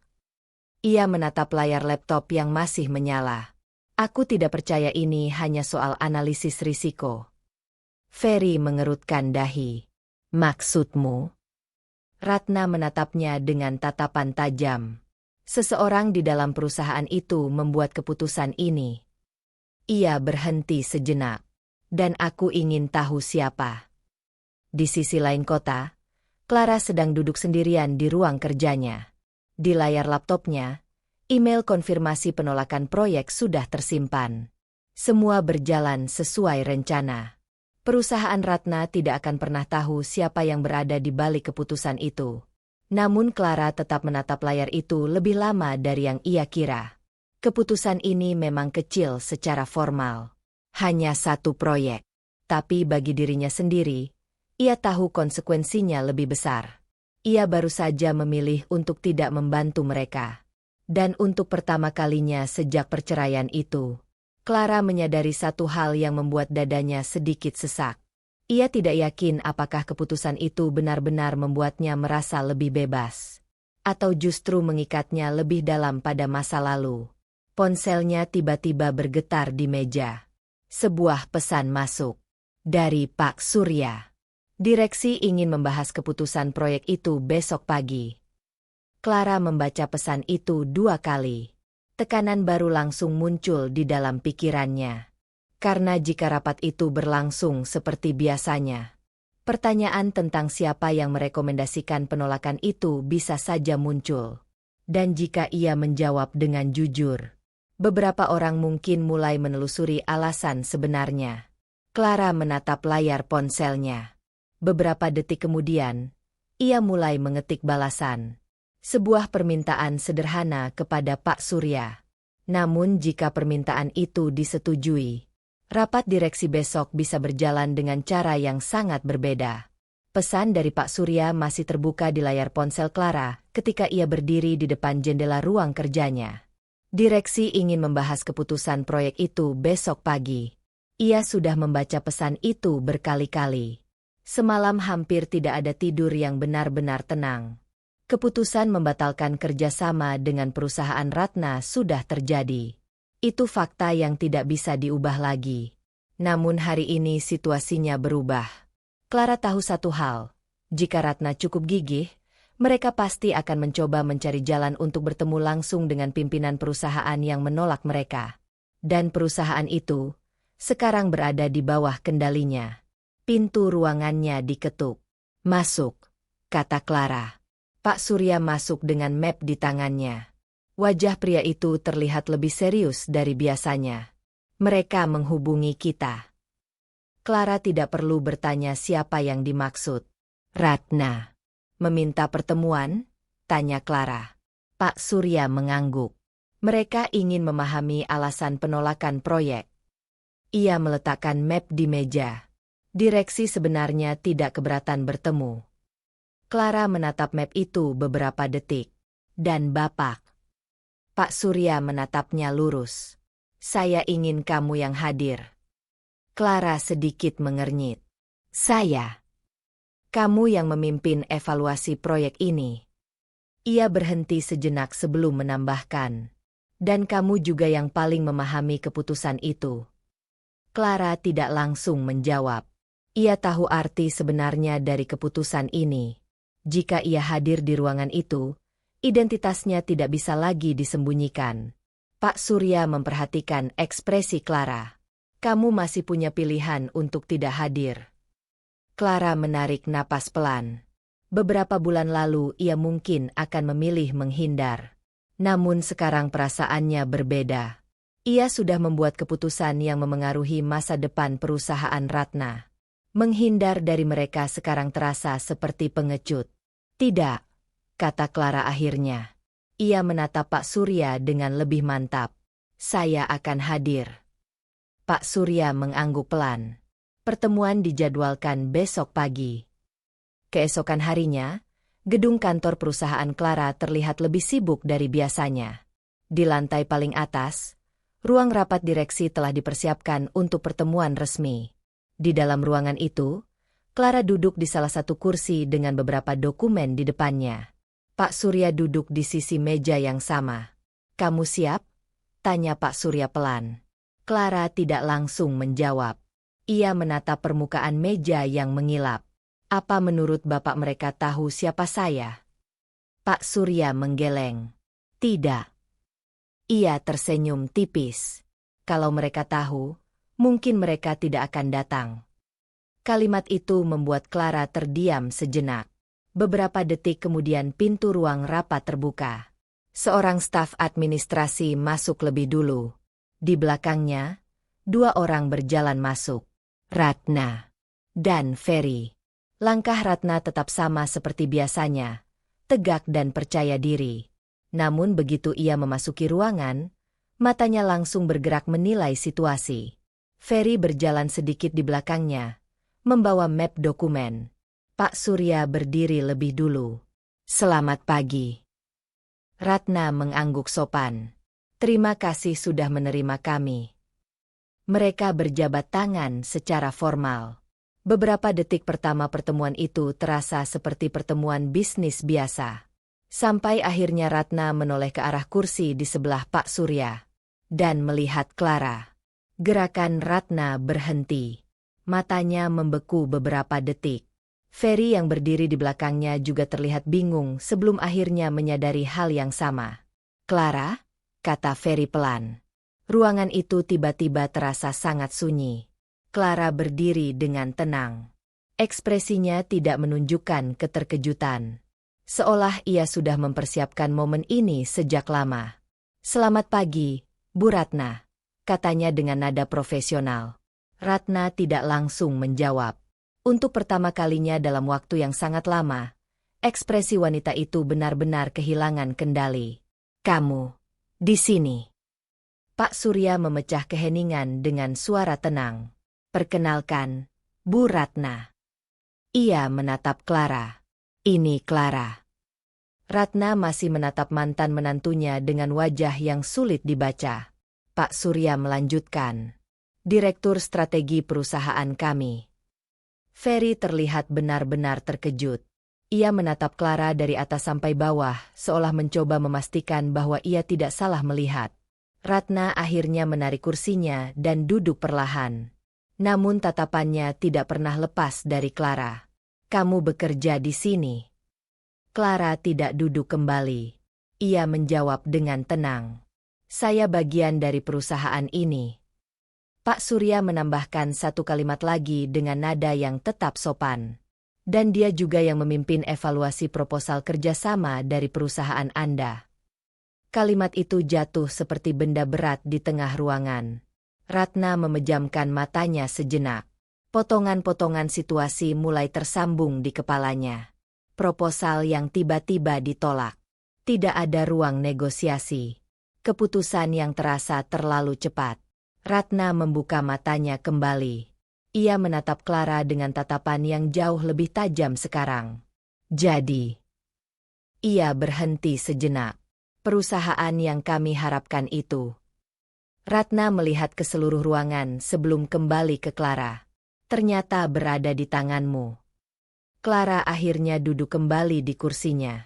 [SPEAKER 1] Ia menatap layar laptop yang masih menyala. Aku tidak percaya ini hanya soal analisis risiko. Ferry mengerutkan dahi. Maksudmu? Ratna menatapnya dengan tatapan tajam. Seseorang di dalam perusahaan itu membuat keputusan ini. Ia berhenti sejenak. Dan aku ingin tahu siapa. Di sisi lain kota, Clara sedang duduk sendirian di ruang kerjanya. Di layar laptopnya, email konfirmasi penolakan proyek sudah tersimpan. Semua berjalan sesuai rencana. Perusahaan Ratna tidak akan pernah tahu siapa yang berada di balik keputusan itu. Namun Clara tetap menatap layar itu lebih lama dari yang ia kira. Keputusan ini memang kecil secara formal. Hanya satu proyek. Tapi bagi dirinya sendiri, ia tahu konsekuensinya lebih besar. Ia baru saja memilih untuk tidak membantu mereka. Dan untuk pertama kalinya sejak perceraian itu, Clara menyadari satu hal yang membuat dadanya sedikit sesak. Ia tidak yakin apakah keputusan itu benar-benar membuatnya merasa lebih bebas. Atau justru mengikatnya lebih dalam pada masa lalu. Ponselnya tiba-tiba bergetar di meja. Sebuah pesan masuk. Dari Pak Surya. Direksi ingin membahas keputusan proyek itu besok pagi. Clara membaca pesan itu 2 kali. Tekanan baru langsung muncul di dalam pikirannya. Karena jika rapat itu berlangsung seperti biasanya, pertanyaan tentang siapa yang merekomendasikan penolakan itu bisa saja muncul. Dan jika ia menjawab dengan jujur, beberapa orang mungkin mulai menelusuri alasan sebenarnya. Clara menatap layar ponselnya. Beberapa detik kemudian, ia mulai mengetik balasan. Sebuah permintaan sederhana kepada Pak Surya. Namun jika permintaan itu disetujui, rapat direksi besok bisa berjalan dengan cara yang sangat berbeda. Pesan dari Pak Surya masih terbuka di layar ponsel Clara ketika ia berdiri di depan jendela ruang kerjanya. Direksi ingin membahas keputusan proyek itu besok pagi. Ia sudah membaca pesan itu berkali-kali. Semalam hampir tidak ada tidur yang benar-benar tenang. Keputusan membatalkan kerjasama dengan perusahaan Ratna sudah terjadi. Itu fakta yang tidak bisa diubah lagi. Namun hari ini situasinya berubah. Clara tahu satu hal. Jika Ratna cukup gigih, mereka pasti akan mencoba mencari jalan untuk bertemu langsung dengan pimpinan perusahaan yang menolak mereka. Dan perusahaan itu sekarang berada di bawah kendalinya. Pintu ruangannya diketuk. "Masuk," kata Clara. Pak Surya masuk dengan map di tangannya. Wajah pria itu terlihat lebih serius dari biasanya. "Mereka menghubungi kita." Clara tidak perlu bertanya siapa yang dimaksud. "Ratna meminta pertemuan?" tanya Clara. Pak Surya mengangguk. "Mereka ingin memahami alasan penolakan proyek." Ia meletakkan map di meja. Direksi sebenarnya tidak keberatan bertemu. Clara menatap map itu beberapa detik. "Dan Bapak?" Pak Surya menatapnya lurus. "Saya ingin kamu yang hadir." Clara sedikit mengernyit. "Saya? Kamu yang memimpin evaluasi proyek ini." Ia berhenti sejenak sebelum menambahkan. "Dan kamu juga yang paling memahami keputusan itu." Clara tidak langsung menjawab. Ia tahu arti sebenarnya dari keputusan ini. Jika ia hadir di ruangan itu, identitasnya tidak bisa lagi disembunyikan. Pak Surya memperhatikan ekspresi Clara. "Kamu masih punya pilihan untuk tidak hadir." Clara menarik napas pelan. Beberapa bulan lalu ia mungkin akan memilih menghindar. Namun sekarang perasaannya berbeda. Ia sudah membuat keputusan yang memengaruhi masa depan perusahaan Ratna. Menghindar dari mereka sekarang terasa seperti pengecut. "Tidak," kata Clara akhirnya. Ia menatap Pak Surya dengan lebih mantap. "Saya akan hadir." Pak Surya mengangguk pelan. Pertemuan dijadwalkan besok pagi. Keesokan harinya, gedung kantor perusahaan Clara terlihat lebih sibuk dari biasanya. Di lantai paling atas, ruang rapat direksi telah dipersiapkan untuk pertemuan resmi. Di dalam ruangan itu, Clara duduk di salah satu kursi dengan beberapa dokumen di depannya. Pak Surya duduk di sisi meja yang sama. "Kamu siap?" tanya Pak Surya pelan. Clara tidak langsung menjawab. Ia menatap permukaan meja yang mengilap. "Apa menurut Bapak mereka tahu siapa saya?" Pak Surya menggeleng. "Tidak." Ia tersenyum tipis. "Kalau mereka tahu, mungkin mereka tidak akan datang." Kalimat itu membuat Clara terdiam sejenak. Beberapa detik kemudian pintu ruang rapat terbuka. Seorang staf administrasi masuk lebih dulu. Di belakangnya, 2 orang berjalan masuk. Ratna dan Ferry. Langkah Ratna tetap sama seperti biasanya, tegak dan percaya diri. Namun begitu ia memasuki ruangan, matanya langsung bergerak menilai situasi. Ferry berjalan sedikit di belakangnya, membawa map dokumen. Pak Surya berdiri lebih dulu. "Selamat pagi." Ratna mengangguk sopan. "Terima kasih sudah menerima kami." Mereka berjabat tangan secara formal. Beberapa detik pertama pertemuan itu terasa seperti pertemuan bisnis biasa. Sampai akhirnya Ratna menoleh ke arah kursi di sebelah Pak Surya dan melihat Clara. Gerakan Ratna berhenti. Matanya membeku beberapa detik. Ferry yang berdiri di belakangnya juga terlihat bingung sebelum akhirnya menyadari hal yang sama. "Clara?" kata Ferry pelan. Ruangan itu tiba-tiba terasa sangat sunyi. Clara berdiri dengan tenang. Ekspresinya tidak menunjukkan keterkejutan. Seolah ia sudah mempersiapkan momen ini sejak lama. "Selamat pagi, Bu Ratna," katanya dengan nada profesional. Ratna tidak langsung menjawab. Untuk pertama kalinya dalam waktu yang sangat lama, ekspresi wanita itu benar-benar kehilangan kendali. "Kamu di sini?" Pak Surya memecah keheningan dengan suara tenang. "Perkenalkan, Bu Ratna." Ia menatap Clara. "Ini Clara." Ratna masih menatap mantan menantunya dengan wajah yang sulit dibaca. Pak Surya melanjutkan. Direktur strategi perusahaan kami. Ferry terlihat benar-benar terkejut. Ia menatap Clara dari atas sampai bawah, seolah mencoba memastikan bahwa ia tidak salah melihat. Ratna akhirnya menarik kursinya dan duduk perlahan. Namun tatapannya tidak pernah lepas dari Clara. Kamu bekerja di sini. Clara tidak duduk kembali. Ia menjawab dengan tenang. Saya bagian dari perusahaan ini. Pak Surya menambahkan satu kalimat lagi dengan nada yang tetap sopan. Dan dia juga yang memimpin evaluasi proposal kerjasama dari perusahaan Anda. Kalimat itu jatuh seperti benda berat di tengah ruangan. Ratna memejamkan matanya sejenak. Potongan-potongan situasi mulai tersambung di kepalanya. Proposal yang tiba-tiba ditolak. Tidak ada ruang negosiasi. Keputusan yang terasa terlalu cepat. Ratna membuka matanya kembali. Ia menatap Clara dengan tatapan yang jauh lebih tajam sekarang. Jadi, ia berhenti sejenak. Perusahaan yang kami harapkan itu. Ratna melihat ke seluruh ruangan sebelum kembali ke Clara. Ternyata berada di tanganmu. Clara akhirnya duduk kembali di kursinya.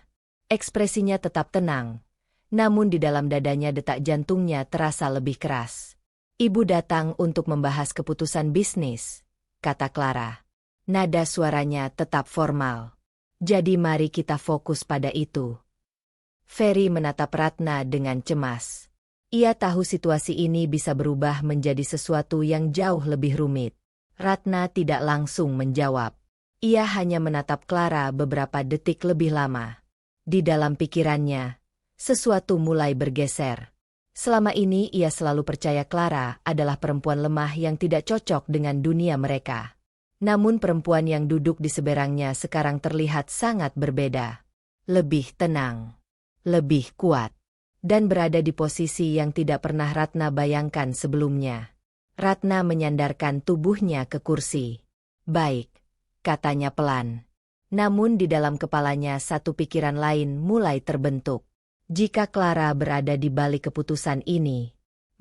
[SPEAKER 1] Ekspresinya tetap tenang. Namun di dalam dadanya detak jantungnya terasa lebih keras. Ibu datang untuk membahas keputusan bisnis, kata Clara. Nada suaranya tetap formal. Jadi mari kita fokus pada itu. Ferry menatap Ratna dengan cemas. Ia tahu situasi ini bisa berubah menjadi sesuatu yang jauh lebih rumit. Ratna tidak langsung menjawab. Ia hanya menatap Clara beberapa detik lebih lama. Di dalam pikirannya, sesuatu mulai bergeser. Selama ini ia selalu percaya Clara adalah perempuan lemah yang tidak cocok dengan dunia mereka. Namun perempuan yang duduk di seberangnya sekarang terlihat sangat berbeda. Lebih tenang. Lebih kuat. Dan berada di posisi yang tidak pernah Ratna bayangkan sebelumnya. Ratna menyandarkan tubuhnya ke kursi. Baik, katanya pelan. Namun di dalam kepalanya satu pikiran lain mulai terbentuk. Jika Clara berada di balik keputusan ini,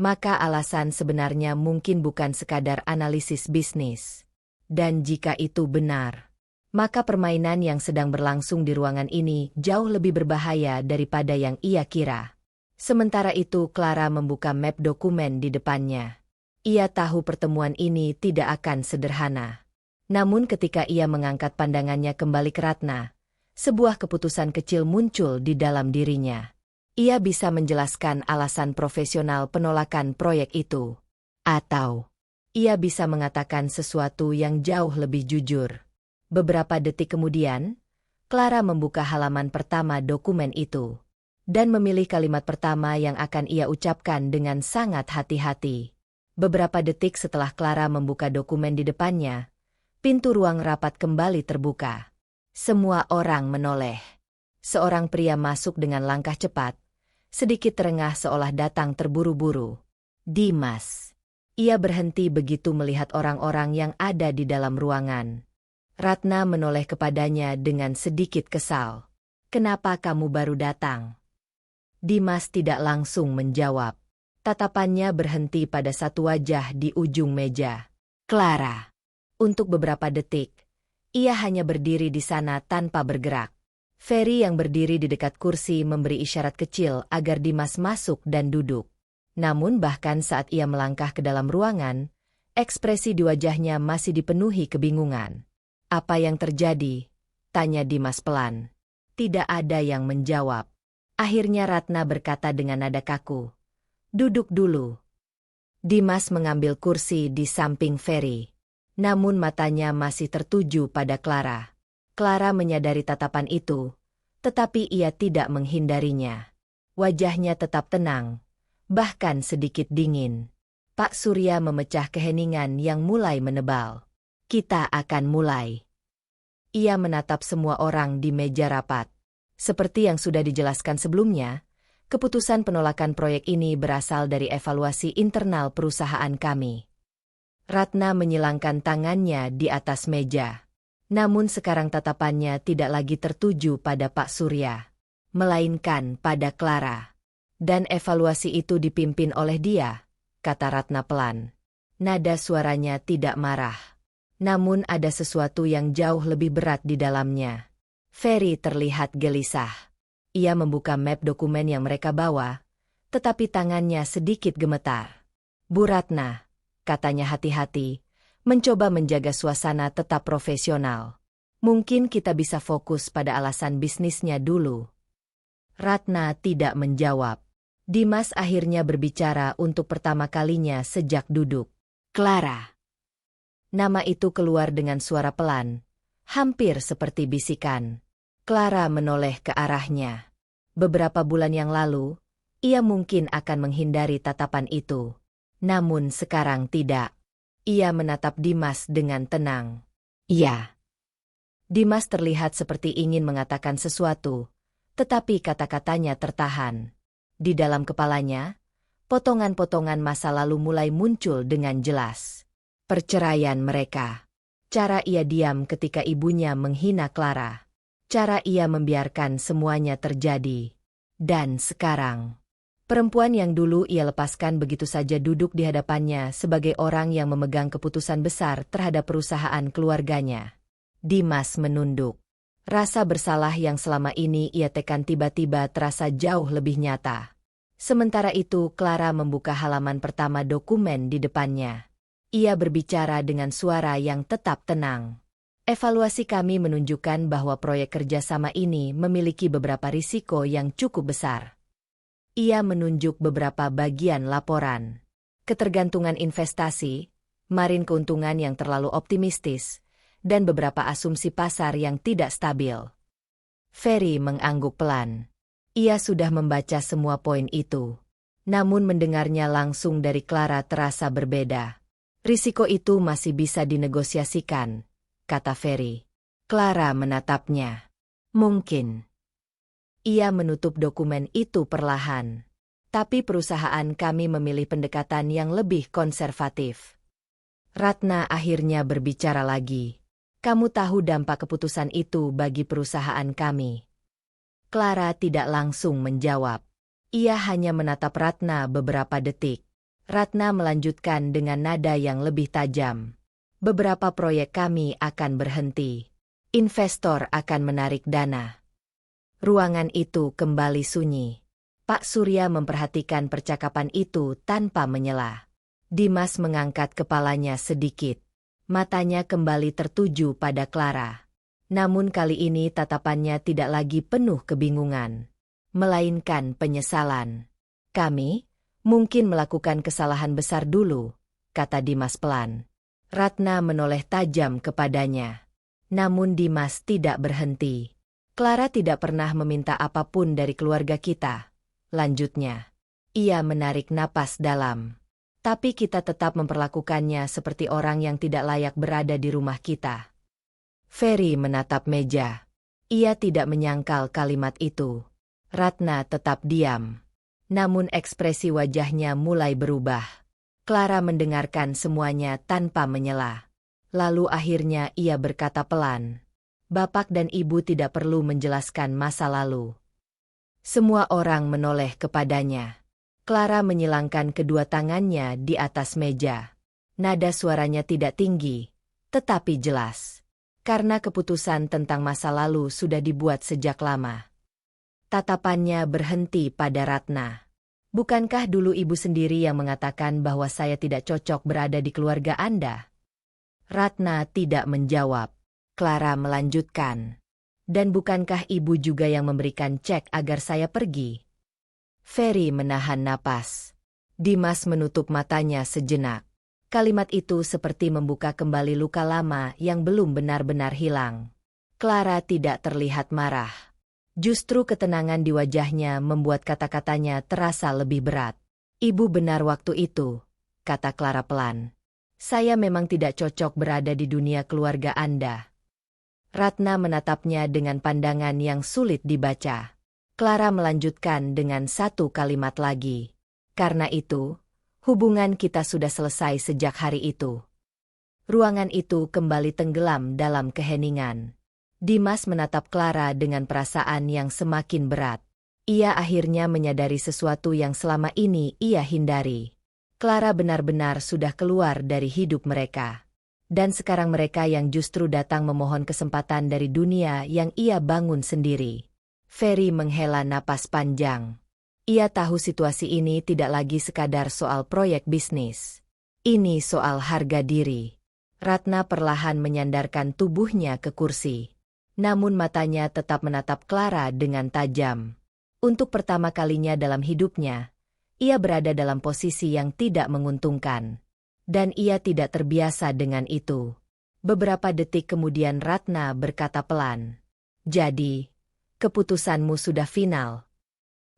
[SPEAKER 1] maka alasan sebenarnya mungkin bukan sekadar analisis bisnis. Dan jika itu benar, maka permainan yang sedang berlangsung di ruangan ini jauh lebih berbahaya daripada yang ia kira. Sementara itu Clara membuka map dokumen di depannya. Ia tahu pertemuan ini tidak akan sederhana. Namun ketika ia mengangkat pandangannya kembali ke Ratna, sebuah keputusan kecil muncul di dalam dirinya. Ia bisa menjelaskan alasan profesional penolakan proyek itu. Atau, ia bisa mengatakan sesuatu yang jauh lebih jujur. Beberapa detik kemudian, Clara membuka halaman pertama dokumen itu. Dan memilih kalimat pertama yang akan ia ucapkan dengan sangat hati-hati. Beberapa detik setelah Clara membuka dokumen di depannya, pintu ruang rapat kembali terbuka. Semua orang menoleh. Seorang pria masuk dengan langkah cepat, sedikit terengah seolah datang terburu-buru. Dimas. Ia berhenti begitu melihat orang-orang yang ada di dalam ruangan. Ratna menoleh kepadanya dengan sedikit kesal. Kenapa kamu baru datang? Dimas tidak langsung menjawab. Tatapannya berhenti pada satu wajah di ujung meja. Clara. Untuk beberapa detik, ia hanya berdiri di sana tanpa bergerak. Ferry yang berdiri di dekat kursi memberi isyarat kecil agar Dimas masuk dan duduk. Namun bahkan saat ia melangkah ke dalam ruangan, ekspresi di wajahnya masih dipenuhi kebingungan. Apa yang terjadi? Tanya Dimas pelan. Tidak ada yang menjawab. Akhirnya Ratna berkata dengan nada kaku. Duduk dulu. Dimas mengambil kursi di samping Ferry. Namun matanya masih tertuju pada Clara. Clara menyadari tatapan itu, tetapi ia tidak menghindarinya. Wajahnya tetap tenang, bahkan sedikit dingin. Pak Surya memecah keheningan yang mulai menebal. Kita akan mulai. Ia menatap semua orang di meja rapat. Seperti yang sudah dijelaskan sebelumnya, keputusan penolakan proyek ini berasal dari evaluasi internal perusahaan kami. Ratna menyilangkan tangannya di atas meja. Namun sekarang tatapannya tidak lagi tertuju pada Pak Surya. melainkan pada Clara. Dan evaluasi itu dipimpin oleh dia, kata Ratna pelan. Nada suaranya tidak marah. Namun ada sesuatu yang jauh lebih berat di dalamnya. Ferry terlihat gelisah. Ia membuka map dokumen yang mereka bawa, tetapi tangannya sedikit gemetar. Bu Ratna, katanya hati-hati, mencoba menjaga suasana tetap profesional. Mungkin kita bisa fokus pada alasan bisnisnya dulu. Ratna tidak menjawab. Dimas akhirnya berbicara untuk pertama kalinya sejak duduk. Clara. Nama itu keluar dengan suara pelan, hampir seperti bisikan. Clara menoleh ke arahnya. Beberapa bulan yang lalu, ia mungkin akan menghindari tatapan itu. Namun sekarang tidak. Ia menatap Dimas dengan tenang. Iya. Dimas terlihat seperti ingin mengatakan sesuatu, tetapi kata-katanya tertahan. Di dalam kepalanya, potongan-potongan masa lalu mulai muncul dengan jelas. Perceraian mereka. Cara ia diam ketika ibunya menghina Clara. Cara ia membiarkan semuanya terjadi. Dan sekarang, perempuan yang dulu ia lepaskan begitu saja duduk di hadapannya sebagai orang yang memegang keputusan besar terhadap perusahaan keluarganya. Dimas menunduk. Rasa bersalah yang selama ini ia tekan tiba-tiba terasa jauh lebih nyata. Sementara itu Clara membuka halaman pertama dokumen di depannya. Ia berbicara dengan suara yang tetap tenang. Evaluasi kami menunjukkan bahwa proyek kerjasama ini memiliki beberapa risiko yang cukup besar. Ia menunjuk beberapa bagian laporan. Ketergantungan investasi, margin keuntungan yang terlalu optimistis, dan beberapa asumsi pasar yang tidak stabil. Ferry mengangguk pelan. Ia sudah membaca semua poin itu. Namun mendengarnya langsung dari Clara terasa berbeda. Risiko itu masih bisa dinegosiasikan, kata Ferry. Clara menatapnya. Mungkin. Ia menutup dokumen itu perlahan. Tapi perusahaan kami memilih pendekatan yang lebih konservatif. Ratna akhirnya berbicara lagi. Kamu tahu dampak keputusan itu bagi perusahaan kami. Clara tidak langsung menjawab. Ia hanya menatap Ratna beberapa detik. Ratna melanjutkan dengan nada yang lebih tajam. Beberapa proyek kami akan berhenti. Investor akan menarik dana. Ruangan itu kembali sunyi. Pak Surya memperhatikan percakapan itu tanpa menyela. Dimas mengangkat kepalanya sedikit. Matanya kembali tertuju pada Clara. Namun kali ini tatapannya tidak lagi penuh kebingungan, melainkan penyesalan. Kami mungkin melakukan kesalahan besar dulu, kata Dimas pelan. Ratna menoleh tajam kepadanya. Namun Dimas tidak berhenti. Clara tidak pernah meminta apapun dari keluarga kita, lanjutnya. Ia menarik napas dalam. Tapi kita tetap memperlakukannya seperti orang yang tidak layak berada di rumah kita. Ferry menatap meja. Ia tidak menyangkal kalimat itu. Ratna tetap diam. Namun ekspresi wajahnya mulai berubah. Clara mendengarkan semuanya tanpa menyela. Lalu akhirnya ia berkata pelan. Bapak dan ibu tidak perlu menjelaskan masa lalu. Semua orang menoleh kepadanya. Clara menyilangkan kedua tangannya di atas meja. Nada suaranya tidak tinggi, tetapi jelas. Karena keputusan tentang masa lalu sudah dibuat sejak lama. Tatapannya berhenti pada Ratna. Bukankah dulu ibu sendiri yang mengatakan bahwa saya tidak cocok berada di keluarga Anda? Ratna tidak menjawab. Clara melanjutkan. Dan bukankah ibu juga yang memberikan cek agar saya pergi? Ferry menahan napas. Dimas menutup matanya sejenak. Kalimat itu seperti membuka kembali luka lama yang belum benar-benar hilang. Clara tidak terlihat marah. Justru ketenangan di wajahnya membuat kata-katanya terasa lebih berat. Ibu benar waktu itu, kata Clara pelan. Saya memang tidak cocok berada di dunia keluarga Anda. Ratna menatapnya dengan pandangan yang sulit dibaca. Clara melanjutkan dengan satu kalimat lagi. Karena itu, hubungan kita sudah selesai sejak hari itu. Ruangan itu kembali tenggelam dalam keheningan. Dimas menatap Clara dengan perasaan yang semakin berat. Ia akhirnya menyadari sesuatu yang selama ini ia hindari. Clara benar-benar sudah keluar dari hidup mereka. Dan sekarang mereka yang justru datang memohon kesempatan dari dunia yang ia bangun sendiri. Ferry menghela napas panjang. Ia tahu situasi ini tidak lagi sekadar soal proyek bisnis. Ini soal harga diri. Ratna perlahan menyandarkan tubuhnya ke kursi. Namun matanya tetap menatap Clara dengan tajam. Untuk pertama kalinya dalam hidupnya, ia berada dalam posisi yang tidak menguntungkan. Dan ia tidak terbiasa dengan itu. Beberapa detik kemudian Ratna berkata pelan, "Jadi, keputusanmu sudah final?"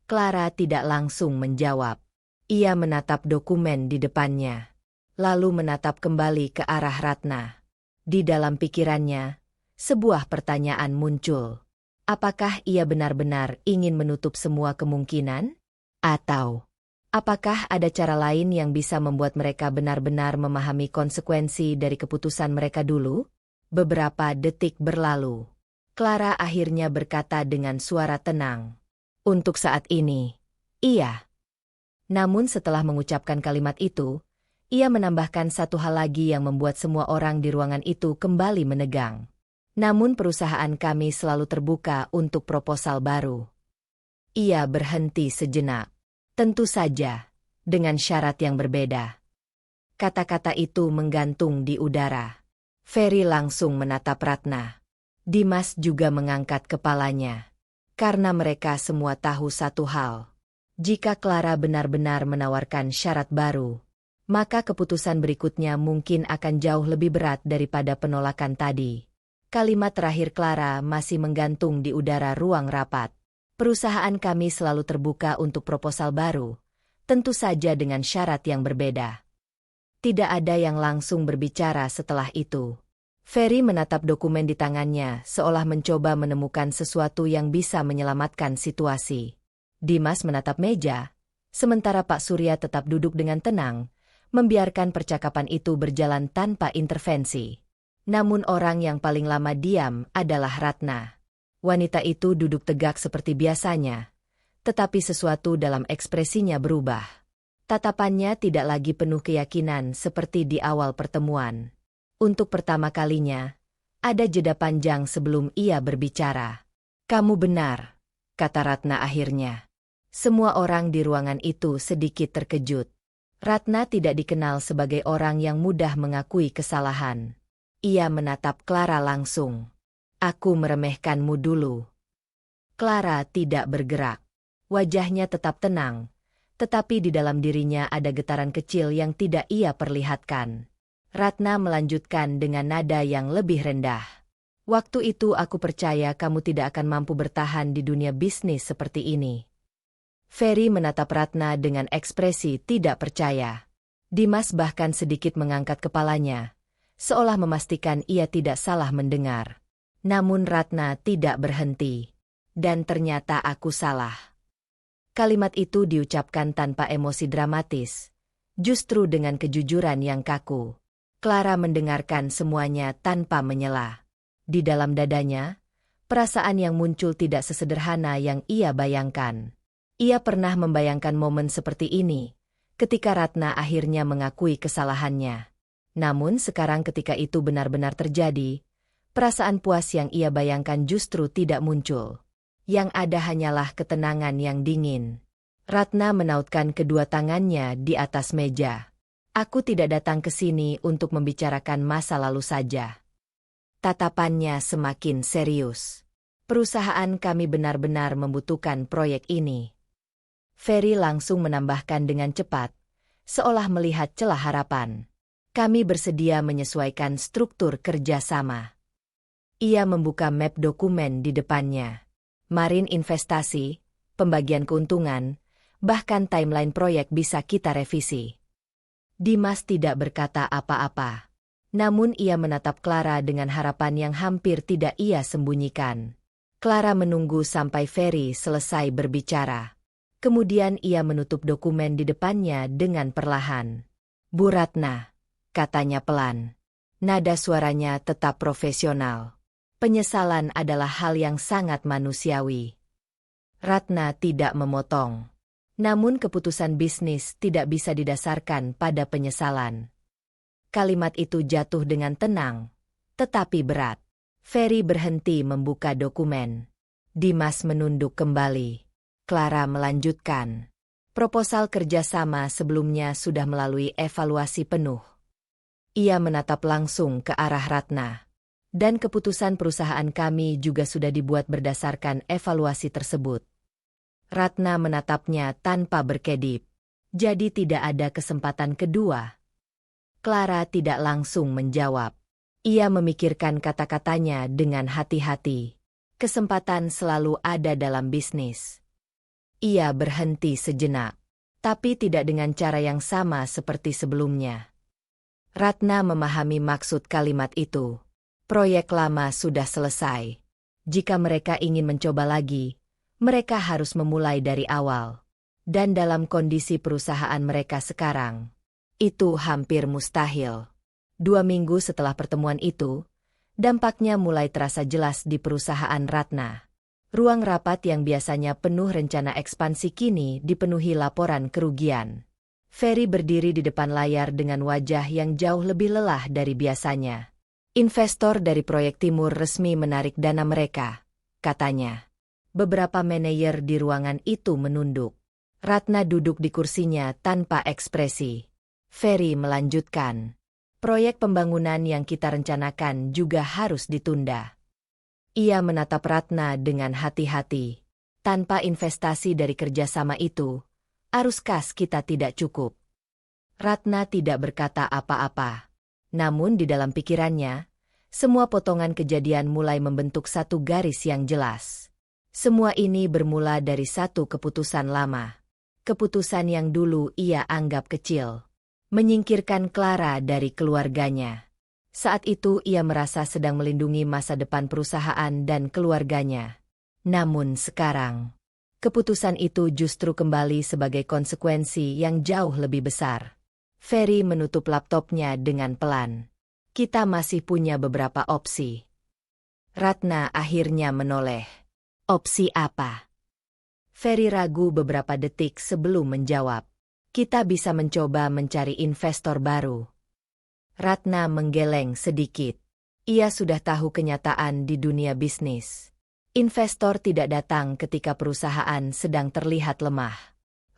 [SPEAKER 1] Clara tidak langsung menjawab. Ia menatap dokumen di depannya. Lalu menatap kembali ke arah Ratna. Di dalam pikirannya, sebuah pertanyaan muncul. Apakah ia benar-benar ingin menutup semua kemungkinan? Atau apakah ada cara lain yang bisa membuat mereka benar-benar memahami konsekuensi dari keputusan mereka dulu? Beberapa detik berlalu. Clara akhirnya berkata dengan suara tenang. Untuk saat ini, iya. Namun setelah mengucapkan kalimat itu, ia menambahkan satu hal lagi yang membuat semua orang di ruangan itu kembali menegang. Namun perusahaan kami selalu terbuka untuk proposal baru. Ia berhenti sejenak. Tentu saja, dengan syarat yang berbeda. Kata-kata itu menggantung di udara. Ferry langsung menatap Ratna. Dimas juga mengangkat kepalanya. Karena mereka semua tahu satu hal. Jika Clara benar-benar menawarkan syarat baru, maka keputusan berikutnya mungkin akan jauh lebih berat daripada penolakan tadi. Kalimat terakhir Clara masih menggantung di udara ruang rapat. Perusahaan kami selalu terbuka untuk proposal baru, tentu saja dengan syarat yang berbeda. Tidak ada yang langsung berbicara setelah itu. Ferry menatap dokumen di tangannya seolah mencoba menemukan sesuatu yang bisa menyelamatkan situasi. Dimas menatap meja, sementara Pak Surya tetap duduk dengan tenang, membiarkan percakapan itu berjalan tanpa intervensi. Namun orang yang paling lama diam adalah Ratna. Wanita itu duduk tegak seperti biasanya, tetapi sesuatu dalam ekspresinya berubah. Tatapannya tidak lagi penuh keyakinan seperti di awal pertemuan. Untuk pertama kalinya, ada jeda panjang sebelum ia berbicara. "Kamu benar," kata Ratna akhirnya. Semua orang di ruangan itu sedikit terkejut. Ratna tidak dikenal sebagai orang yang mudah mengakui kesalahan. Ia menatap Clara langsung. "Aku meremehkanmu dulu." Clara tidak bergerak. Wajahnya tetap tenang, tetapi di dalam dirinya ada getaran kecil yang tidak ia perlihatkan. Ratna melanjutkan dengan nada yang lebih rendah. "Waktu itu aku percaya kamu tidak akan mampu bertahan di dunia bisnis seperti ini." Ferry menatap Ratna dengan ekspresi tidak percaya. Dimas bahkan sedikit mengangkat kepalanya, seolah memastikan ia tidak salah mendengar. Namun Ratna tidak berhenti. "Dan ternyata aku salah." Kalimat itu diucapkan tanpa emosi dramatis, justru dengan kejujuran yang kaku. Clara mendengarkan semuanya tanpa menyela. Di dalam dadanya, perasaan yang muncul tidak sesederhana yang ia bayangkan. Ia pernah membayangkan momen seperti ini, ketika Ratna akhirnya mengakui kesalahannya. Namun sekarang ketika itu benar-benar terjadi, perasaan puas yang ia bayangkan justru tidak muncul. Yang ada hanyalah ketenangan yang dingin. Ratna menautkan kedua tangannya di atas meja. "Aku tidak datang ke sini untuk membicarakan masa lalu saja." Tatapannya semakin serius. "Perusahaan kami benar-benar membutuhkan proyek ini." Ferry langsung menambahkan dengan cepat, seolah melihat celah harapan. "Kami bersedia menyesuaikan struktur kerjasama." Ia membuka map dokumen di depannya. Marine investasi, pembagian keuntungan, bahkan timeline proyek bisa kita revisi. Dimas tidak berkata apa-apa. Namun ia menatap Clara dengan harapan yang hampir tidak ia sembunyikan. Clara menunggu sampai Ferry selesai berbicara. Kemudian ia menutup dokumen di depannya dengan perlahan. "Bu Ratna," katanya pelan. Nada suaranya tetap profesional. "Penyesalan adalah hal yang sangat manusiawi." Ratna tidak memotong. Namun keputusan bisnis tidak bisa didasarkan pada penyesalan. Kalimat itu jatuh dengan tenang, tetapi berat. Ferry berhenti membuka dokumen. Dimas menunduk kembali. Clara melanjutkan. Proposal kerjasama sebelumnya sudah melalui evaluasi penuh. Ia menatap langsung ke arah Ratna. Dan keputusan perusahaan kami juga sudah dibuat berdasarkan evaluasi tersebut. Ratna menatapnya tanpa berkedip. Jadi tidak ada kesempatan kedua. Clara tidak langsung menjawab. Ia memikirkan kata-katanya dengan hati-hati. Kesempatan selalu ada dalam bisnis. Ia berhenti sejenak, tapi tidak dengan cara yang sama seperti sebelumnya. Ratna memahami maksud kalimat itu. Proyek lama sudah selesai. Jika mereka ingin mencoba lagi, mereka harus memulai dari awal. Dan dalam kondisi perusahaan mereka sekarang, itu hampir mustahil. 2 minggu setelah pertemuan itu, dampaknya mulai terasa jelas di perusahaan Ratna. Ruang rapat yang biasanya penuh rencana ekspansi kini dipenuhi laporan kerugian. Ferry berdiri di depan layar dengan wajah yang jauh lebih lelah dari biasanya. Investor dari proyek timur resmi menarik dana mereka, katanya. Beberapa manajer di ruangan itu menunduk. Ratna duduk di kursinya tanpa ekspresi. Ferry melanjutkan. Proyek pembangunan yang kita rencanakan juga harus ditunda. Ia menatap Ratna dengan hati-hati. Tanpa investasi dari kerjasama itu, arus kas kita tidak cukup. Ratna tidak berkata apa-apa. Namun di dalam pikirannya, semua potongan kejadian mulai membentuk satu garis yang jelas. Semua ini bermula dari satu keputusan lama. Keputusan yang dulu ia anggap kecil. Menyingkirkan Clara dari keluarganya. Saat itu ia merasa sedang melindungi masa depan perusahaan dan keluarganya. Namun sekarang, keputusan itu justru kembali sebagai konsekuensi yang jauh lebih besar. Ferry menutup laptopnya dengan pelan. Kita masih punya beberapa opsi. Ratna akhirnya menoleh. Opsi apa? Ferry ragu beberapa detik sebelum menjawab. Kita bisa mencoba mencari investor baru. Ratna menggeleng sedikit. Ia sudah tahu kenyataan di dunia bisnis. Investor tidak datang ketika perusahaan sedang terlihat lemah.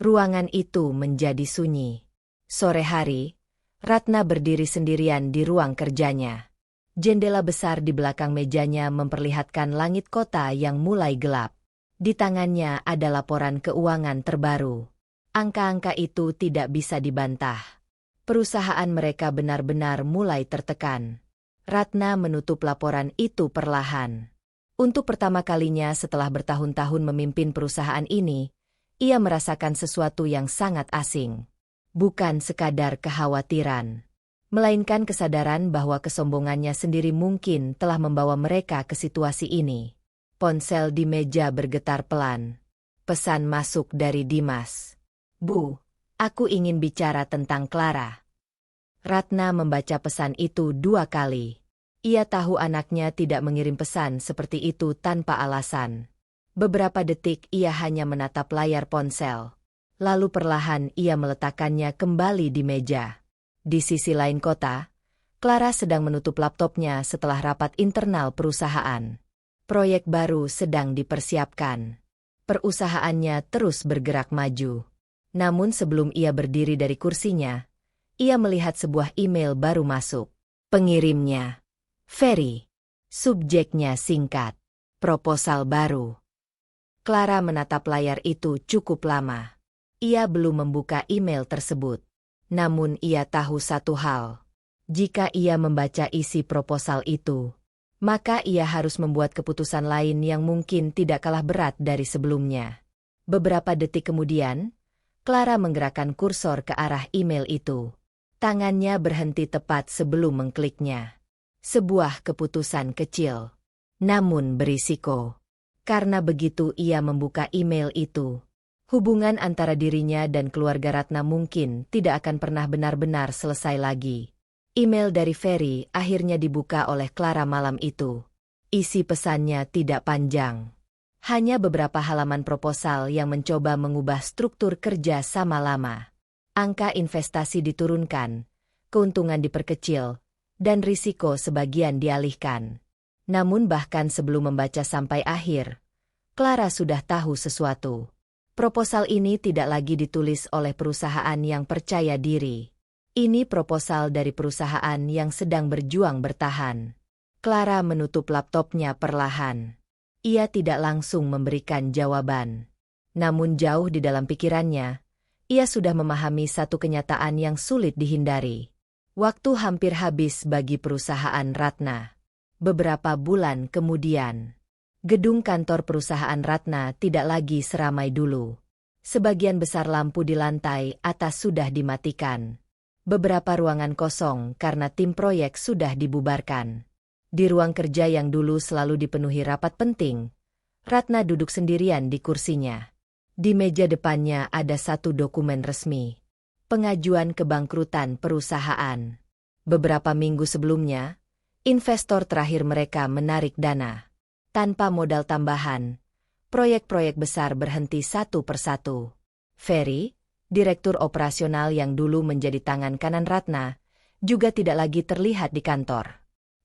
[SPEAKER 1] Ruangan itu menjadi sunyi. Sore hari, Ratna berdiri sendirian di ruang kerjanya. Jendela besar di belakang mejanya memperlihatkan langit kota yang mulai gelap. Di tangannya ada laporan keuangan terbaru. Angka-angka itu tidak bisa dibantah. Perusahaan mereka benar-benar mulai tertekan. Ratna menutup laporan itu perlahan. Untuk pertama kalinya setelah bertahun-tahun memimpin perusahaan ini, ia merasakan sesuatu yang sangat asing. Bukan sekadar kekhawatiran, melainkan kesadaran bahwa kesombongannya sendiri mungkin telah membawa mereka ke situasi ini. Ponsel di meja bergetar pelan. Pesan masuk dari Dimas. Bu, aku ingin bicara tentang Clara. Ratna membaca pesan itu 2 kali. Ia tahu anaknya tidak mengirim pesan seperti itu tanpa alasan. Beberapa detik ia hanya menatap layar ponsel. Lalu perlahan ia meletakkannya kembali di meja. Di sisi lain kota, Clara sedang menutup laptopnya setelah rapat internal perusahaan. Proyek baru sedang dipersiapkan. Perusahaannya terus bergerak maju. Namun sebelum ia berdiri dari kursinya, ia melihat sebuah email baru masuk. Pengirimnya, Ferry. Subjeknya singkat, proposal baru. Clara menatap layar itu cukup lama. Ia belum membuka email tersebut. Namun ia tahu satu hal. Jika ia membaca isi proposal itu, maka ia harus membuat keputusan lain yang mungkin tidak kalah berat dari sebelumnya. Beberapa detik kemudian, Clara menggerakkan kursor ke arah email itu. Tangannya berhenti tepat sebelum mengkliknya. Sebuah keputusan kecil, namun berisiko. Karena begitu ia membuka email itu, hubungan antara dirinya dan keluarga Ratna mungkin tidak akan pernah benar-benar selesai lagi. Email dari Ferry akhirnya dibuka oleh Clara malam itu. Isi pesannya tidak panjang. Hanya beberapa halaman proposal yang mencoba mengubah struktur kerja sama lama. Angka investasi diturunkan, keuntungan diperkecil, dan risiko sebagian dialihkan. Namun bahkan sebelum membaca sampai akhir, Clara sudah tahu sesuatu. Proposal ini tidak lagi ditulis oleh perusahaan yang percaya diri. Ini proposal dari perusahaan yang sedang berjuang bertahan. Clara menutup laptopnya perlahan. Ia tidak langsung memberikan jawaban. Namun jauh di dalam pikirannya, ia sudah memahami satu kenyataan yang sulit dihindari. Waktu hampir habis bagi perusahaan Ratna. Beberapa bulan kemudian, gedung kantor perusahaan Ratna tidak lagi seramai dulu. Sebagian besar lampu di lantai atas sudah dimatikan. Beberapa ruangan kosong karena tim proyek sudah dibubarkan. Di ruang kerja yang dulu selalu dipenuhi rapat penting, Ratna duduk sendirian di kursinya. Di meja depannya ada satu dokumen resmi. Pengajuan kebangkrutan perusahaan. Beberapa minggu sebelumnya, investor terakhir mereka menarik dana. Tanpa modal tambahan, proyek-proyek besar berhenti satu persatu. Ferry, direktur operasional yang dulu menjadi tangan kanan Ratna, juga tidak lagi terlihat di kantor.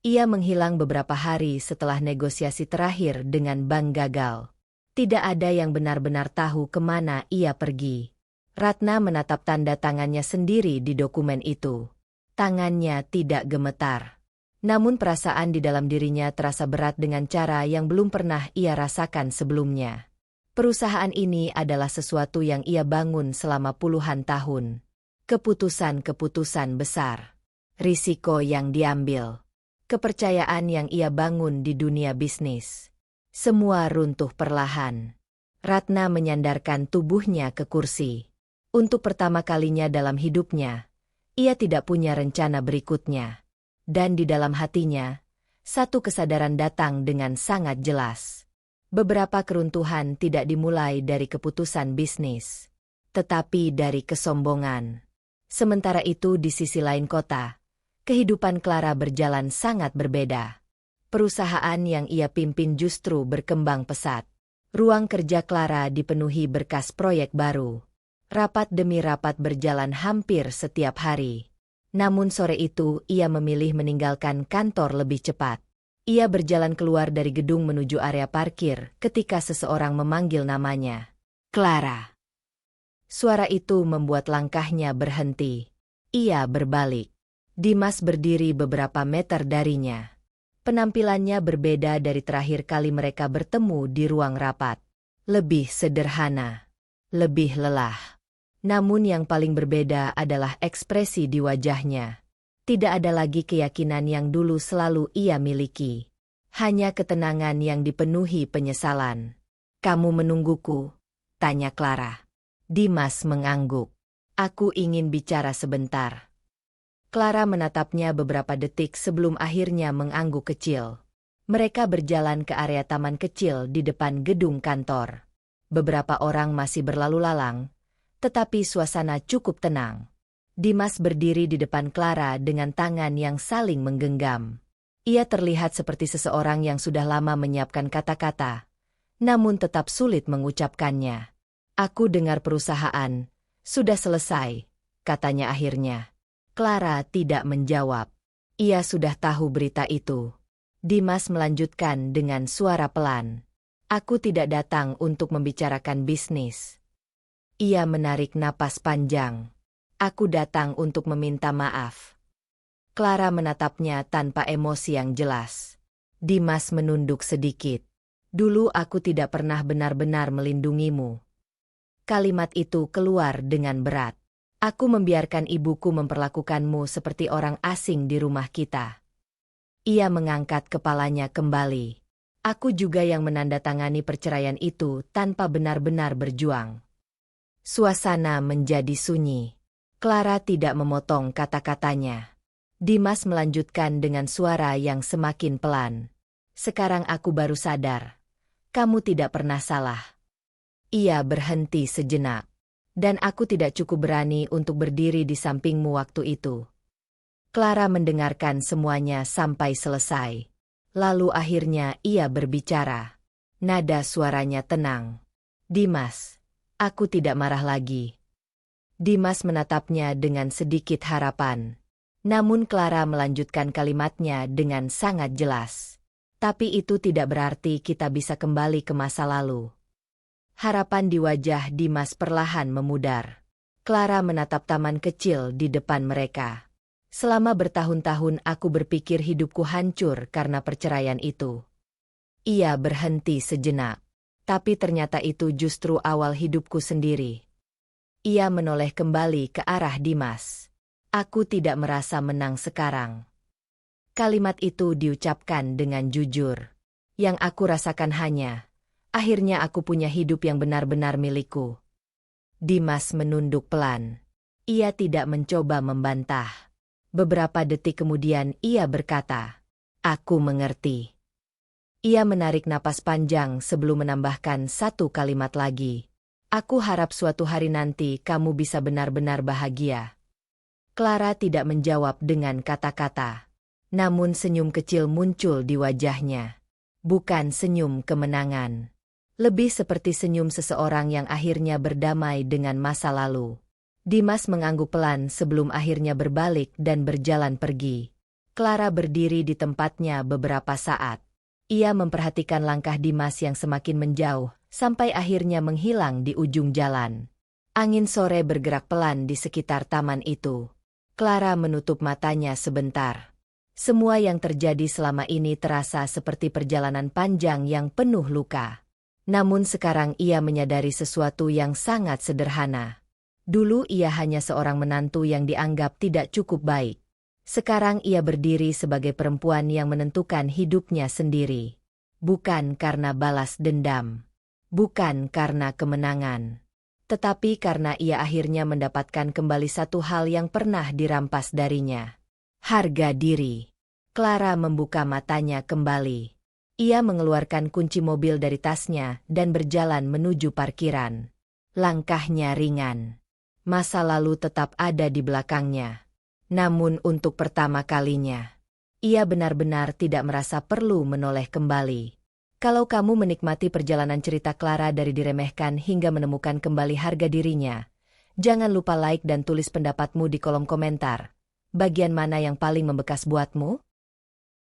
[SPEAKER 1] Ia menghilang beberapa hari setelah negosiasi terakhir dengan bank gagal. Tidak ada yang benar-benar tahu kemana ia pergi. Ratna menatap tanda tangannya sendiri di dokumen itu. Tangannya tidak gemetar. Namun perasaan di dalam dirinya terasa berat dengan cara yang belum pernah ia rasakan sebelumnya. Perusahaan ini adalah sesuatu yang ia bangun selama puluhan tahun. Keputusan-keputusan besar. Risiko yang diambil. Kepercayaan yang ia bangun di dunia bisnis. Semua runtuh perlahan. Ratna menyandarkan tubuhnya ke kursi. Untuk pertama kalinya dalam hidupnya, ia tidak punya rencana berikutnya. Dan di dalam hatinya, satu kesadaran datang dengan sangat jelas. Beberapa keruntuhan tidak dimulai dari keputusan bisnis, tetapi dari kesombongan. Sementara itu di sisi lain kota, kehidupan Clara berjalan sangat berbeda. Perusahaan yang ia pimpin justru berkembang pesat. Ruang kerja Clara dipenuhi berkas proyek baru. Rapat demi rapat berjalan hampir setiap hari. Namun sore itu ia memilih meninggalkan kantor lebih cepat. Ia berjalan keluar dari gedung menuju area parkir ketika seseorang memanggil namanya. Clara. Suara itu membuat langkahnya berhenti. Ia berbalik. Dimas berdiri beberapa meter darinya. Penampilannya berbeda dari terakhir kali mereka bertemu di ruang rapat. Lebih sederhana. Lebih lelah. Namun yang paling berbeda adalah ekspresi di wajahnya. Tidak ada lagi keyakinan yang dulu selalu ia miliki. Hanya ketenangan yang dipenuhi penyesalan. "Kamu menungguku?" tanya Clara. Dimas mengangguk. "Aku ingin bicara sebentar." Clara menatapnya beberapa detik sebelum akhirnya mengangguk kecil. Mereka berjalan ke area taman kecil di depan gedung kantor. Beberapa orang masih berlalu lalang, tetapi suasana cukup tenang. Dimas berdiri di depan Clara dengan tangan yang saling menggenggam. Ia terlihat seperti seseorang yang sudah lama menyiapkan kata-kata, namun tetap sulit mengucapkannya. "Aku dengar perusahaan sudah selesai," katanya akhirnya. Clara tidak menjawab. Ia sudah tahu berita itu. Dimas melanjutkan dengan suara pelan. "Aku tidak datang untuk membicarakan bisnis." Ia menarik napas panjang. "Aku datang untuk meminta maaf." Clara menatapnya tanpa emosi yang jelas. Dimas menunduk sedikit. "Dulu aku tidak pernah benar-benar melindungimu." Kalimat itu keluar dengan berat. "Aku membiarkan ibuku memperlakukanmu seperti orang asing di rumah kita." Ia mengangkat kepalanya kembali. "Aku juga yang menandatangani perceraian itu tanpa benar-benar berjuang." Suasana menjadi sunyi. Clara tidak memotong kata-katanya. Dimas melanjutkan dengan suara yang semakin pelan. "Sekarang aku baru sadar. Kamu tidak pernah salah." Ia berhenti sejenak. "Dan aku tidak cukup berani untuk berdiri di sampingmu waktu itu." Clara mendengarkan semuanya sampai selesai. Lalu akhirnya ia berbicara. Nada suaranya tenang. Dimas, aku tidak marah lagi. Dimas menatapnya dengan sedikit harapan. Namun Clara melanjutkan kalimatnya dengan sangat jelas. Tapi itu tidak berarti kita bisa kembali ke masa lalu. Harapan di wajah Dimas perlahan memudar. Clara menatap taman kecil di depan mereka. Selama bertahun-tahun aku berpikir hidupku hancur karena perceraian itu. Ia berhenti sejenak. Tapi ternyata itu justru awal hidupku sendiri. Ia menoleh kembali ke arah Dimas. Aku tidak merasa menang sekarang. Kalimat itu diucapkan dengan jujur. Yang aku rasakan hanya, akhirnya aku punya hidup yang benar-benar milikku. Dimas menunduk pelan. Ia tidak mencoba membantah. Beberapa detik kemudian ia berkata, "Aku mengerti." Ia menarik napas panjang sebelum menambahkan satu kalimat lagi. "Aku harap suatu hari nanti kamu bisa benar-benar bahagia." Clara tidak menjawab dengan kata-kata. Namun senyum kecil muncul di wajahnya. Bukan senyum kemenangan. Lebih seperti senyum seseorang yang akhirnya berdamai dengan masa lalu. Dimas mengangguk pelan sebelum akhirnya berbalik dan berjalan pergi. Clara berdiri di tempatnya beberapa saat. Ia memperhatikan langkah Dimas yang semakin menjauh, sampai akhirnya menghilang di ujung jalan. Angin sore bergerak pelan di sekitar taman itu. Clara menutup matanya sebentar. Semua yang terjadi selama ini terasa seperti perjalanan panjang yang penuh luka. Namun sekarang ia menyadari sesuatu yang sangat sederhana. Dulu ia hanya seorang menantu yang dianggap tidak cukup baik. Sekarang ia berdiri sebagai perempuan yang menentukan hidupnya sendiri. Bukan karena balas dendam. Bukan karena kemenangan. Tetapi karena ia akhirnya mendapatkan kembali satu hal yang pernah dirampas darinya. Harga diri. Clara membuka matanya kembali. Ia mengeluarkan kunci mobil dari tasnya dan berjalan menuju parkiran. Langkahnya ringan. Masa lalu tetap ada di belakangnya. Namun untuk pertama kalinya, ia benar-benar tidak merasa perlu menoleh kembali. Kalau kamu menikmati perjalanan cerita Clara dari diremehkan hingga menemukan kembali harga dirinya, jangan lupa like dan tulis pendapatmu di kolom komentar. Bagian mana yang paling membekas buatmu?